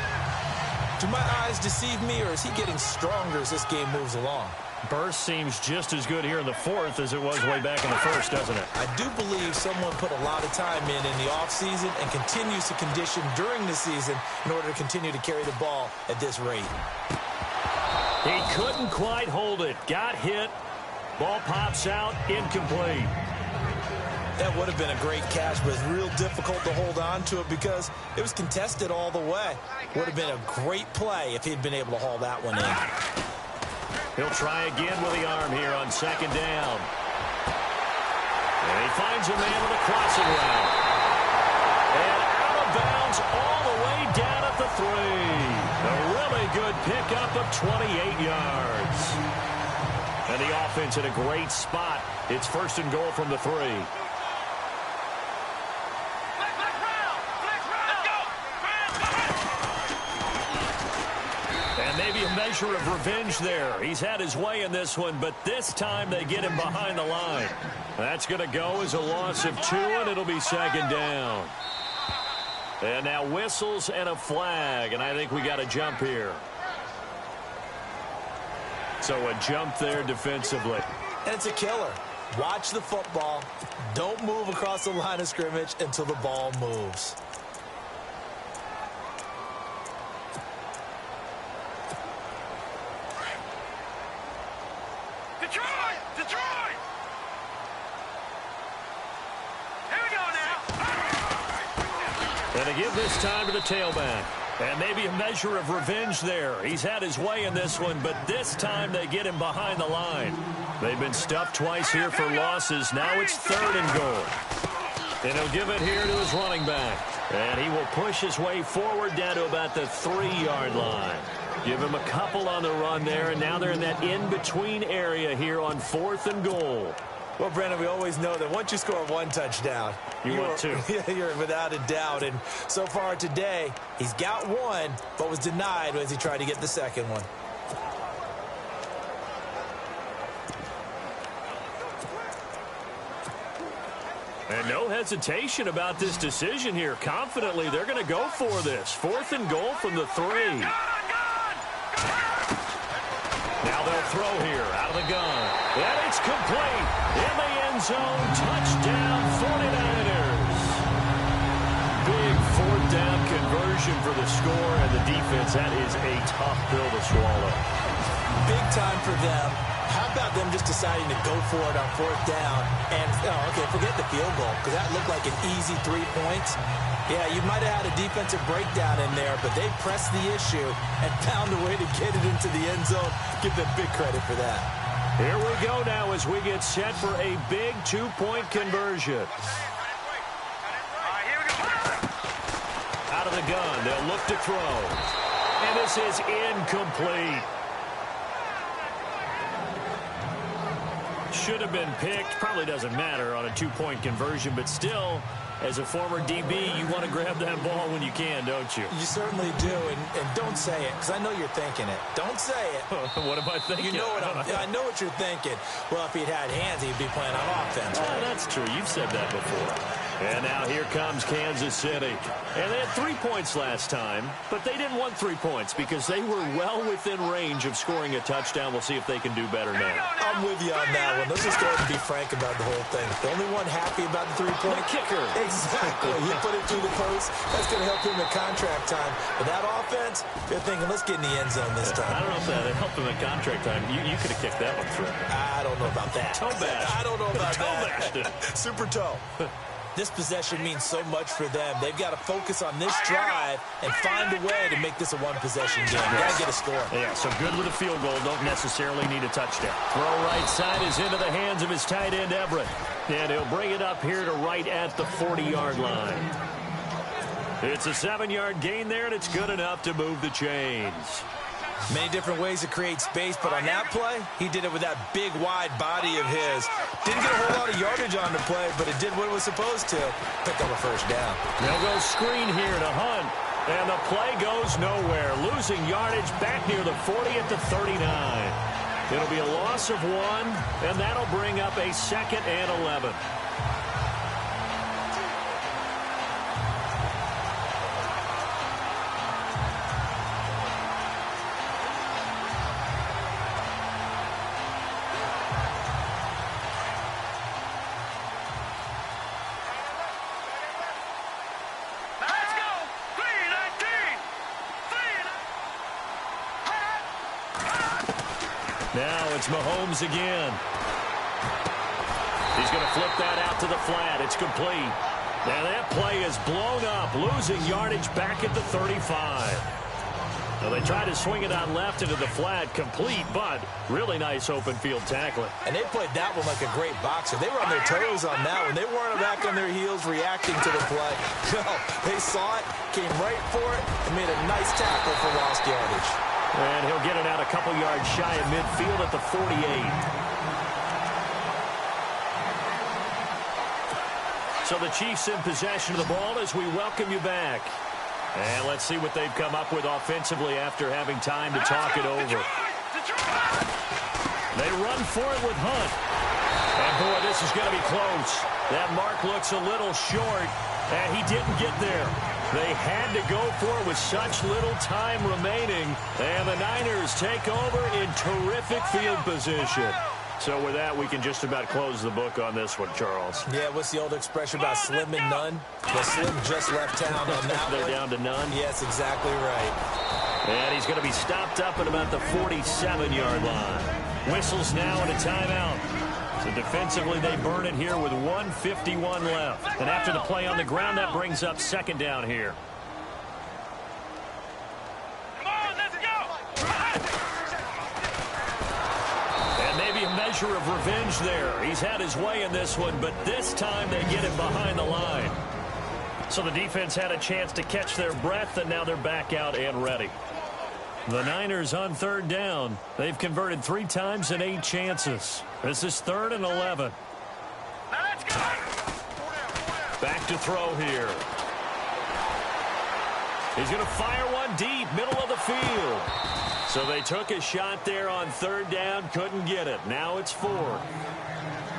Do my eyes deceive me, or is he getting stronger as this game moves along? Burst seems just as good here in the 4th as it was way back in the 1st, doesn't it? I do believe someone put a lot of time in the offseason and continues to condition during the season in order to continue to carry the ball at this rate. He couldn't quite hold it. Got hit. Ball pops out. Incomplete. That would have been a great catch, but it's real difficult to hold on to it because it was contested all the way. Would have been a great play if he'd been able to haul that one in. He'll try again with the arm here on 2nd down. And he finds a man with a crossing route. And out of bounds all the way down at the 3. A really good pickup of 28 yards. And the offense in a great spot. It's 1st and goal from the 3. Maybe a measure of revenge there. He's had his way in this one, but this time they get him behind the line. That's going to go as a loss of 2, and it'll be 2nd down. And now whistles and a flag, and I think we got a jump here. So a jump there defensively. And it's a killer. Watch the football. Don't move across the line of scrimmage until the ball moves. Detroit! Detroit! Here we go now. And they give this time to the tailback. And maybe a measure of revenge there. He's had his way in this one, but this time they get him behind the line. They've been stuffed twice here for losses. Now it's 3rd and goal. And he'll give it here to his running back. And he will push his way forward down to about the 3-yard line. Give him a couple on the run there, and now they're in that in-between area here on 4th and goal. Well, Brandon, we always know that once you score 1 touchdown, want 2. You're without a doubt. And so far today, he's got 1, but was denied as he tried to get the second one. And no hesitation about this decision here. Confidently, they're going to go for this. 4th and goal from the 3. Now they'll throw here out of the gun. And it's complete. In the end zone. Touchdown 49ers. Big 4th down conversion for the score. And the defense, that is a tough pill to swallow. Big time for them. How about them just deciding to go for it on 4th down? And, okay, forget the field goal, because that looked like an easy 3 points. Yeah, you might have had a defensive breakdown in there, but they pressed the issue and found a way to get it into the end zone. Give them big credit for that. Here we go now as we get set for a big 2-point conversion. Out of the gun, they'll look to throw. And this is incomplete. Should have been picked. Probably doesn't matter on a 2-point conversion, but still, as a former DB, you want to grab that ball when you can, don't you? You certainly do, and don't say it, because I know you're thinking it. Don't say it. What am I thinking? You know what I know what you're thinking. Well, if he'd had hands, he'd be playing on offense. Right? That's true. You've said that before. And now here comes Kansas City. And they had 3 points last time, but they didn't want 3 points because they were well within range of scoring a touchdown. We'll see if they can do better now. I'm with you on that one. Let's just go ahead and be frank about the whole thing. The only one happy about the 3-point kicker. Exactly. He put it through the post. That's going to help him at contract time. But that offense, they're thinking, let's get in the end zone this time. I don't know if that helped him at contract time. You could have kicked that one through. I don't know about that. Toe bash. I don't know about that. Toe Super toe. This possession means so much for them. They've got to focus on this drive and find a way to make this a 1-possession game. Got to get a score. Yeah, so good with a field goal. Don't necessarily need a touchdown. Throw right side is into the hands of his tight end, Everett. And he'll bring it up here to right at the 40-yard line. It's a 7-yard gain there, and it's good enough to move the chains. Many different ways to create space, but on that play, he did it with that big, wide body of his. Didn't get a whole lot of yardage on the play, but it did what it was supposed to. Pick up a 1st down. They'll go screen here to Hunt, and the play goes nowhere. Losing yardage back near the 40 at the 39. It'll be a loss of 1, and that'll bring up a 2nd and 11. Now it's Mahomes again. He's going to flip that out to the flat. It's complete. Now that play is blown up, losing yardage back at the 35. Now they try to swing it out left into the flat, complete, but really nice open field tackling. And they played that one like a great boxer. They were on their toes on that one. They weren't back on their heels reacting to the play. No, they saw it, came right for it, and made a nice tackle for lost yardage. And he'll get it out a couple yards shy of midfield at the 48. So the Chiefs in possession of the ball as we welcome you back. And let's see what they've come up with offensively after having time to talk it over. They run for it with Hunt. And boy, this is going to be close. That mark looks a little short, and he didn't get there. They had to go for it with such little time remaining. And the Niners take over in terrific field position. So with that, we can just about close the book on this one, Charles. Yeah, what's the old expression about slim and none? Well, Slim just left town on that They're one. down to none? Yes, exactly right. And he's going to be stopped up at about the 47-yard line. Whistles now and a timeout. So defensively, they burn it here with 1:51 left. And after the play on the ground, that brings up second down here. And maybe a measure of revenge there. He's had his way in this one, but this time they get it behind the line. So the defense had a chance to catch their breath, and now they're back out and ready. The Niners on third down. They've converted 3 times in 8 chances. This is 3rd and 11. Back to throw here. He's going to fire one deep, middle of the field. So they took a shot there on 3rd down, couldn't get it. Now it's 4th.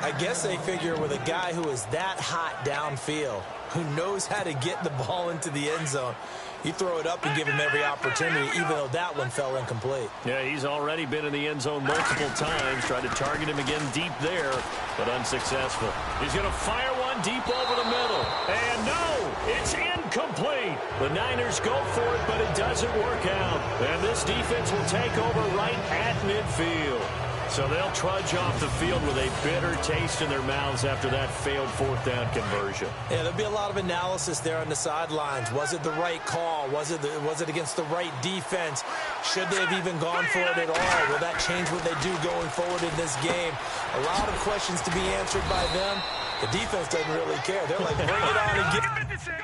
I guess they figure with a guy who is that hot downfield, who knows how to get the ball into the end zone, you throw it up and give him every opportunity, even though that one fell incomplete. Yeah, he's already been in the end zone multiple times. Tried to target him again deep there, but unsuccessful. He's going to fire one deep over the middle. And no, it's incomplete. The Niners go for it, but it doesn't work out. And this defense will take over right at midfield. So they'll trudge off the field with a bitter taste in their mouths after that failed 4th down conversion. Yeah, there'll be a lot of analysis there on the sidelines. Was it the right call? Was it against the right defense? Should they have even gone for it at all? Will that change what they do going forward in this game? A lot of questions to be answered by them. The defense doesn't really care. They're like, bring it on and get it.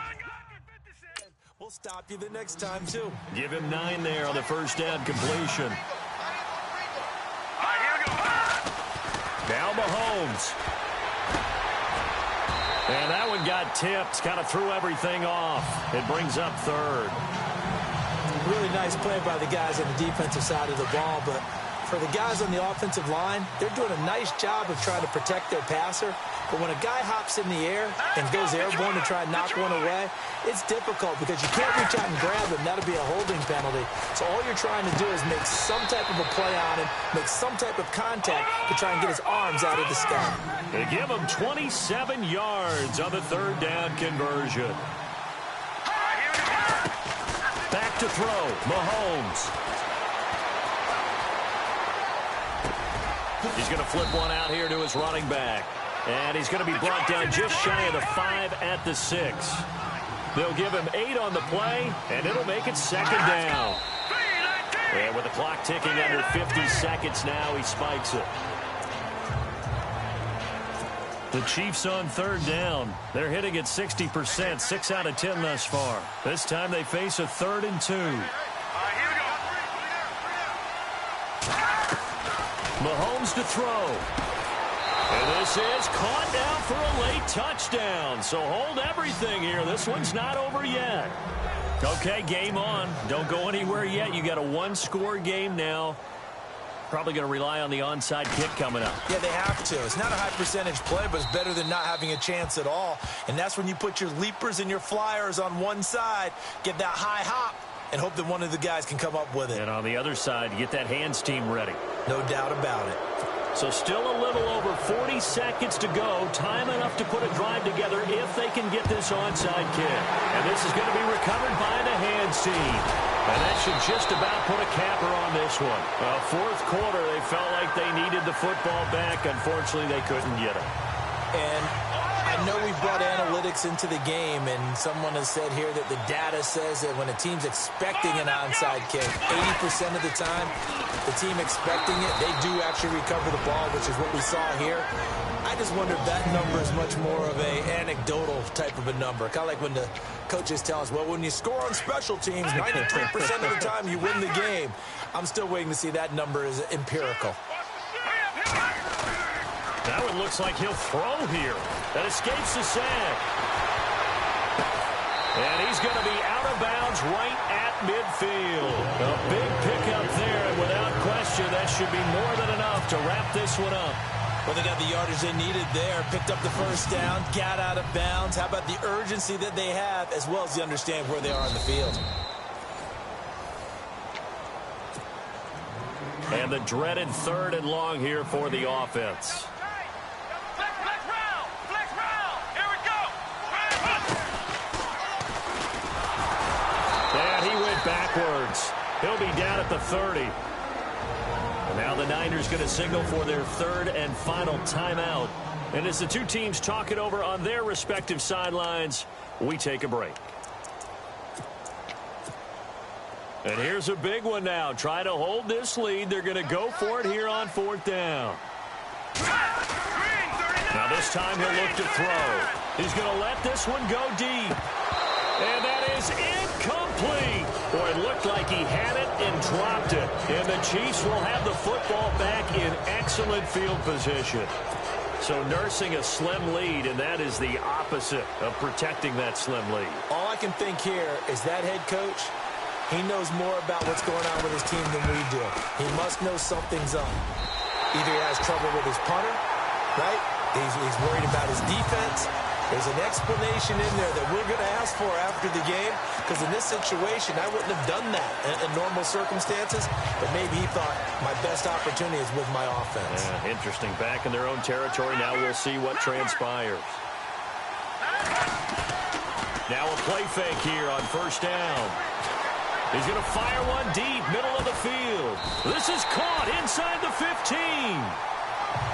We'll stop you the next time, too. Give him 9 there on the 1st down completion. Now Mahomes. And that one got tipped, kind of threw everything off. It brings up 3rd. Really nice play by the guys on the defensive side of the ball, but for the guys on the offensive line, they're doing a nice job of trying to protect their passer. But when a guy hops in the air and goes airborne to try and knock one away, it's difficult because you can't reach out and grab him. That'll be a holding penalty. So all you're trying to do is make some type of a play on him, make some type of contact to try and get his arms out of the sky. They give him 27 yards on the 3rd down conversion. Back to throw, Mahomes. He's going to flip one out here to his running back. And he's going to be brought down just shy of the 5 at the 6. They'll give him 8 on the play, and it'll make it 2nd down. And with the clock ticking under 50 seconds now, he spikes it. The Chiefs on 3rd down. They're hitting at 60%, 6 out of 10 thus far. This time they face a 3rd and 2. Mahomes to throw. And this is caught down for a late touchdown. So hold everything here. This one's not over yet. Okay, game on. Don't go anywhere yet. You got a 1-score game now. Probably going to rely on the onside kick coming up. Yeah, they have to. It's not a high percentage play, but it's better than not having a chance at all. And that's when you put your leapers and your flyers on one side, get that high hop, and hope that one of the guys can come up with it. And on the other side, get that hands team ready. No doubt about it. So still a little over 40 seconds to go. Time enough to put a drive together if they can get this onside kick. And this is going to be recovered by the hands team. And that should just about put a capper on this one. 4th quarter, they felt like they needed the football back. Unfortunately, they couldn't get it. And I know we brought analytics into the game, and someone has said here that the data says that when a team's expecting an onside kick, 80% of the time, the team expecting it, they do actually recover the ball, which is what we saw here. I just wonder if that number is much more of a anecdotal type of a number. Kind of like when the coaches tell us, well, when you score on special teams, 93% of the time you win the game. I'm still waiting to see that number is empirical. That one looks like he'll throw here. That escapes the sack. And he's going to be out of bounds right at midfield. A big pickup there, and without question, that should be more than enough to wrap this one up. Well, they got the yardage they needed there, picked up the first down, got out of bounds. How about the urgency that they have, as well as they understand where they are on the field? And the dreaded 3rd and long here for the offense. And he went backwards. He'll be down at the 30. And now the Niners going to signal for their 3rd and final timeout. And as the two teams talk it over on their respective sidelines, we take a break. And here's a big one now. Trying to hold this lead. They're going to go for it here on 4th down. Now this time he'll look to throw. He's going to let this one go deep. And that is incomplete. Boy, it looked like he had it and dropped it. And the Chiefs will have the football back in excellent field position. So nursing a slim lead, and that is the opposite of protecting that slim lead. All I can think here is that head coach, he knows more about what's going on with his team than we do. He must know something's up. Either he has trouble with his punter, right? He's worried about his defense. There's an explanation in there that we're going to ask for after the game, because in this situation, I wouldn't have done that in normal circumstances, but maybe he thought my best opportunity is with my offense. Yeah, interesting. Back in their own territory. Now we'll see what transpires. Now a play fake here on 1st down. He's going to fire one deep, middle of the field. This is caught inside the 15.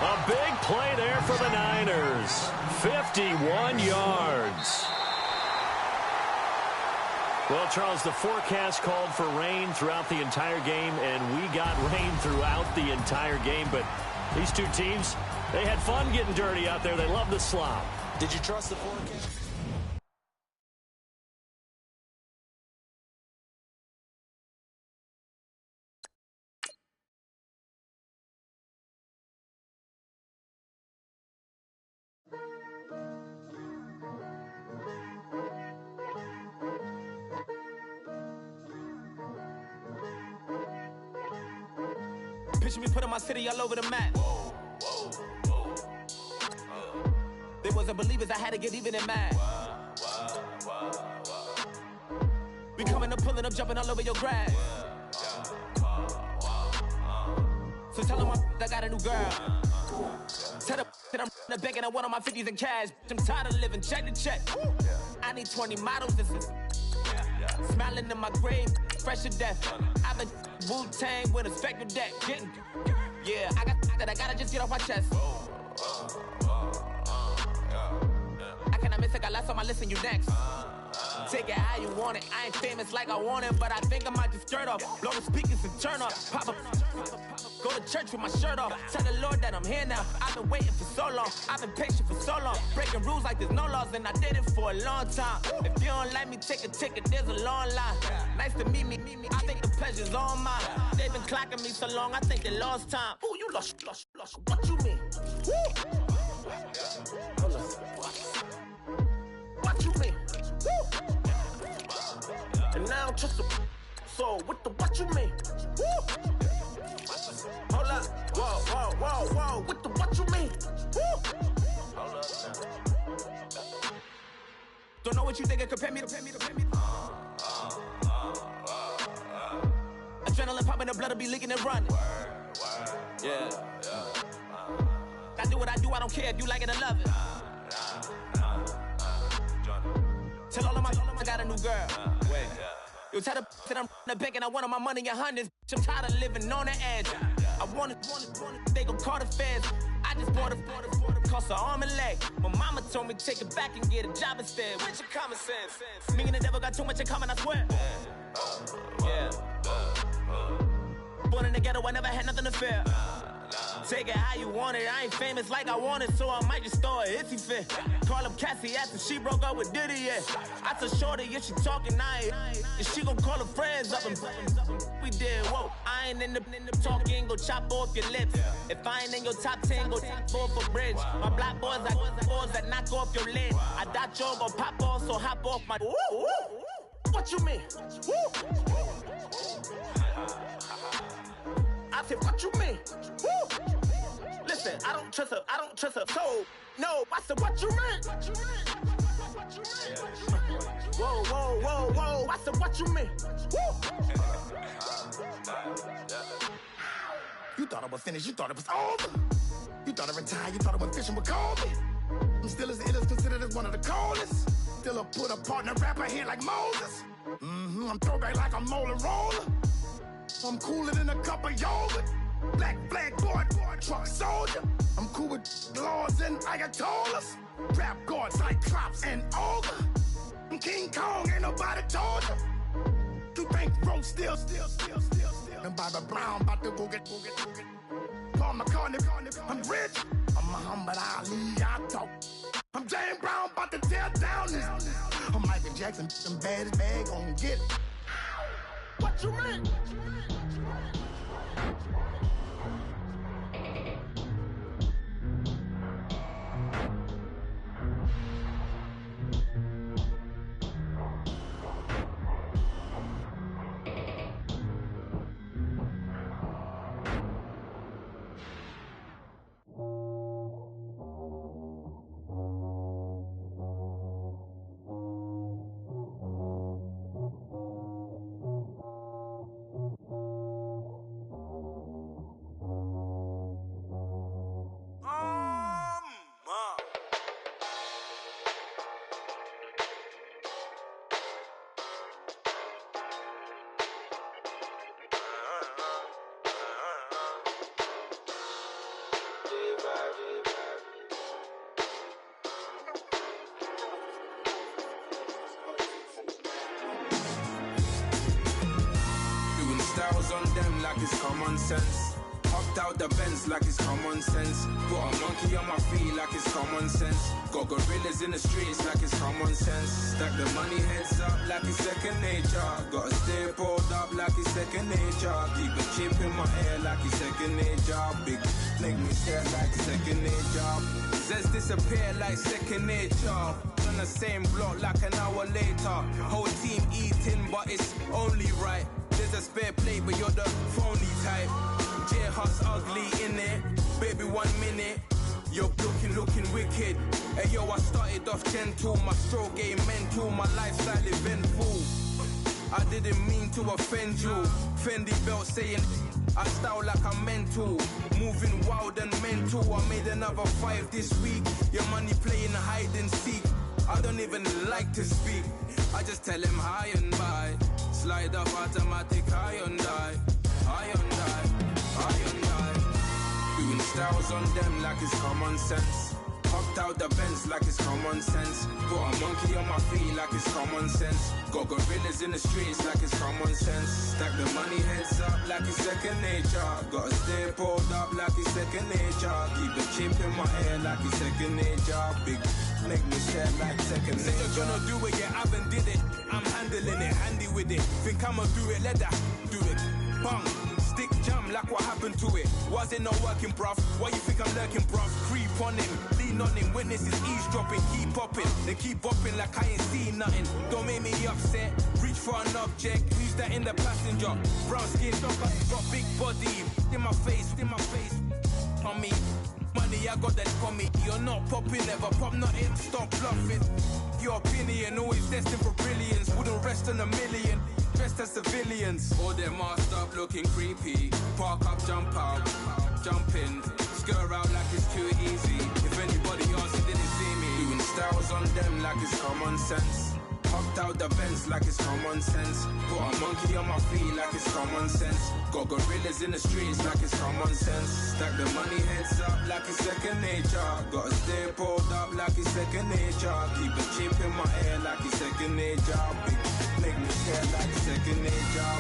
A big play there for the Niners. 51 yards. Well, Charles, the forecast called for rain throughout the entire game, and we got rain throughout the entire game. But these two teams, they had fun getting dirty out there. They love the slop. Did you trust the forecast? Picture me putting my city all over the map. They wasn't believers, I had to get even and mad. We coming up, pulling up, jumping all over your grass. So tell them I got a new girl. Tell them that I'm in the bank and I want all my 50s in cash. I'm tired of living check to check. I need 20 models, this is smiling in my grave, fresh to death. I've been Wu-Tang with a spectre deck. Yeah, I gotta just get off my chest. I cannot miss it, got lots on my list and you next. Take it how you want it. I ain't famous like I want it, but I think I might just skirt off. Blow the speakers and turn off. Pop up. Go to church with my shirt off. Tell the Lord that I'm here now. I've been waiting for so long. I've been patient for so long. Breaking rules like there's no laws, and I did it for a long time. If you don't like me, take a ticket. There's a long line. Nice to meet me. I think the pleasure's all mine. They've been clocking me so long, I think they lost time. Ooh, you lost. What you mean? Woo! Hold up. What you mean? Woo! And now I'm just a so what you mean? Woo! Hold up, whoa, what you mean? Woo! Hold up. Don't know what you think it compare me to. Adrenaline popping, the blood'll be leaking and running. Yeah. I do what I do, I don't care if you like it or love it. Tell all of my I got a new girl. Wait. You tell the that I'm in the bank and I want all my money in hundreds. I'm tired of living on the edge. I want it, they gon' call the feds. I just bought a cost an arm and leg. My mama told me take it back and get a job instead. Where's your common sense? Me and the devil got too much in common, I swear. Yeah. Born in the ghetto, I never had nothing to fear. Take it how you want it. I ain't famous like I want it, so I might just throw a hissy fit. Call up Cassie after she broke up with Diddy, yeah. I told Shorty if she talking, and she gon' call her friends up and we did, whoa. I ain't in the talking, go chop off your lips. If I ain't in your top 10, go top off a bridge. My black boys, I boys that knock off your lid. I doubt you're gon' pop off, so hop off my. What you mean? I said, what you mean? Woo! Listen, I don't trust her. So, no, I said, what you mean? Whoa, I said, what you mean? Woo! You thought I was finished, you thought it was over. You thought I retired, you thought I went fishing with Kobe. I'm still as ill as considered as one of the coldest. Still a put a partner rapper here like Moses. I'm throwback like a molar roller. I'm cooler than a cup of yogurt. Black flag board, truck soldier. I'm cool with laws and Ayatollahs. Rap guards like Klops and Olga. I'm King Kong, ain't nobody told you. You think road still. And Bobby Brown about to go get. Paul McCartney, I'm rich. I'm Muhammad Ali, I talk. I'm James Brown, about to tear down this. I'm Michael Jackson, them bad gon' get it. What you mean? On them like it's common sense. Hopped out the Benz like it's common sense. Put a monkey on my feet like it's common sense. Got gorillas in the streets like it's common sense. Stack the money heads up like it's second nature. Gotta stay pulled up like it's second nature. Keep a chip in my ear like it's second nature. Big make me stare like second nature. Says disappear like second nature. On the same block like an hour later. Whole team eating but it's only right. There's a spare plate, but you're the phony type. J-Hut's ugly in it. Baby, 1 minute. You're looking wicked. Hey, yo, I started off gentle. My stroke game mental. My lifestyle eventful. I didn't mean to offend you. Fendi belt saying I style like I'm mental. Moving wild and mental. I made another 5 this week. Your money playing hide and seek. I don't even like to speak. I just tell him hi and bye. Slide up automatic, Hyundai. Doing styles on them like it's common sense. Hopped out the Benz like it's common sense. Put a monkey on my feet like it's common sense. Got gorillas in the streets like it's common sense. Stack the money heads up like it's second nature. Gotta stay pulled up like it's second nature. Keep a chip in my ear like it's second nature. Big make me stare like second nature. You're gonna do it, yeah, I haven't did it. I'm handling it, handy with it. Think I'ma do it, let that do it. Bang, stick jam like what happened to it. Was it not working, bruv? Why you think I'm lurking, bruv? Creep on him, lean on him. Witnesses eavesdropping, keep popping. They keep bopping like I ain't seen nothing. Don't make me upset. Reach for an object. Who's that in the passenger? Brown skin, got big body. In my face. On me. Money, I got that for me. You're not popping, never pop nothing. Stop bluffing. Your opinion, always destined for brilliance. Wouldn't rest on a million. Dressed as civilians. All them masked up looking creepy. Park up, jump out. Jump in. Skirt out like it's too easy. If anybody else didn't see me. Doing styles on them like it's common sense. Hopped out the Benz like it's common sense. Put a monkey on my feet like it's common sense. Got gorillas in the streets like it's common sense. Stack the money heads up like it's second nature. Gotta stay pulled up like it's second nature. Keep a chip in my ear like it's second nature. Big make me stare like it's second nature.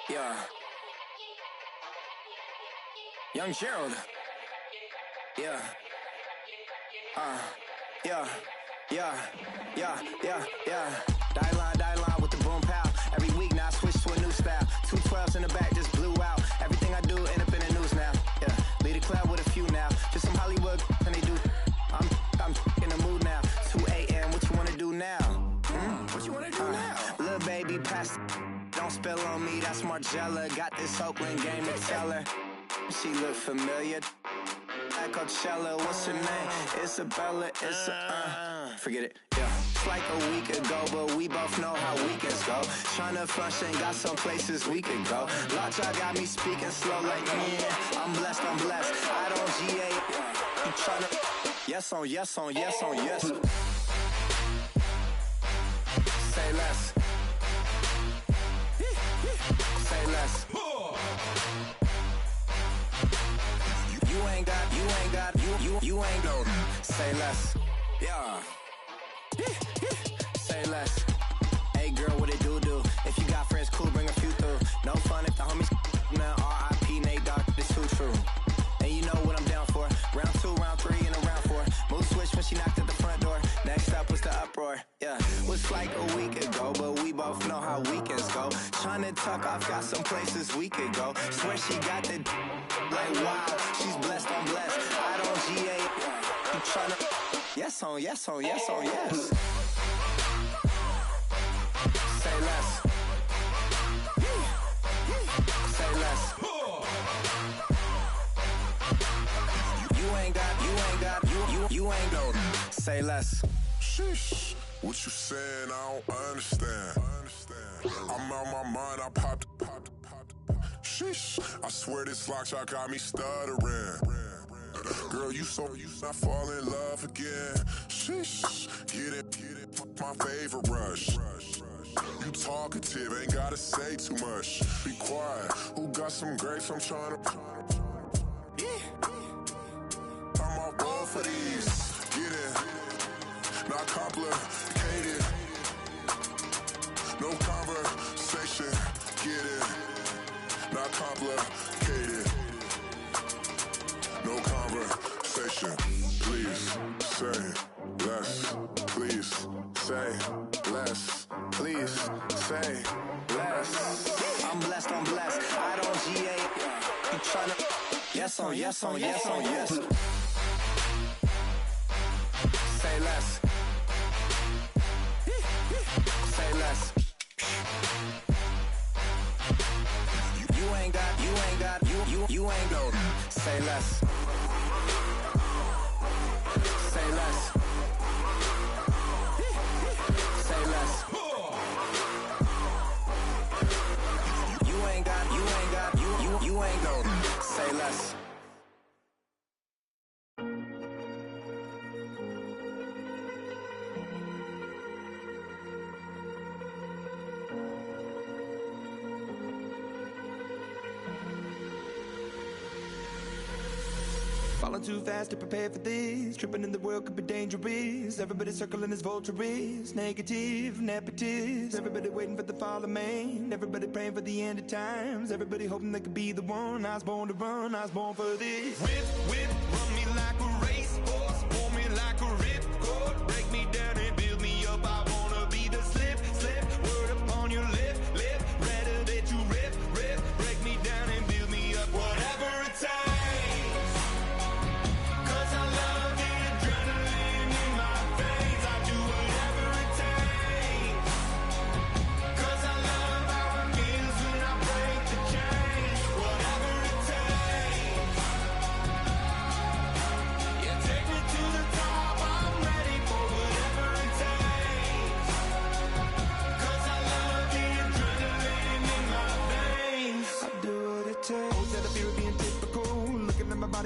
Yeah. Young Gerald. Yeah. Yeah. Die line with the boom pow. Every week now I switch to a new style. 212s in the back just blew out. Everything I do end up in the news now. Yeah. Lead the club with a few now. Just some Hollywood and they do. I'm in the mood now. 2 a.m. What you wanna do now? What you wanna do now? Little baby, pass. Don't spill on me. That's Margella. Got this Oakland game to tell her. She look familiar. At Coachella, what's her name? Isabella. Forget it. Yeah. It's like a week ago, but we both know how weekends go. Tryna function, got some places we could go. Lockjaw got me speaking slow like, yeah, I'm blessed. I don't GA. You tryna, yes on yes. Say less. Say less. You ain't no. Say less. Yeah. Say less. Hey girl, what it do? If you got friends, cool, bring a few through. No fun if the homies now R.I.P. Nate Dogg, this too true. And you know what I'm down for. Round 2, round 3, and a round 4. Mood switch when she knocked at the front door. Next up was the uproar. Yeah, was like a week ago, but we both know how weekends go. Tryna tuck off, got some places we could go. Swear she got the like wow, she's blessed, I'm blessed. I don't GA. You tryna yes on yes. Say less. Say less. You ain't no. Say less. Sheesh. What you saying? I don't understand. I'm out my mind. I popped. Sheesh. I swear this lockjaw got me stuttering. Girl, you not fall in love again. Sheesh. Get it. My favorite rush. You talkative, ain't gotta say too much. Be quiet. Who got some grapes? I'm trying to. I'm off both for these. Get in. Not complicated. No conversation. Get in. Not complicated. No conversation. Please say less. Please say less. Please say less. I'm blessed. I don't GA. You tryna yes on yes. Say less. Say less. You ain't no. Say less. Say less. Say less. You ain't no. Say less. Falling too fast to prepare for this. Tripping in the world could be dangerous. Everybody circling as vultures. Negative, nepotist. Everybody waiting for the fall of man. Everybody praying for the end of times. Everybody hoping they could be the one. I was born to run, I was born for this. Whip, run me like a racehorse. Pull me like a ripcord. Break me down and build me up. I wanna be the slip. Word upon your lip. Rather that you rip. Break me down and build me up. Whatever it takes.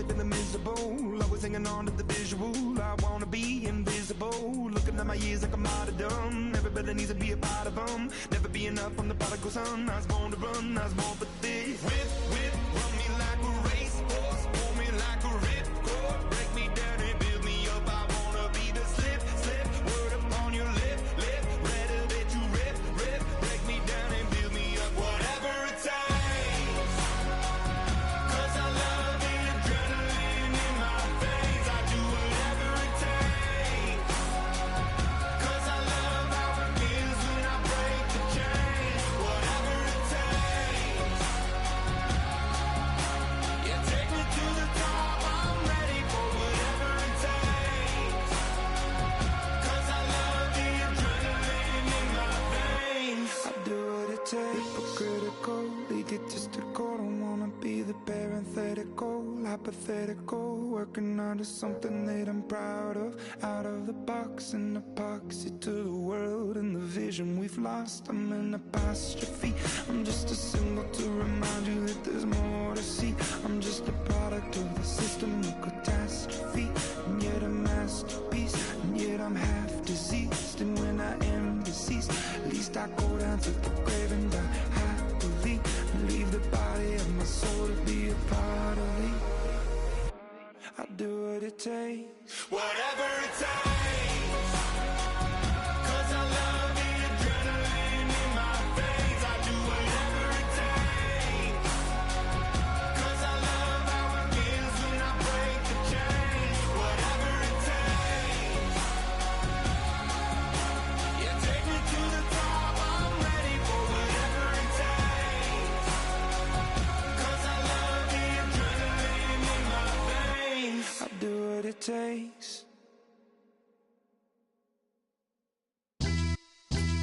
Feeling miserable, always hanging on to the visual. I wanna be invisible, looking at my years like a martyrdom. Everybody needs to be a part of them. Never be enough from the prodigal son. I was born to run, I was born for this. Whip, run me like a racehorse. Pull me like a ripcord. Break me down and build me up. I wanna be the slip. Word upon your lip. Rather that you rip. Break me down and build me up. Whatever it takes. get testicle. Don't wanna be the parenthetical, hypothetical, working out of something that I'm proud of. Out of the box, an epoxy to the world and the vision we've lost. I'm an apostrophe. I'm just a symbol to remind you that there's more to see. I'm just a product of the system of catastrophe, and yet a masterpiece, and yet I'm half diseased. And when I am deceased, at least I go down to the grave and die happily, and leave the body of my soul to be a part of me. I do what it takes, Whatever it takes, 'cause I love the adrenaline in my veins. I do whatever it takes, 'cause I love how it feels when I break the chains. Whatever it takes, yeah, take me to the top. I'm ready for whatever it takes, 'cause I love the adrenaline in my veins. I do what it takes.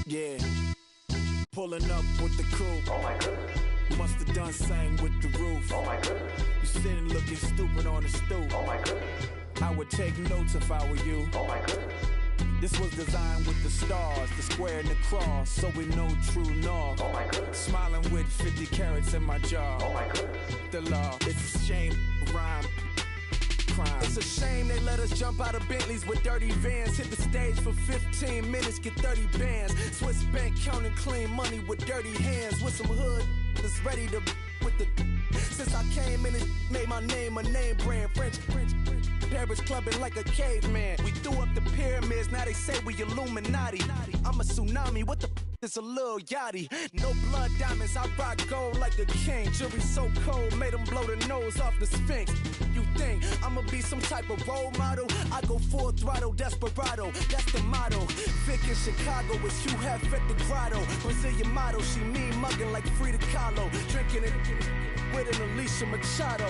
Yeah, pulling up with the crew. Oh my goodness. Must have done same with the roof. Oh my goodness. You sitting looking stupid on the stoop. Oh my goodness. I would take notes if I were you. Oh my goodness. This was designed with the stars, the square and the cross, so we know true north. Oh my goodness. Smiling with 50 carats in my jaw. Oh my goodness. The law, it's a shame, rhyme. Crime. It's a shame they let us jump out of Bentleys with dirty vans. Hit the stage for 15 minutes, get 30 bands. Swiss bank counting clean money with dirty hands. With some hood that's ready to with the. Since I came in and made my name a name brand. French. Paris clubbing like a caveman. We threw up the pyramids, now they say we Illuminati. I'm a tsunami, what the is a little yachty. No blood diamonds, I rock gold like a king. Jury so cold, made them blow the nose off the Sphinx. You think I'ma be some type of role model? I go full throttle, desperado, that's the motto. Vic in Chicago is Hugh Hef at the grotto. Brazilian model, she mean mugging like Frida Kahlo. Drinking it with an Alicia Machado.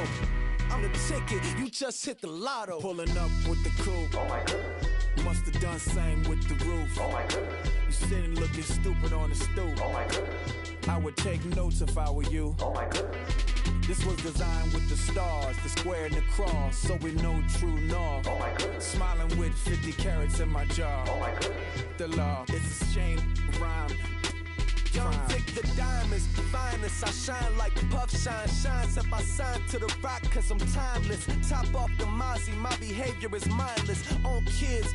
I'm the ticket, you just hit the lotto. Pulling up with the crew. Oh my goodness. Must have done same with the roof. Oh my goodness. You sitting looking stupid on the stoop. Oh my goodness. I would take notes if I were you. Oh my goodness. This was designed with the stars, the square and the cross, so we know true north. Oh my goodness. Smiling with 50 carats in my jaw. Oh my goodness. The law, it's a shame, rhyme. Young Vic the diamonds, finest. I shine like puff shine, shines if I sign to the rock, cause I'm timeless. Top off the Mozzie, my behavior is mindless. On kids,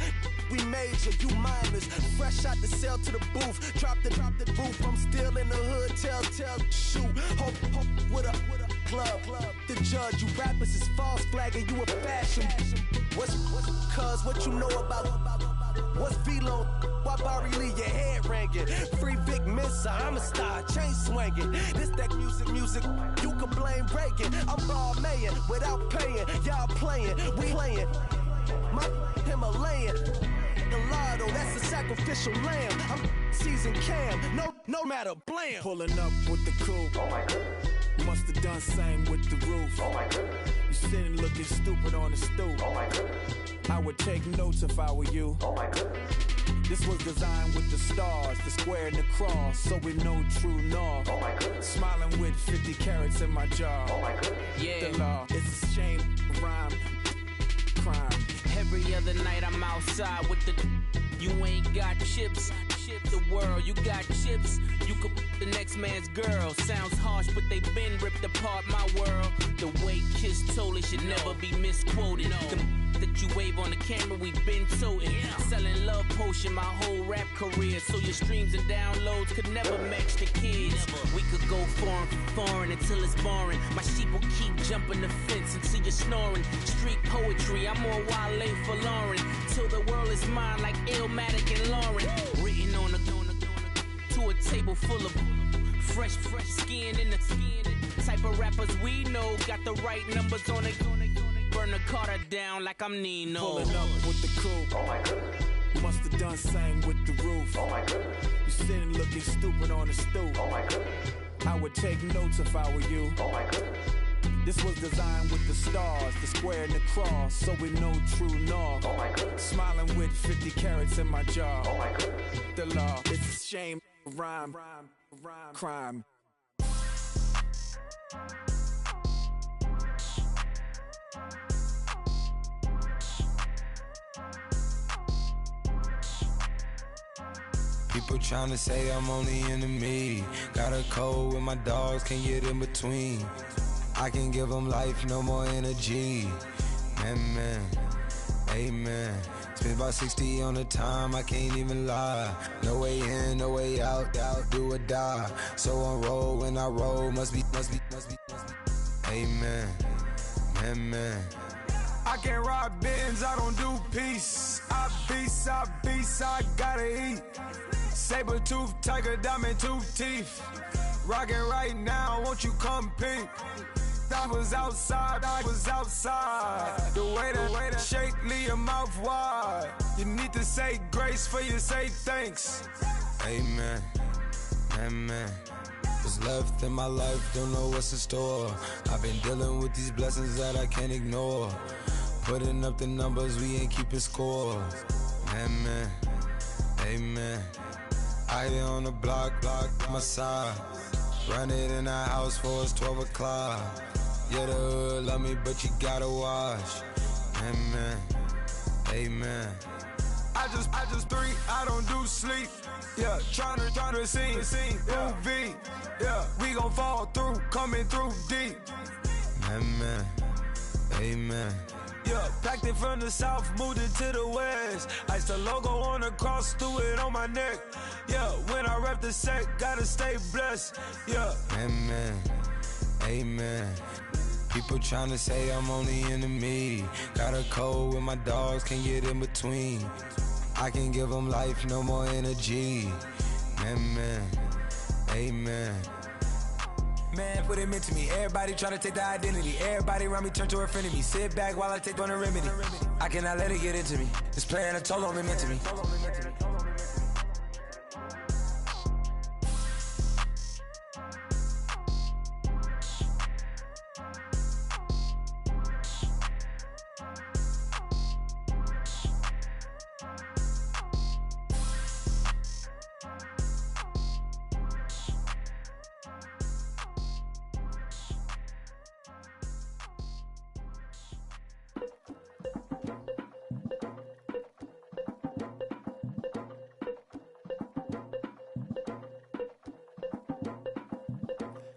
we major, you mindless. Fresh out the cell to the booth, drop the roof. I'm still in the hood, tell, shoot. Hope with a club. The judge, you rappers is false flagging, you a fashion. What's cuz, what you know about? What's Velo? Why Barry Lee, your head ringing? Free Vic Mensa, I'm a star, chain swinging. This that music, you can blame Reagan. I'm ball mayin' without paying, y'all playing, we playing. My Himalayan, the lotto, that's a sacrificial lamb. I'm season cam, no matter blam. Pulling up with the crew. Oh my goodness. Must have done same with the roof. Oh my goodness. You sitting looking stupid on the stoop. Oh my goodness. I would take notes if I were you. Oh my goodness. This was designed with the stars, the square and the cross, so we know true north. Oh my goodness. Smiling with 50 carats in my jaw. Oh my goodness. Yeah. The law, it's a shame, rhyme, crime. Every other night I'm outside with the. You ain't got chips. The world, you got chips. You could the next man's girl. Sounds harsh, but they been ripped apart my world. The way Kiss told it should never be misquoted. The that you wave on the camera, we been toting. Selling love potion my whole rap career, so your streams and downloads could never match the kids. We could go foreign until it's boring. My sheep will keep jumping the fence until you're snoring. Street poetry, I'm more Wale for Lauren. Till the world is mine like Illmatic and Lauren. Written on a to a table full of fresh skin in the type of rappers we know. Got the right numbers on it. Burn the Carter down like I'm Nino. Pulling up with the crew. Oh my goodness. Must have done same with the roof. Oh my goodness. You sitting looking stupid on the stoop. Oh my goodness. I would take notes if I were you. Oh my goodness. This was designed with the stars, the square and the cross, so we know true north. Oh my goodness. Smiling with 50 carats in my jaw. Oh my goodness. The law, it's a shame, rhyme, crime. People tryna say I'm only in the me. Got a cold with my dogs, can't get in between. I can give them life, no more energy. Man, amen. Spent about 60 on the time, I can't even lie. No way in, no way out, do or die. So on roll, when I roll, must be. Amen, man. I can't ride Benz, I don't do peace. I beast, I gotta eat. Saber tooth, tiger, diamond tooth teeth. Rockin' right now, won't you come peep? I was outside. The way that shake, leave your mouth wide. You need to say grace for you say thanks. Amen, what's left in my life, don't know what's in store. I've been dealing with these blessings that I can't ignore. Putting up the numbers, we ain't keeping score. Amen. I been on the block, my side. Run it in the house for us 12 o'clock. Yeah, the hood love me, but you gotta watch. Amen. I just three, I don't do sleep. Yeah, tryna see UV. Yeah, we gon' fall through, coming through deep. Amen. Yeah, packed it from the south, moved it to the west. Iced the logo on the cross, threw it on my neck. Yeah, when I rep the set, gotta stay blessed. Yeah. Amen. People tryna say I'm only in the me. Got a cold with my dogs, can't get in between. I can give them life, no more energy. Amen. Man, what it meant to me. Everybody tryna take the identity. Everybody around me turn to a friend of me. Sit back while I take on the remedy. I cannot let it get into me. It's playing a toll on me mentally.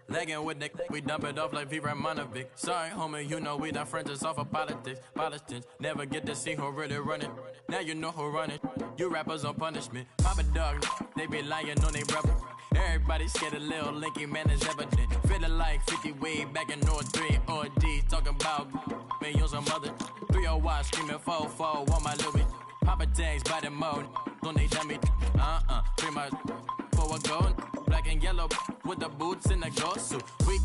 Legging with Nick, we dump it off like V. Ramonovic. Sorry, homie, you know we not friends, it's off of politics. Politics, never get to see who really running. Now you know who running. You rappers on punishment. Papa dog, they be lying on they brother. Everybody scared a little linky, man, is evident. Feeling like 50 way back in North 3 or D. Talking about me on some other 301 screaming 4-4 on my Louis. Papa tags by the mode, on they dummy. Free my for a gold. Black and yellow with the boots and the ghost suit. We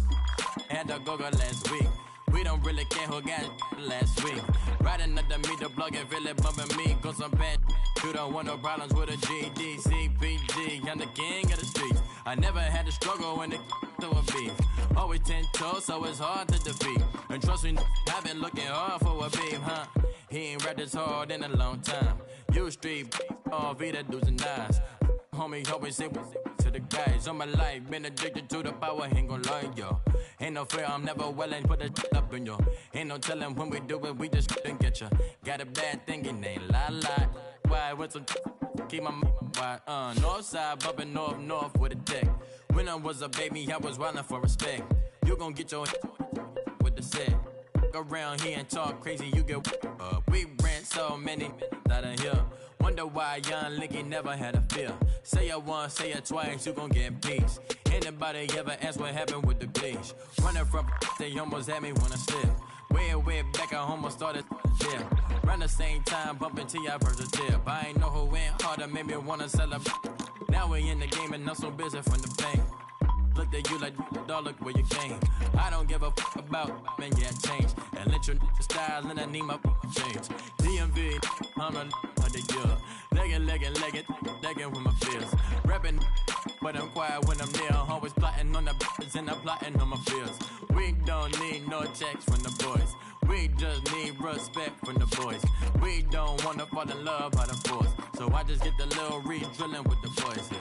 had a go-go last week. We don't really care who got last week. Riding under me, the plug and feel it bumping me. Go some bad. You don't want no problems with a GD, CPG. I'm the king of the streets. I never had to struggle when it to a beef. Always 10 toes, so it's hard to defeat. And trust me, I've been looking hard for a beef, huh? He ain't rapped this hard in a long time. You street, all Vita dudes and eyes. Homie, always say to the guys on my life, been addicted to the power, ain't gon' lie, yo. Ain't no fear, I'm never willing, put the up in yo. Ain't no telling when we do it, we just couldn't get ya. Got a bad thing, it ain't lie. Why, with some keep my wide, north side, bumping north with a deck. When I was a baby, I was wildin' for respect. You gon' get your with the set. Around here and talk crazy, you get we ran so many out of here. Wonder why young Linky never had a fear. Say it once, say it twice, you gon' get peace. Anybody ever ask what happened with the glitch? Running from they almost had me wanna slip. Way back, I almost started yeah. Around the same time, bumping to your versatile. I ain't know who went harder, made me wanna celebrate. Now we in the game and I'm so busy from the pain. Look at you like, dog, look where you came. I don't give a fuck about, man, yeah, change. And let your style and I need my change. DMV, I'm a the year. Legging with my fears. Rapping, but I'm quiet when I'm near. Always plotting on the bitches and I'm plotting on my fears. We don't need no checks from the boys. We just need respect from the boys. We don't wanna fall in love by the force. So I just get the little re-drilling with the boys here.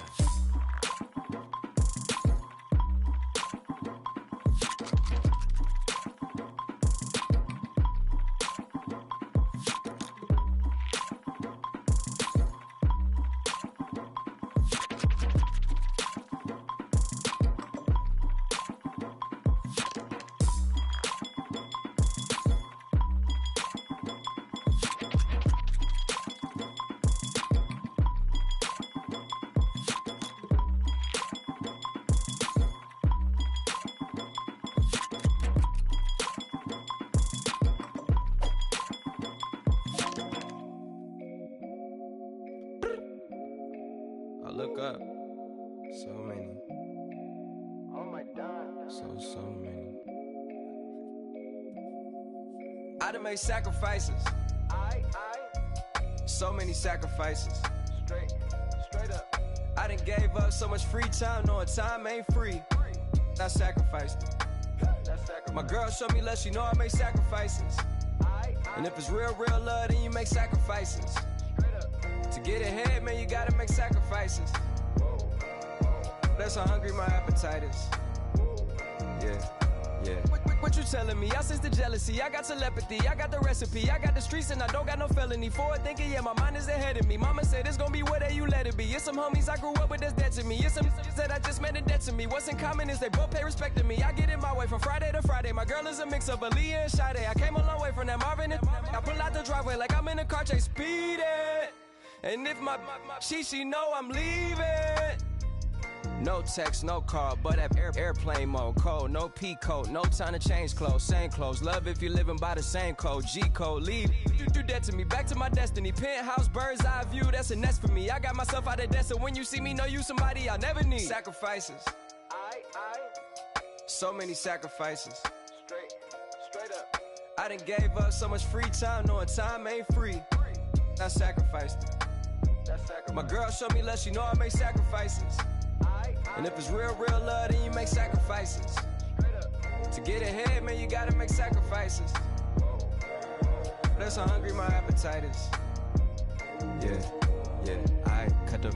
So many. Oh my God. So many. I done made sacrifices. So many sacrifices. Straight up. I done gave up so much free time, knowing time ain't free. I sacrificed it. My girl showed me love, she know I make sacrifices. And if it's real love, then you make sacrifices. To get ahead, man, you gotta make sacrifices. That's how hungry my appetite is. Yeah. What you telling me? I sense the jealousy, I got telepathy, I got the recipe, I got the streets and I don't got no felony. Forward thinking, yeah, my mind is ahead of me. Mama said it's gonna be whatever you let it be. It's some homies I grew up with that's dead to me. It's some that I just met in debt to me. What's in common is they both pay respect to me. I get in my way from Friday to Friday. My girl is a mix of Aaliyah and Sade. I came a long way from that Marvin and I pull out the driveway like I'm in a car chase speeding. And if my she know I'm leaving. No text, no call, but at airplane mode. Cold, no P code, no time to change clothes. Same clothes, love if you're living by the same code. G code, leave. You do that to me, back to my destiny. Penthouse, bird's eye view, that's a nest for me. I got myself out of debt, so when you see me, know you somebody I'll never need. Sacrifices. So many sacrifices. Straight up. I done gave up so much free time, knowing time ain't free. I sacrificed it. My girl showed me love, she know I make sacrifices. And if it's real love, then you make sacrifices. To get ahead, man, you gotta make sacrifices. That's how hungry my appetite is. Yeah. I cut the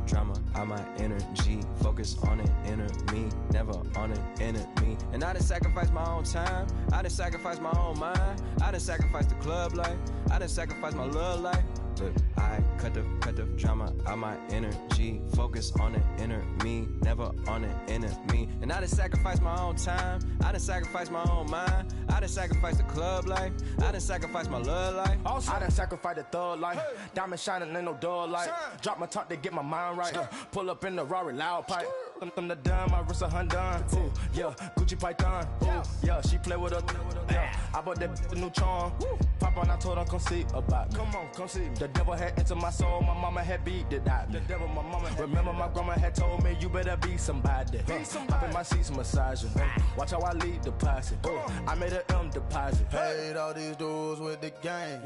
drama out my energy. Focus on an inner me, never on an enemy. And I done sacrificed my own time. I done sacrificed my own mind. I done sacrificed the club life. I done sacrificed my love life. But I cut the drama out my energy. Focus on the inner me, never on the enemy. And I done sacrificed my own time. I done sacrificed my own mind. I done sacrificed the club life. I done sacrificed my love life. Also, I done sacrificed the thug life. Diamond shining, ain't no dull light. Drop my top to get my mind right. Pull up in the Rari loud pipe. Them the dime, my wrist a Hyundai. Ooh, yeah, Gucci Python. Ooh, yeah, she play with her. Yeah, I bought that the new charm. Pop on, I told her come see about me. Come on, come see. The devil had entered my soul, my mama had beat it out. The devil, my mama had. Remember my grandma had told me you better be somebody. Hop in my seats, massaging. Watch how I lead the posse. I made an M deposit. Paid all these dudes with the game.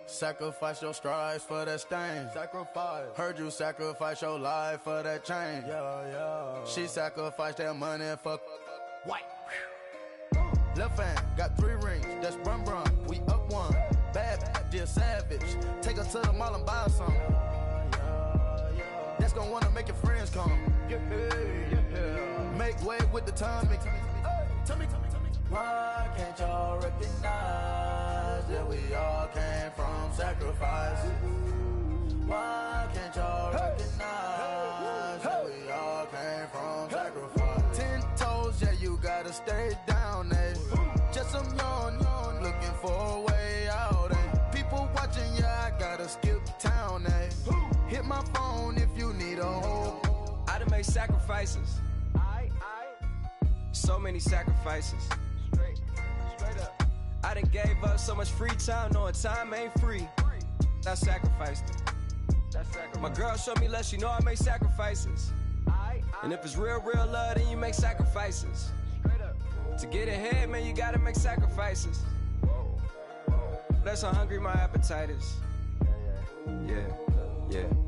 Sacrifice your strides for that stain. Sacrifice. Heard you sacrifice your life for that chain. She sacrificed that money for white. Left hand got 3 rings. That's brum. We up one. Bad, dear savage. Take her to the mall and buy some. That's gonna wanna make your friends come. Make way with the timing. Tell me. Why can't y'all recognize that we all came from sacrifice? Why can't y'all recognize that we all came from sacrifice? 10 toes, yeah, you gotta stay down, eh? Just some yawn, looking for a way out, eh? People watching, yeah, I gotta skip town, eh? Hit my phone if you need a hold. I done made sacrifices. So many sacrifices. Straight up. I done gave up so much free time, knowing time ain't free. I sacrificed it. My girl showed me love, she know I make sacrifices. And if it's real love, then you make sacrifices. To get ahead, man, you gotta make sacrifices. That's how hungry my appetite is. Yeah.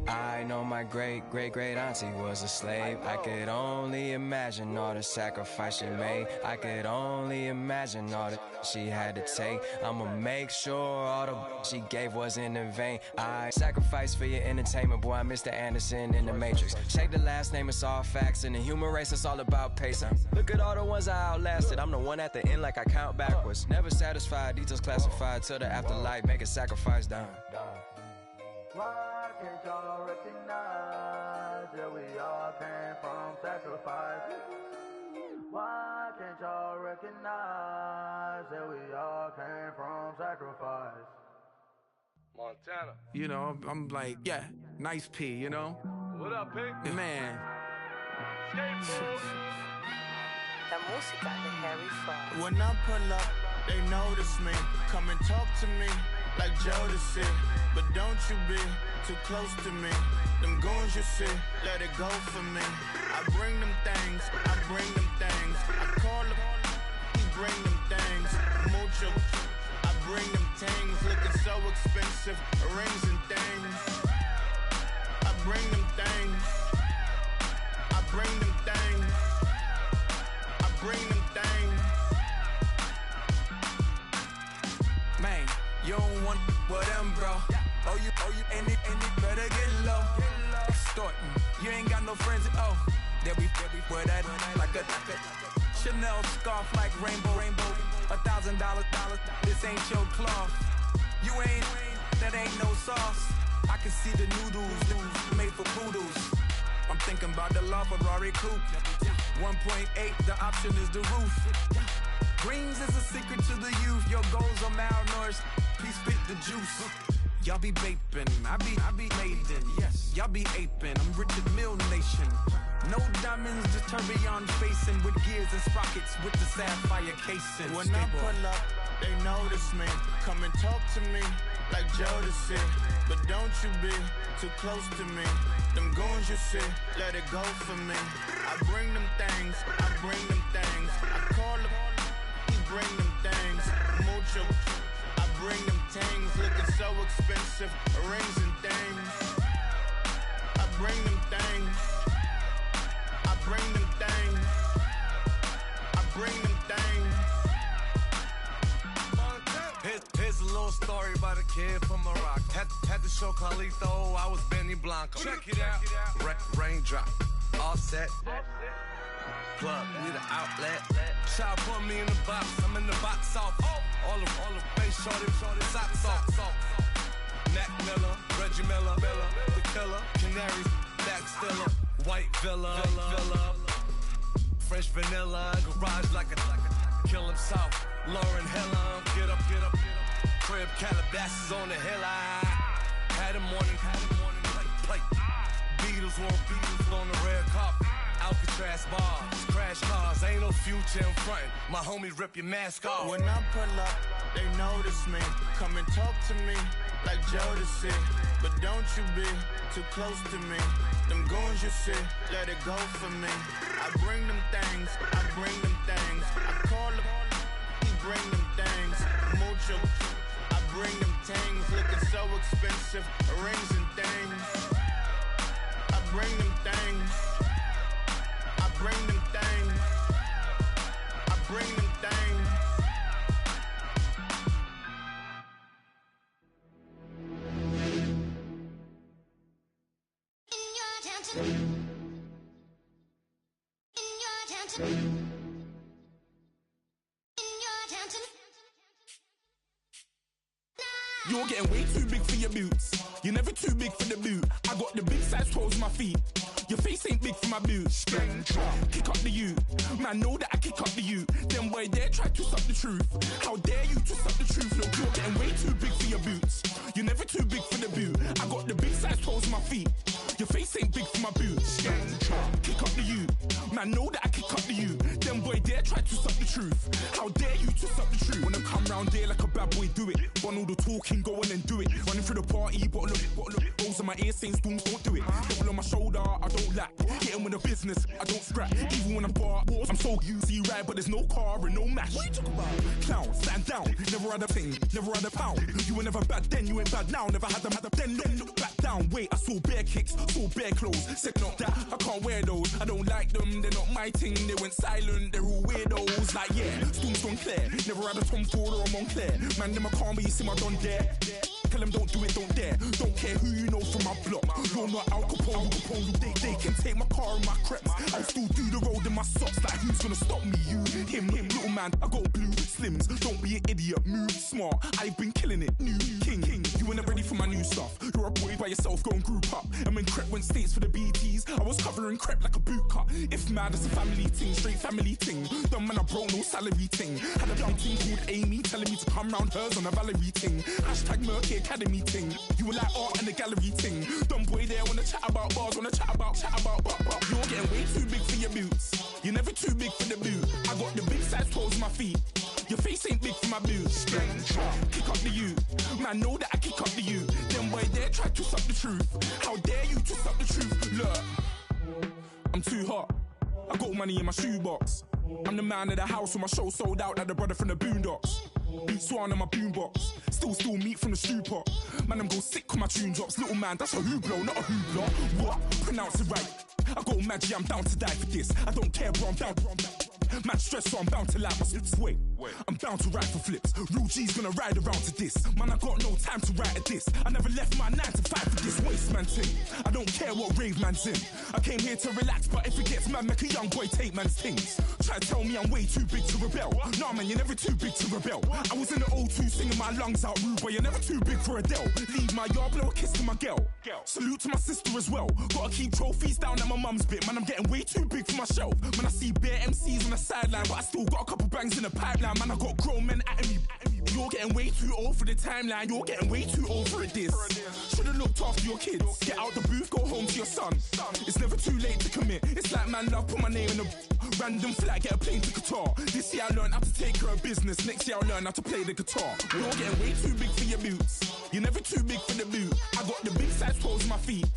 I know my great auntie was a slave. I could only imagine all the sacrifice she made. I could only imagine all that she had to take. I'ma make sure all the she gave wasn't in vain. I sacrifice for your entertainment, boy. I'm Mr. Anderson in the Matrix. Check the last name, it's all facts. In the human race, it's all about pacing. Look at all the ones I outlasted. I'm the one at the end like I count backwards. Never satisfied, details classified till the afterlife. Make a sacrifice down. Why can't y'all recognize that we all came from sacrifice? Why can't y'all recognize that we all came from sacrifice? Montana. You know, I'm like, yeah, nice P, you know? What up, Pink? Man. La música de Harry Fraud. When I pull up, they notice me. Come and talk to me like Jodeci. But don't you be too close to me. Them goons you see, let it go for me. I bring them things, I bring them things. I call them, he bring them things. Mucho, I bring them things. Looking so expensive, rings and things. I bring them things. I bring them things. I bring them things. Man, you don't want with them, bro. Oh, you, and it better get low. Extorting, you ain't got no friends. Oh, they'll be for that like a Chanel scarf like rainbow. $1,000, this ain't your cloth. You ain't, that ain't no sauce. I can see the noodles made for poodles. I'm thinking about the LaFerrari coupe. 1.8, the option is the roof. Greens is a secret to the youth. Your goals are malnourished. Please spit the juice. Y'all be vaping, I be laden. Yes, y'all be aping. I'm Richard Mill Nation. No diamonds, just tourbillon facing with gears and sprockets with the sapphire casing. When I pull up, they notice me. Come and talk to me like Jodeci. But don't you be too close to me. Them goons you see, let it go for me. I bring them things, I bring them things. I call them, he bring them things. Mucho, I bring them things. Looking so expensive, rings and things. I bring them things. I bring them things. I bring them things. Here's a little story about a kid from Morocco. Had to show Carlito I was Benny Blanco. Check it out. Raindrop, offset. Plug, need an outlet. Child put me in the box, I'm in the box office. All the face shorty, socks off. Mac Miller, Reggie Miller, the killer, Canaries, back stiller, white villa, French vanilla, garage like a kill himself. Lauren Hill, get up. Crib Calabasas on the hill. I had a morning plate. Beatles on the red carpet. Alcatraz bars, crash cars, ain't no future in front. My homies rip your mask off. When I pull up, they notice me. Come and talk to me like Jodeci. But don't you be too close to me. Them goons you see, let it go for me. I bring them things, I bring them things. I call them, he bring them things. Mucho, I bring them things. Looking so expensive, rings and things. I bring them things. I bring them things. I bring them things. In your attention. In your attention. In your attention. You're getting way too big for your boots. You're never too big for the boot. I got the big size toes on my feet. Your face ain't big for my boots. Kick up the you. Man, know that I kick up the you. Then boy dare try to stop the truth. How dare you to stop the truth? Look, you're getting way too big for your boots. You're never too big for the boot. I got the big size toes on my feet. Your face ain't big for my boots. Kick up the you. Man, know that I kick up the you. Then boy dare try to stop the truth. How dare you to stop the truth? When I come round there like a bad boy, do it. Want all the talking, go on and do it. Running through the party, bottle up. Rolls on my ear saying storms, don't do it. Double on my shoulder, I don't lack. Getting with the business, I don't scrap. Even when I'm bar, I'm so easy ride, but there's no car and no mash. What you talk about? Clown, stand down. Never had a thing, never had a pound. You were never bad then, you ain't bad now. Never had them, then look back down. Wait, I saw bare kicks, saw bare clothes. Said not that, I can't wear those. I don't like them, they're not my thing. They went silent, they're all weirdos. Like yeah, Storm's gone clear. Never had a Tom Ford or a Montclair. Man, them I can't, but you see my Don dare. Tell them don't do it, don't dare. Don't care who you know from my block. You're not Al Capone. They can take my car and my creps. I'll still do the road in my socks. Like who's gonna stop me? You, him, little man. I got blue slims. Don't be an idiot. Move smart. I've been killing it. New king. You weren't ready for my new stuff. You're a boy by yourself. Go and group up. And when Crep went states for the BTs, I was covering Crep like a boot cut. If mad, it's a family thing. Straight family thing. Dumb man, I broke no salary thing. Had a young thing called Amy telling me to come round hers on a Valerie thing. Hashtag Murky Academy thing. You were like art and the gallery thing. Dumb boy there wanna chat about bars, wanna chat about. You're getting way too big for your boots. You're never too big for the boot. I got the big size toes on my feet. Your face ain't big for my boots. Kick up the you. Man, know truth. How dare you twist up the truth? Look, I'm too hot. I got money in my shoebox. I'm the man of the house when my show sold out like the brother from the Boondocks. Beat Swan in my boombox. Still meat from the stew pot. Man, I'm go sick when my tune drops. Little man, that's a hooplo, not a hoopla. What? Pronounce it right. I got magic, I'm down to die for this. I don't care, bro, I'm down. Man stressed, so I'm bound to like my slips. Wait, I'm bound to ride for flips. Real G's gonna ride around to this. Man, I got no time to write at this. I never left my 9 to 5 for this waste man thing. I don't care what rave man's in. I came here to relax, but if it gets mad, make a young boy take man's things. Try to tell me I'm way too big to rebel. Nah, man, you're never too big to rebel. I was in the O2 singing my lungs out rude, but you're never too big for Adele. Leave my yard, blow a kiss to my girl. Salute to my sister as well. Gotta keep trophies down at my mum's bit. Man, I'm getting way too big for my shelf. Man, I see bare MCs on the sideline, but I still got a couple bangs in the pipeline. Man, I got grown men at me. You're getting way too old for the timeline. You're getting way too old for a diss. Should've looked after your kids. Get out the booth, go home to your son. It's never too late to commit. It's like man love, put my name in a random flight, get a plane to Qatar. This year I learned how to take care of business. Next year I'll learn how to play the guitar. You're getting way too big for your boots. You're never too big for the boot. I got the big size toes on my feet.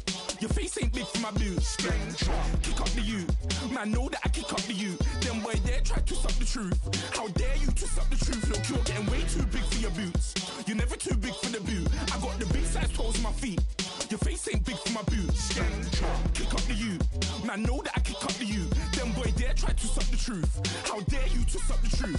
Your face ain't big for my boots. Kick up the you. Man, know that I kick up the you. Them boy there try to twist up the truth. How dare you twist up the truth? Look, you're getting way too big for your boots. You're never too big for the boot. I got the big size toes on my feet. Your face ain't big for my boots. Kick up the you. Man, know that I kick up the you. Them boy there try to twist up the truth. How dare you twist up the truth?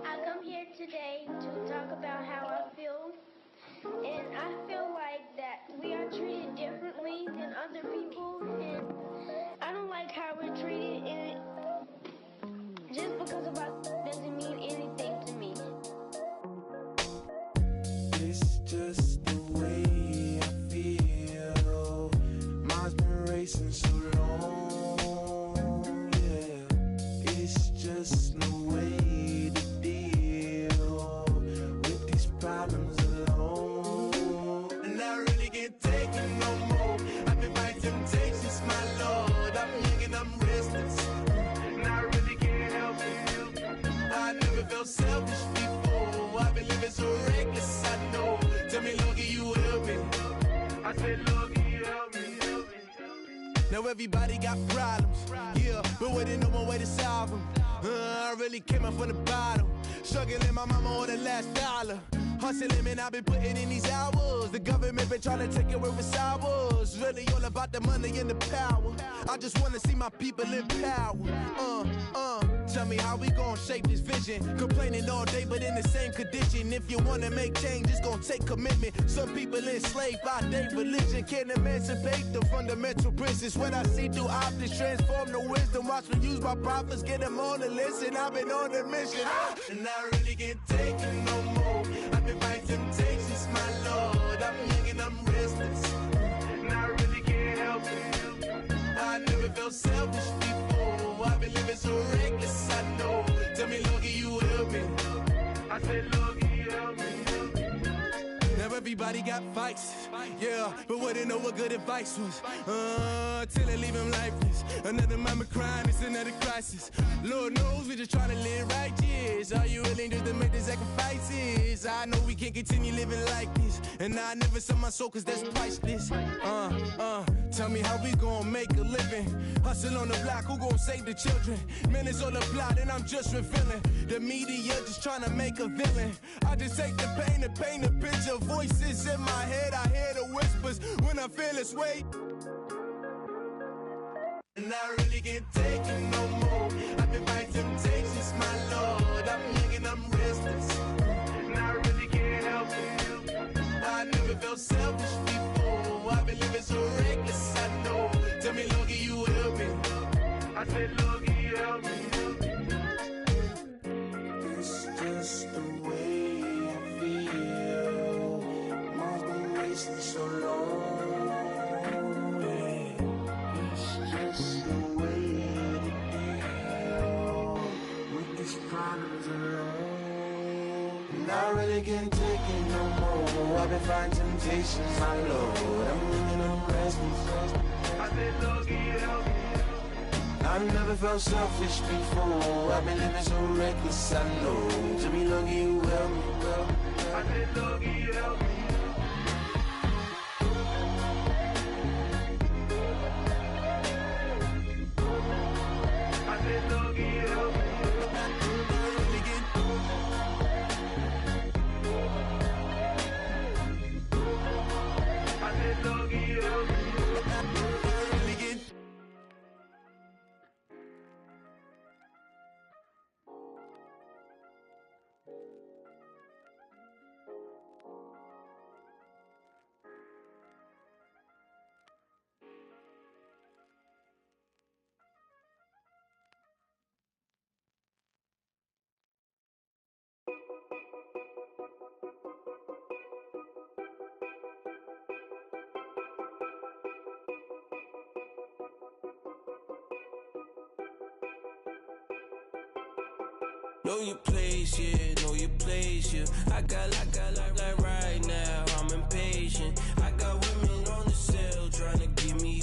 I come here today to talk about how I feel, and I feel like that we are treated differently than other people, and I don't like how we're treated, and just because of us doesn't mean anything to me. It's just the way I feel. Mine's been racing so long, yeah. It's just no way problems alone. And I really can't take it no more. I've been fighting temptations, my Lord. I'm young and I'm restless, and I really can't help it. I never felt selfish before. I've been living so reckless, I know. Tell me, Lord, can you help me? I said, Lord, can you help me? Now everybody got problems, yeah, but waiting no one way to solve them. I really came up from the bottom, struggling my mama on the last dollar. Hustling, man, I've been putting in these hours. The government been trying to take it where it's ours. Really all about the money and the power. I just want to see my people in power. Tell me how we gon' shape this vision. Complaining all day, but in the same condition. If you wanna make change, it's gon' take commitment. Some people enslaved by their religion. Can't emancipate the fundamental principles. What I see through optics transform the wisdom. Watch me use my prophets, get them on the listen. I've been on a mission, and I really can't take it no more. I've been fighting temptations, my Lord. I'm young and I'm restless, and I really can't help it. I never felt selfish before. I've been living so reckless, I know. Tell me, Lord, can you help me? I said, Lord, can you help me? Now everybody got fights, yeah, but wouldn't know what good advice was. Till they leave him lifeless. Another mama crying, it's another crisis. Lord knows we just trying to live righteous. Are you willing to make the sacrifices? I know we can't continue living like this, and I never sell my soul cause that's priceless. Tell me how we gon' make a living. Hustle on the block, who gon' save the children? Man, it's all a plot and I'm just revealing. The media just trying to make a villain. I just take the pain and paint a picture. Voices in my head, I hear the whispers when I feel this weight. And I really can't take it no more. I've been fighting temptations, my Lord. I'm young and I'm restless, and I really can't help it. I never felt selfish before. I've been living so reckless, I know. Tell me, Lord, can you help me? I said, Lord, can you help me? It's just the way I feel. Mine's been racing so long. Problems alone. And I they can't take it no more. I've been fighting temptations, my Lord. I'm running on restless. I said, Lord, get help. I've never felt selfish before. I've been living so reckless, I know. To me, Lord, you help me, girl. I said, Lord, get help. I said, Lord, get help. I said, Lord, get help. Know your place, yeah, know your place, yeah. I got like right now, I'm impatient. I got women on the cell trying to give me.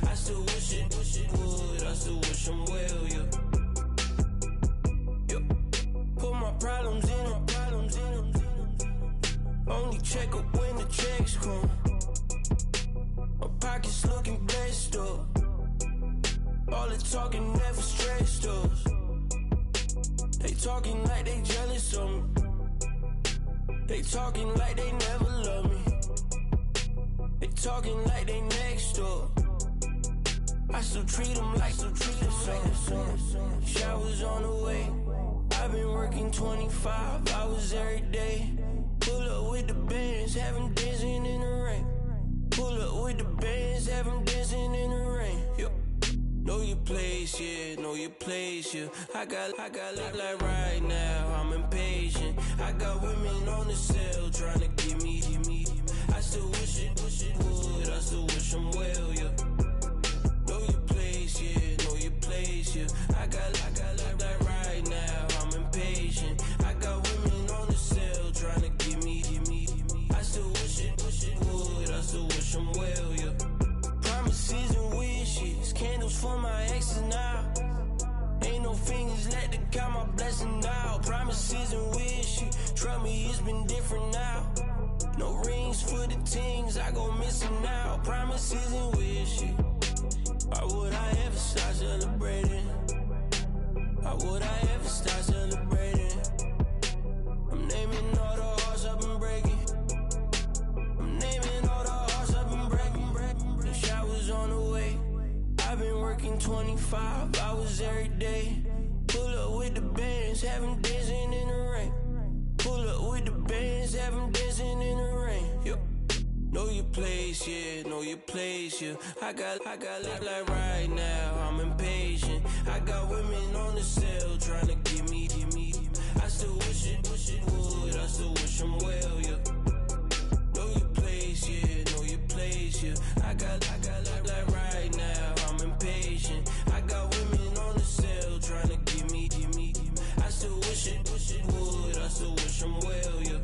I still wish it would, I still wish them well, yeah. Put my problems in. Only check up when the checks come. My pockets looking blessed up. All the talking never stressed us. They talking like they jealous of me. They talking like they never love me. They talking like they next door. I still treat them like so. Showers on the way. I've been working 25 hours every day. Pull up with the bands, have them dancing in the rain. Pull up with the bands, have them dancing in the rain. Yo. Know your place, yeah, know your place, yeah. I got like right now, I'm impatient. I got women on the cell trying to give me. I still wish it would, I still wish them well, yeah. Know your place, yeah, know your place, yeah. I got like right now, I'm impatient. I got women on the cell trying to give me. I still wish it would, I still wish them well, yeah. Promises and wishes, candles for my exes now. Ain't no fingers left to count my blessing now. Promises and wishes, trust me, it's been different now. No rings for the things, I go missing now. Promises and wishes, why would I ever start celebrating? Why would I ever start celebrating? I'm naming all the hearts I've been breaking. I'm naming all the hearts I've been breaking. The showers on the way. I've been working 25 hours every day. Pull up with the bands, have them dancing in the rain. Pull up with the bands, have them dancing in the rain. Yo. Know your place, yeah, know your place, yeah. I got like right now, I'm impatient. I got women on the cell trying to give me. I still wish it would, I still wish them well, yeah. Know your place, yeah, know your place, yeah. I got like right now, I'm impatient. I got women on the cell trying to give me. I still wish it would, I still wish them well, yeah.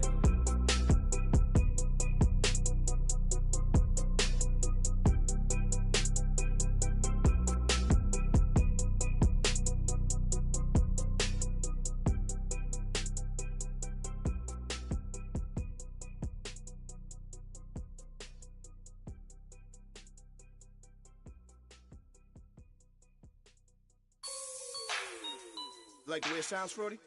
Like the way it sounds, Frody?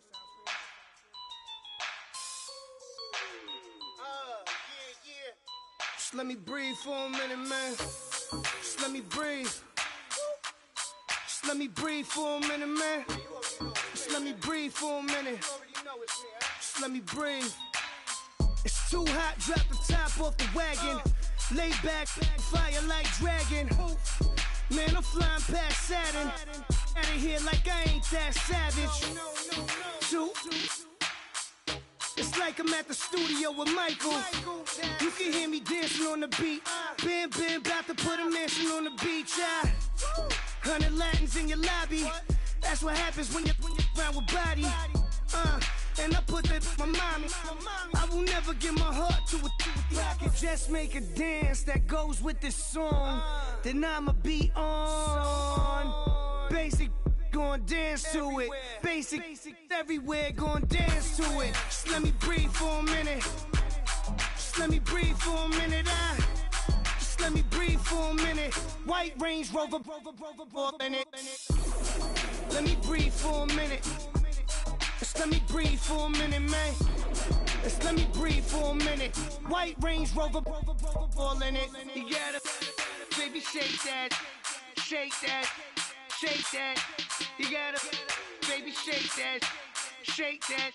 Just let me breathe for a minute, man. Just let me breathe. Just let me breathe for a minute, man. Just let me breathe for a minute. Just let me breathe. It's too hot, drop the top off the wagon. Lay back, fire like dragon. Man, I'm flying past Saturn. Out of here like I ain't that savage. Two. It's like I'm at the studio with Michael. You can hear me dancing on the beat. Ben, about to put a mansion on the beach. 100 Latins in your lobby. That's what happens when you're around with body. and I put that my mommy. I will never give my heart to a if I could just make a dance that goes with this song, then I'ma be on. Basic, gon' dance to it. Basic, everywhere, gon' dance to it. Just let me breathe for a minute. Just let me breathe for a minute. Just let me breathe for a minute. White Range Rover, in it. Let me breathe for a minute. Just let me breathe for a minute, man. Just let me breathe for a minute. White Range Rover, all in it. You gotta, baby, shake that, shake that, shake that. You gotta, baby, shake that, shake that.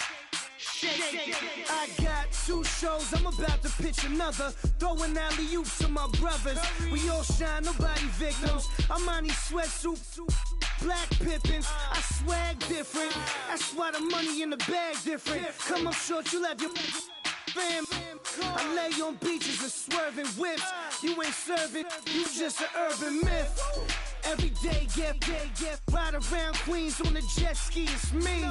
Shake. I got 2 shows, I'm about to pitch another. Throwing alley-oops to my brothers. We all shine, nobody victims. I'm on these sweatsuits, black Pippins. I swag different. That's why the money in the bag different. Come up short, you'll have your fam. I lay on beaches and swerving whips. You ain't serving, you just an urban myth. Every day, get ride around Queens on the jet ski, it's me.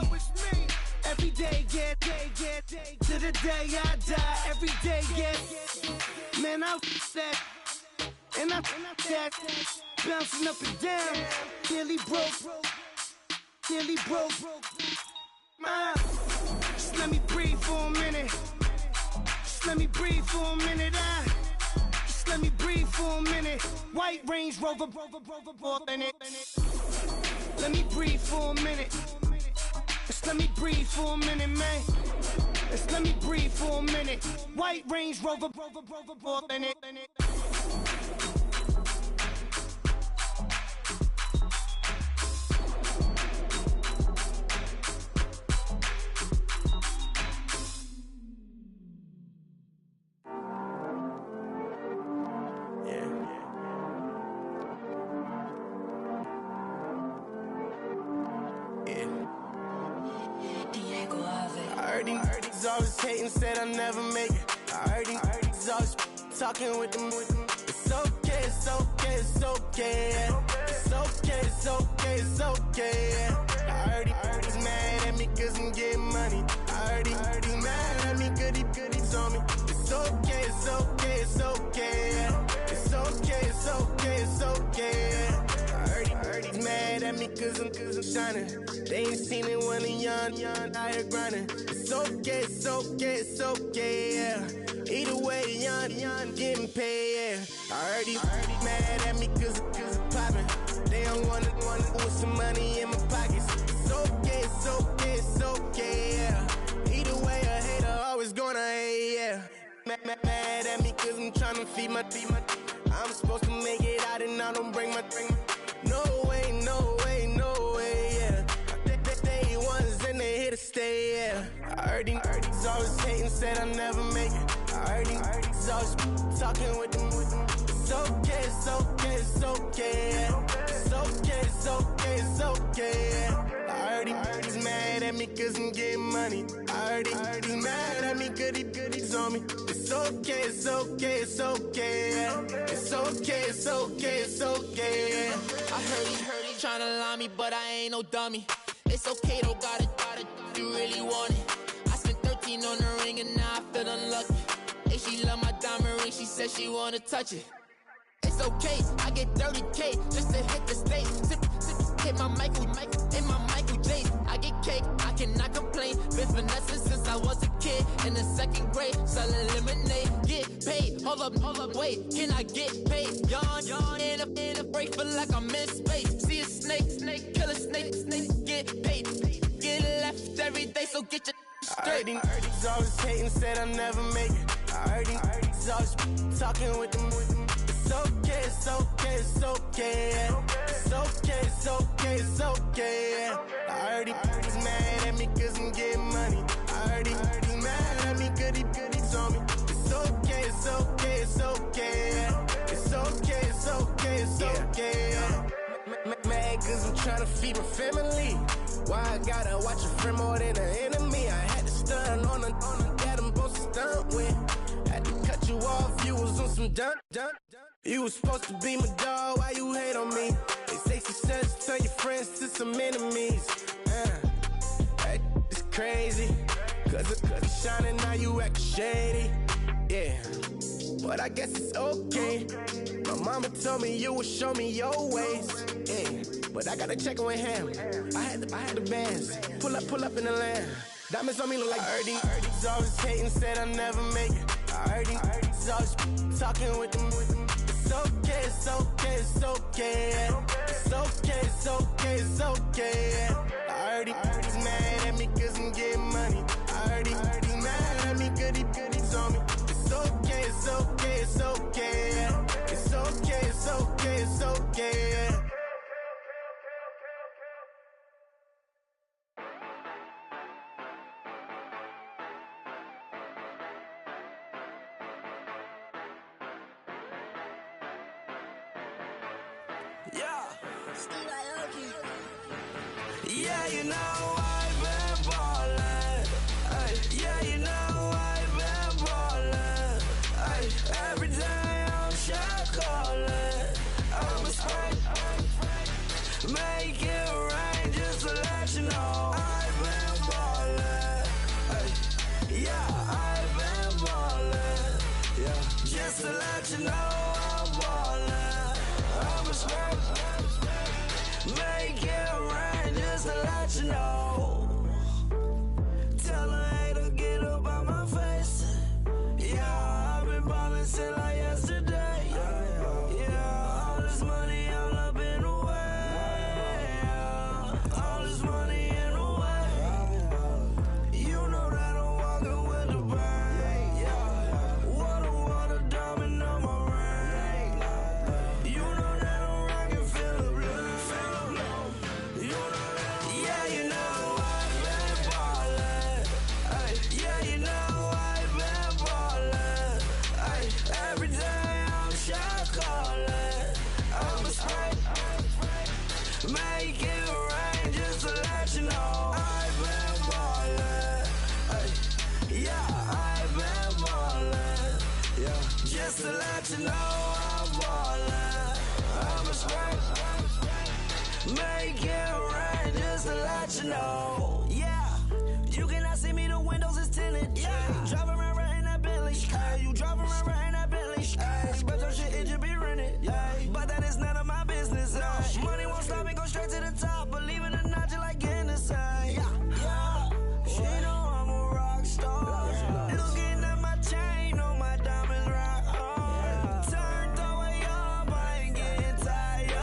Every day, get to the day I die. Every day, get man, I that and I that bouncing up and down. Nearly broke. Just let me breathe for a minute. Just let me breathe for a minute. Just let me breathe for a minute. White Range Rover, in it. Let me breathe for a minute. Just let me breathe for a minute, man. Just let me breathe for a minute. White Range Rover, in it. Always hating, said I'll never make it. I heard he's always talking with them. It's okay, it's okay, it's okay. It's okay, it's okay, it's okay. I heard he's mad at me cause I'm getting money. I heard he's mad at me cause he's on me. It's okay, it's okay, it's okay. It's okay, it's okay, it's okay. I heard he's mad at me cause I'm shining. They ain't seen it when I'm young, out here grinding. It's okay, it's okay, it's okay, yeah. Either way, young, getting paid, yeah. I heard he's mad at me cause I'm poppin'. They don't wanna with some money in my pockets. It's okay, it's okay, it's okay, yeah. Either way, a hater always gonna hate, yeah. Mad at me cause I'm tryna feed my I'm supposed to make it out and I don't bring my No way, no way, no way, yeah. Day ones and they here to stay, yeah. I heard he's always hating, said I'll never make it. I heard he's always talking with them. It's okay, it's okay, it's okay, yeah. It's okay, it's okay, it's okay, yeah. I heard he's mad at me cause I'm getting money. I heard he's mad at me cause he's on me. It's okay, it's okay, it's okay, yeah. It's okay, it's okay, it's okay, yeah. I heard he tryna lie me, but I ain't no dummy. It's okay, though, got it, you really want it. I spent 13 on the ring and now I feel unlucky. Hey, she love my diamond ring, she said she wanna touch it. It's okay, I get 30K just to hit the stage. Hit my Michael, in my Michael J. I get cake, I cannot complain. Been finessing since I was a kid. In the 2nd grade, selling lemonade. Get paid, hold up, wait, can I get paid? Yawn, in a break, feel like I'm in space. See a snake, kill a snake, get paid. Get left every day, so get your straight. I heard he's always hating, said I'll never make it. I heard he's always talking with them. It's okay, it's okay, it's okay, yeah. It's okay, it's okay, it's okay, yeah. I heard he's mad at me cause I'm getting money. I heard he's mad at me cause he's on me. It's okay, it's okay, it's okay, yeah. It's okay, it's okay, it's okay, yeah. Mad cause I'm tryna feed my family. Why I gotta watch a friend more than an enemy? I had to stun on the that I'm supposed to stunt with. Had to cut you off, you was on some dun. You was supposed to be my dog, why you hate on me? They say success turn your friends to some enemies. This crazy. Cause it's shining, now you acting shady. Yeah, but I guess it's okay. My mama told me you would show me your ways. Yeah, but I gotta check with him. I had the bands. Pull up in the land. Diamonds on me look like Ernie. He's always hating, said I'll never make it. I heard he's always talking with them. It's okay, it's okay, it's okay. It's okay, it's okay, it's okay. I heard he's mad at me cause I'm getting money. I heard he's mad at me cause he's on me. It's okay, it's okay, it's okay. It's okay, it's okay, it's okay. Yeah, you know I've been ballin'. Ay, yeah, you know I've been ballin'. Ay, every day I'm shot callin'. I'm a spray, make it rain just to let you know I've been ballin'. Ay, yeah, I've been ballin'. Yeah, just to let you know I'm ballin'. I'm a spray, make it rain just to let you know. Tell a hater get up out my face. Yeah, I've been ballin' since like yesterday. Yeah, all this money all up in the way. All this money in the way. You know that I'm walking with the bank. Water, diamond on my ring. You know that I'm rockin' feel the blue. You know that, yeah, you know I've been ballin'. Ay, yeah, you know I've been ballin'. Ay, every day I'm shot callin'. I'm a spray, make it rain just to let you know I've been ballin'. Ay, yeah, I've been ballin'. Yeah, just to let you know I'm ballin'. I'm a spray, make it rain just to let you know. Yeah, you cannot see me, the windows is tinted. Yeah, driving around right in that Bentley. Hey, you driving around right in that Bentley. Hey, but your shit, it should be rented. Yeah, but that is none of my business. Money won't stop me, go straight to the top. Believe it or not, you like getting the same. Yeah, she know I'm a rock star. Looking at my chain, on my diamonds rock hard. Turned the way up, I ain't getting tired.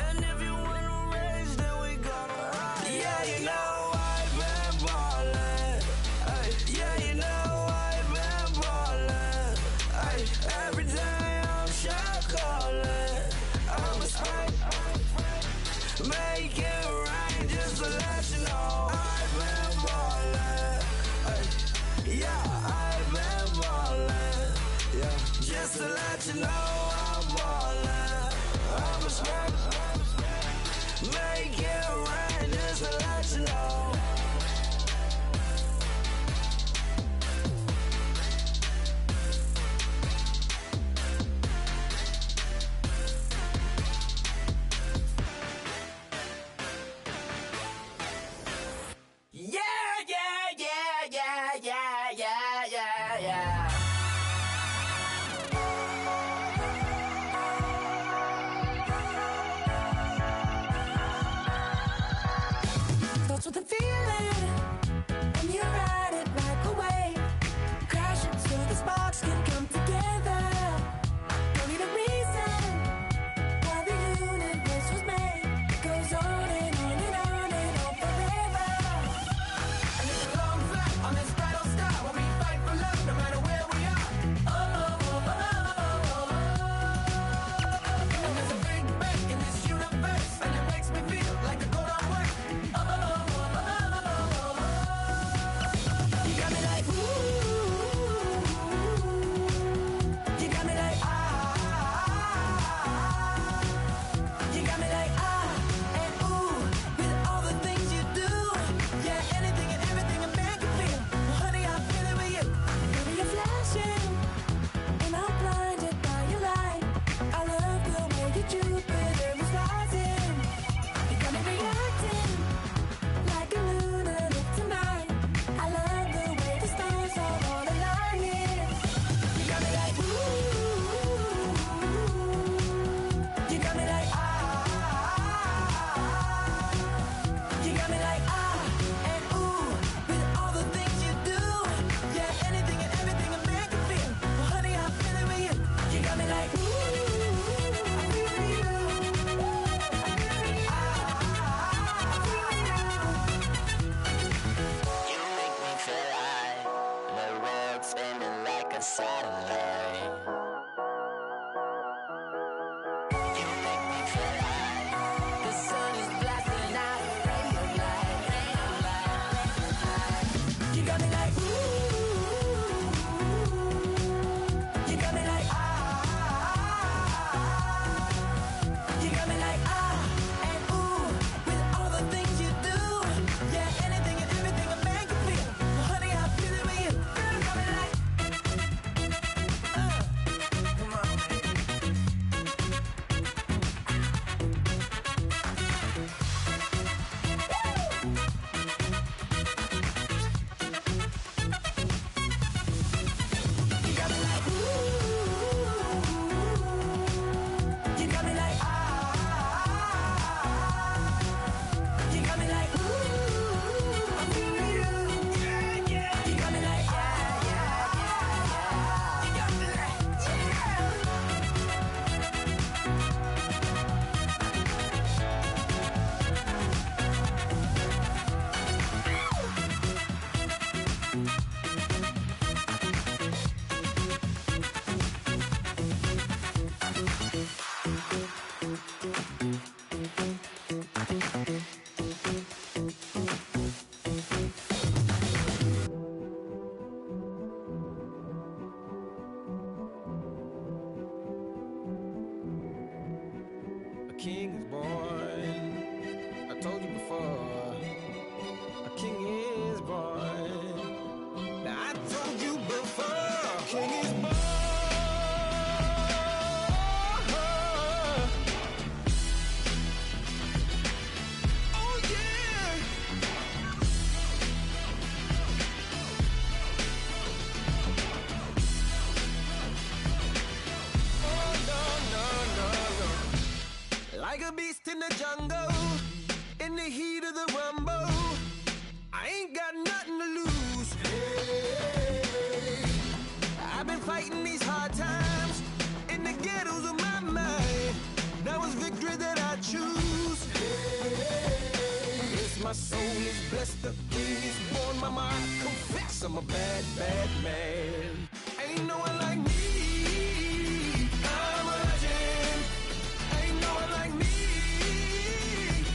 And if you wanna race, then we gonna ride. Yeah, you know I've been ballin'. Ay, yeah, you know I've been ballin'. Ay, every day I'm shot callin'. I'm a spray, make it rain just to let you know I've been ballin'. Ay, yeah, I've been ballin'. Yeah, just to let you know I'm ballin'. I'm a spray, make it rain just to let you know. Yeah, yeah, yeah, yeah, yeah, yeah, yeah, yeah. king is born. I told you before, a king is born. Now I told you before, a king is born. Oh yeah. Oh no, no, no, no. Like a beast in the jungle, in the heat of the rumble, I ain't got nothing to lose. Hey, I've been fighting these hard times in the ghettos of my mind. Now it's victory that I choose. Hey, yes, my soul is blessed, the king is born. Mama, I confess I'm a bad, bad man. Ain't no one like me. I'm a legend. Ain't no one like me.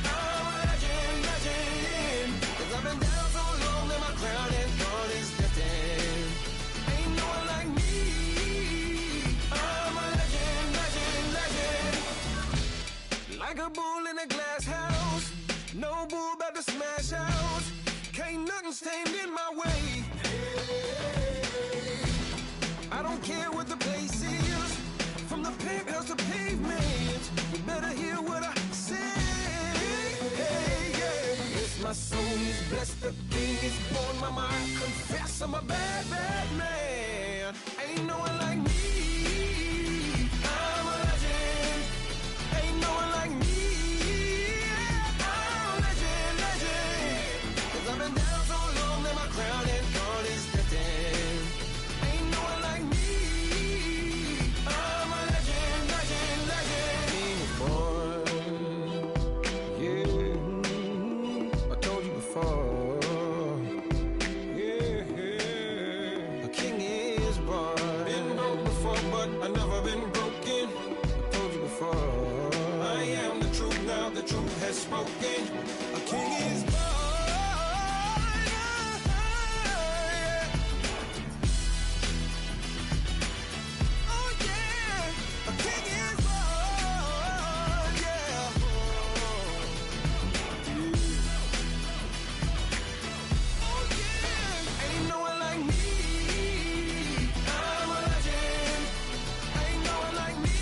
I'm a legend, legend. 'Cause I've been down so long that my crown and throne is destined. Ain't no one like me. I'm a legend, legend, legend. Like a bull in a glass house, no bull about to smash out. Can't nothing stand in my way. I don't care what the place is, from the penthouse to pavement. You better hear what I say. Hey, yeah. Yes, my soul is blessed, the king is born. Mama, I confess I'm a bad, bad man. Ain't no one like me. I'm a legend. Ain't no one like me. I'm a legend, legend. 'Cause I've been down so long that my crown and throne is destined. Ain't no one like me. I'm a legend, legend, legend. King is born. Yeah, I told you before. Yeah, a king is born. Been broke before, but I never been broken. I told you before. I am the truth now, the truth has spoken. A king is born. Oh yeah, a king is born. Yeah. Oh yeah, ain't no one like me. I'm a legend. Ain't no one like me.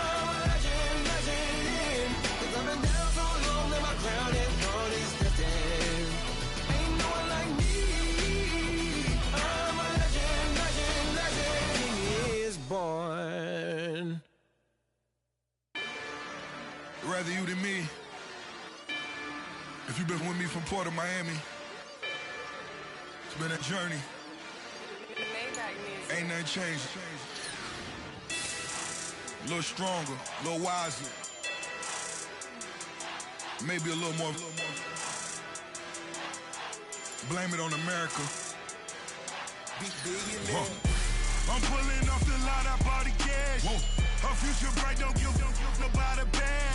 I'm a legend, legend. 'Cause I've been down so long that my crown and throne is destined. Ain't no one like me. I'm a legend, legend, legend. King is born. Rather you than me. If you've been with me from Port of Miami, it's been a journey. Ain't nothing changed. A little stronger, a little wiser. Maybe a little more. Blame it on America. I'm pulling off the lot, I bought the gas. Her future bright, don't give nobody bad.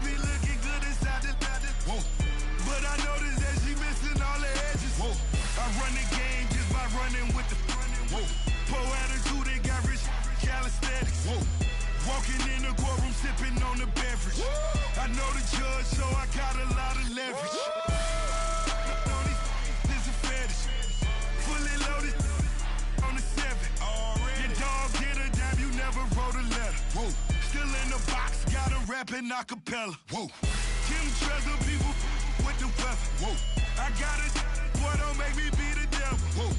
Be looking good inside the but I noticed that she missing all the edges. I run the game just by running with the poor attitude, they got rich calisthenics. Walking in the courtroom, sipping on the beverage. I know the judge, so I got a lot of leverage. This a fetish. Fully loaded on the 7. Your dog did a dime, you never wrote a letter. Still in the box, got a rapping acapella. Kim Treasure, people with the weather. I got it, boy, don't make me be the devil.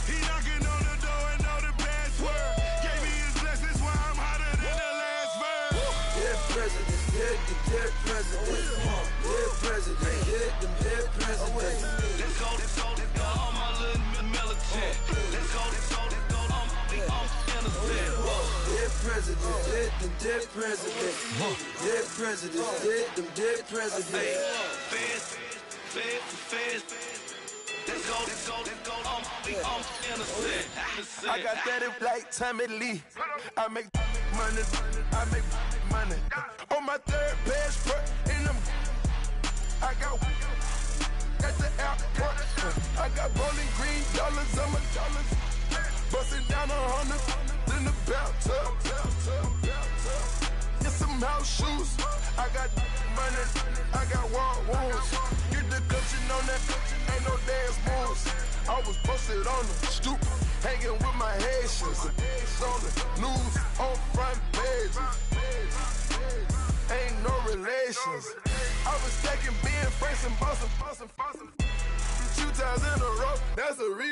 He knocking on the door and know the password. Gave me his blessings while I'm hotter than the last verse. Dead presidents, dead presidents. Dead president, dead presidents. Let's go, all my little militant. Let's go, I'm innocent. Dead presidents, dead presidents. Dead presidents, dead presidents. Feds. Let's go, I'm innocent. I got that like Tommy Lee. I make money. On my third page, in them. I got at the airport. I got bowling green dollars on my dollars. Busting down 100 in the bathtub. them house shoes. I got money, I got war wounds. Get the coaching on that, ain't no dance moves. I was posted on the stoop, hanging with my Haitians. On the news, on front pages. Ain't no relations. I was stacking being Franks and Boston. 2 times in a row, that's a reason.